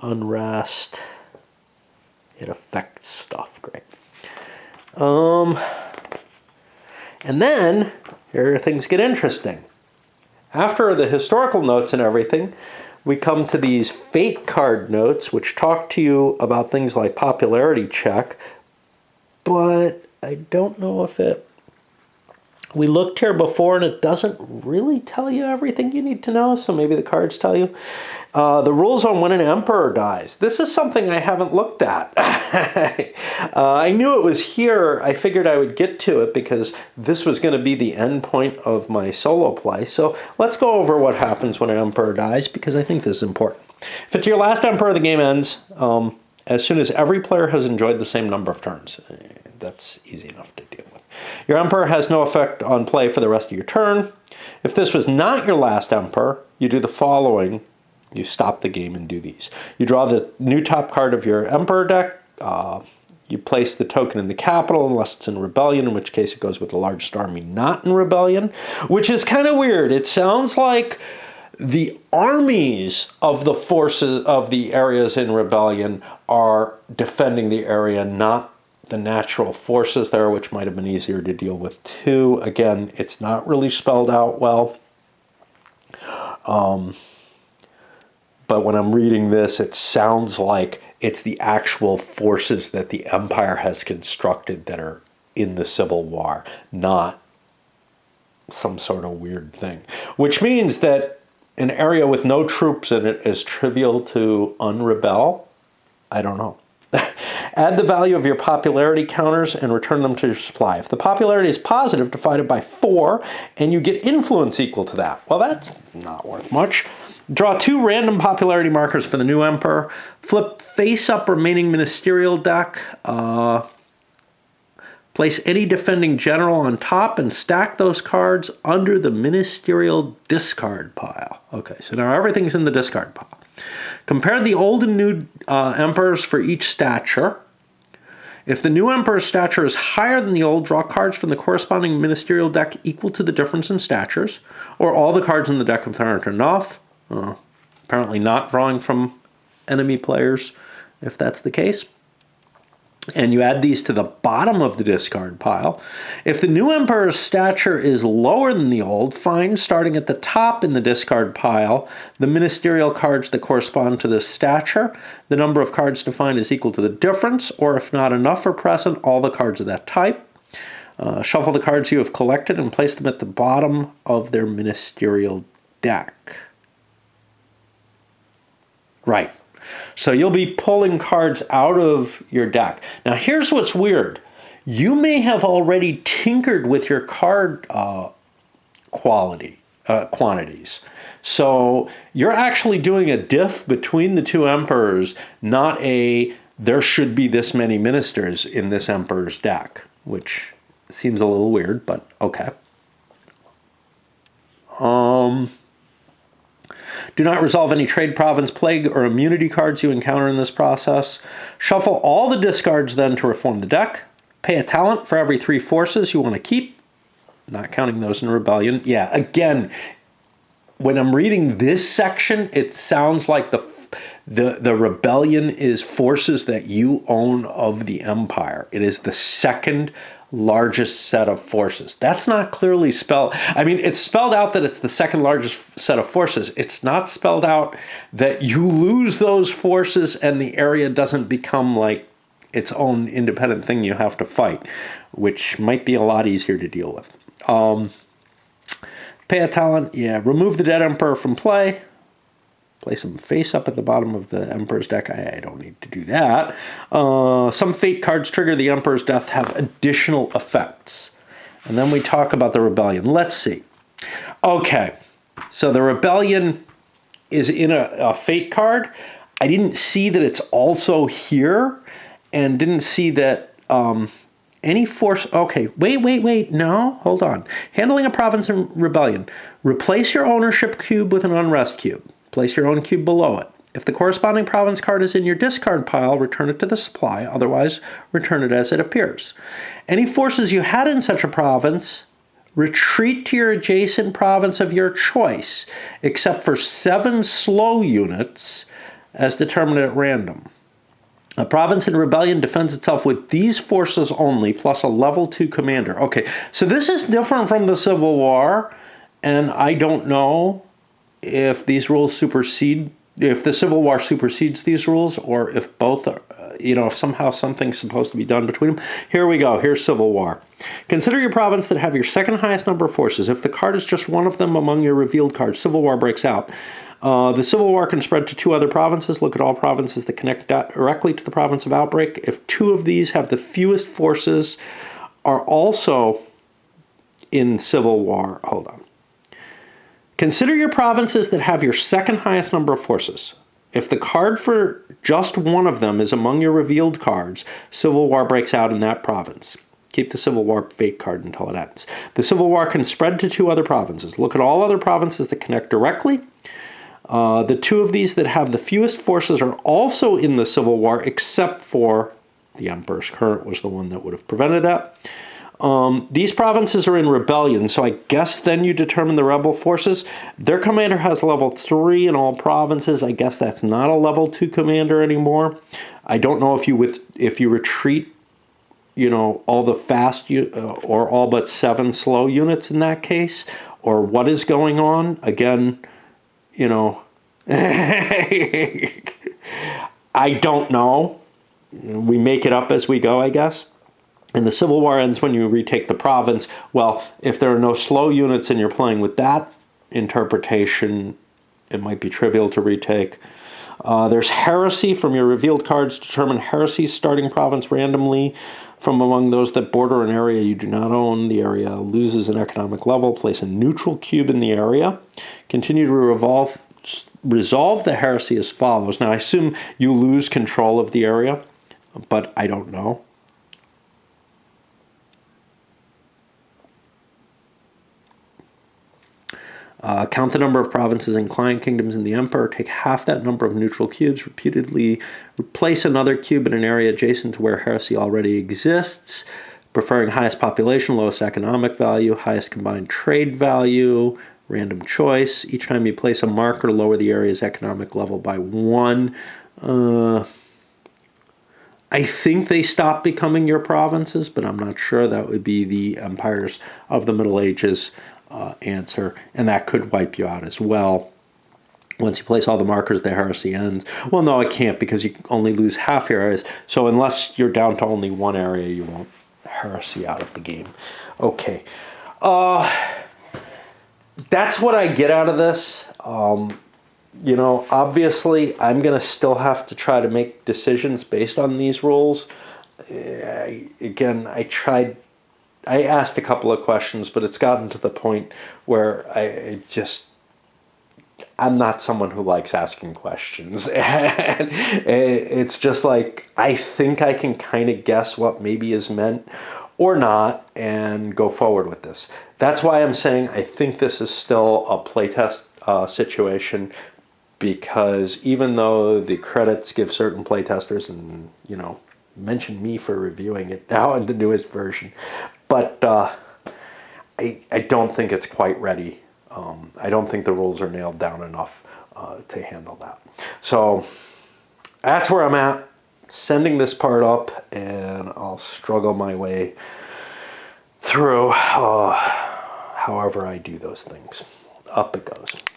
Unrest, it affects stuff. Great. And then, here things get interesting. After the historical notes and everything, we come to these fate card notes, which talk to you about things like popularity check, but I don't know if it... We looked here before and it doesn't really tell you everything you need to know, so maybe the cards tell you. The rules on when an emperor dies. This is something I haven't looked at. I knew it was here. I figured I would get to it because this was going to be the end point of my solo play. So let's go over what happens when an emperor dies, because I think this is important. If it's your last emperor, the game ends as soon as every player has enjoyed the same number of turns. That's easy enough to deal with. Your emperor has no effect on play for the rest of your turn. If this was not your last emperor, you do the following. You stop the game and do these. You draw the new top card of your emperor deck. You place the token in the capital unless it's in rebellion, in which case it goes with the largest army not in rebellion, which is kind of weird. It sounds like the armies of the forces of the areas in rebellion are defending the area, not the natural forces there, which might have been easier to deal with too. Again, it's not really spelled out well. But when I'm reading this, it sounds like it's the actual forces that the Empire has constructed that are in the Civil War, not some sort of weird thing. Which means that an area with no troops in it is trivial to unrebel? I don't know. Add the value of your popularity counters and return them to your supply. If the popularity is positive, divide it by 4, and you get influence equal to that. Well, that's not worth much. Draw 2 random popularity markers for the new emperor. Flip face-up remaining ministerial deck. Place any defending general on top and stack those cards under the ministerial discard pile. Okay, so now everything's in the discard pile. Compare the old and new emperors for each stature. If the new emperor's stature is higher than the old, draw cards from the corresponding ministerial deck equal to the difference in statures, or all the cards in the deck if there aren't enough. Apparently not drawing from enemy players, if that's the case. And you add these to the bottom of the discard pile. If the new emperor's stature is lower than the old, find, starting at the top in the discard pile, the ministerial cards that correspond to this stature. The number of cards defined is equal to the difference, or if not enough are present, all the cards of that type. Shuffle the cards you have collected and place them at the bottom of their ministerial deck. Right. So you'll be pulling cards out of your deck. Now here's what's weird. You may have already tinkered with your card quantities. So you're actually doing a diff between the two emperors, not a there should be this many ministers in this emperor's deck, which seems a little weird, but okay. Do not resolve any trade, province, plague, or immunity cards you encounter in this process. Shuffle all the discards then to reform the deck. Pay a talent for every 3 forces you want to keep. Not counting those in rebellion. Yeah, again, when I'm reading this section, it sounds like the rebellion is forces that you own of the Empire. It is the second largest set of forces. That's not clearly spelled. I mean, it's spelled out that it's the second largest set of forces. It's not spelled out that you lose those forces and the area doesn't become like its own independent thing you have to fight, which might be a lot easier to deal with. Pay a talent, yeah. Remove the dead emperor from play. Place him face up at the bottom of the Emperor's deck. I don't need to do that. Some fate cards trigger the Emperor's death have additional effects. And then we talk about the rebellion. Let's see. Okay, so the rebellion is in a fate card. I didn't see that it's also here, and didn't see that any force... Okay, wait, no, hold on. Handling a province in rebellion. Replace your ownership cube with an unrest cube. Place your own cube below it. If the corresponding province card is in your discard pile, return it to the supply. Otherwise, return it as it appears. Any forces you had in such a province, retreat to your adjacent province of your choice, except for 7 slow units as determined at random. A province in rebellion defends itself with these forces only, plus a level 2 commander. Okay, so this is different from the Civil War, and I don't know if these rules supersede, if the Civil War supersedes these rules, or if both are, if somehow something's supposed to be done between them. Here we go. Here's Civil War. Consider your province that have your second highest number of forces. If the card is just one of them among your revealed cards, Civil War breaks out. The Civil War can spread to 2 other provinces. Look at all provinces that connect directly to the province of outbreak. If 2 of these have the fewest forces, are also in Civil War. Hold on. Consider your provinces that have your second highest number of forces. If the card for just one of them is among your revealed cards, Civil War breaks out in that province. Keep the Civil War fate card until it ends. The Civil War can spread to 2 other provinces. Look at all other provinces that connect directly. The 2 of these that have the fewest forces are also in the Civil War, except for the Emperor's Current was the one that would have prevented that. These provinces are in rebellion, so I guess then you determine the rebel forces. Their commander has level 3 in all provinces. I guess that's not a level 2 commander anymore. I don't know if you retreat, all the fast or all but 7 slow units in that case, or what is going on. Again, I don't know. We make it up as we go, I guess. And the Civil War ends when you retake the province. Well, if there are no slow units and you're playing with that interpretation, it might be trivial to retake. There's heresy. From your revealed cards, determine heresy's starting province randomly from among those that border an area you do not own. The area loses an economic level. Place a neutral cube in the area. Continue to resolve the heresy as follows. Now, I assume you lose control of the area, but I don't know. Count the number of provinces and client kingdoms in the Emperor. Take half that number of neutral cubes. Repeatedly replace another cube in an area adjacent to where heresy already exists, preferring highest population, lowest economic value, highest combined trade value, random choice. Each time you place a marker, lower the area's economic level by 1. I think they stop becoming your provinces, but I'm not sure. That would be the empires of the Middle Ages answer, and that could wipe you out as well. Once you place all the markers, the heresy ends. Well, no, it can't, because you only lose half your areas. So unless you're down to only 1 area, you won't heresy out of the game. Okay. That's what I get out of this. Obviously, I'm going to still have to try to make decisions based on these rules. I asked a couple of questions, but it's gotten to the point where I'm not someone who likes asking questions. And it's just like, I think I can kind of guess what maybe is meant or not and go forward with this. That's why I'm saying I think this is still a playtest situation, because even though the credits give certain playtesters and, mention me for reviewing it now in the newest version, but I don't think it's quite ready. I don't think the rules are nailed down enough to handle that. So that's where I'm at. Sending this part up, and I'll struggle my way through however I do those things. Up it goes.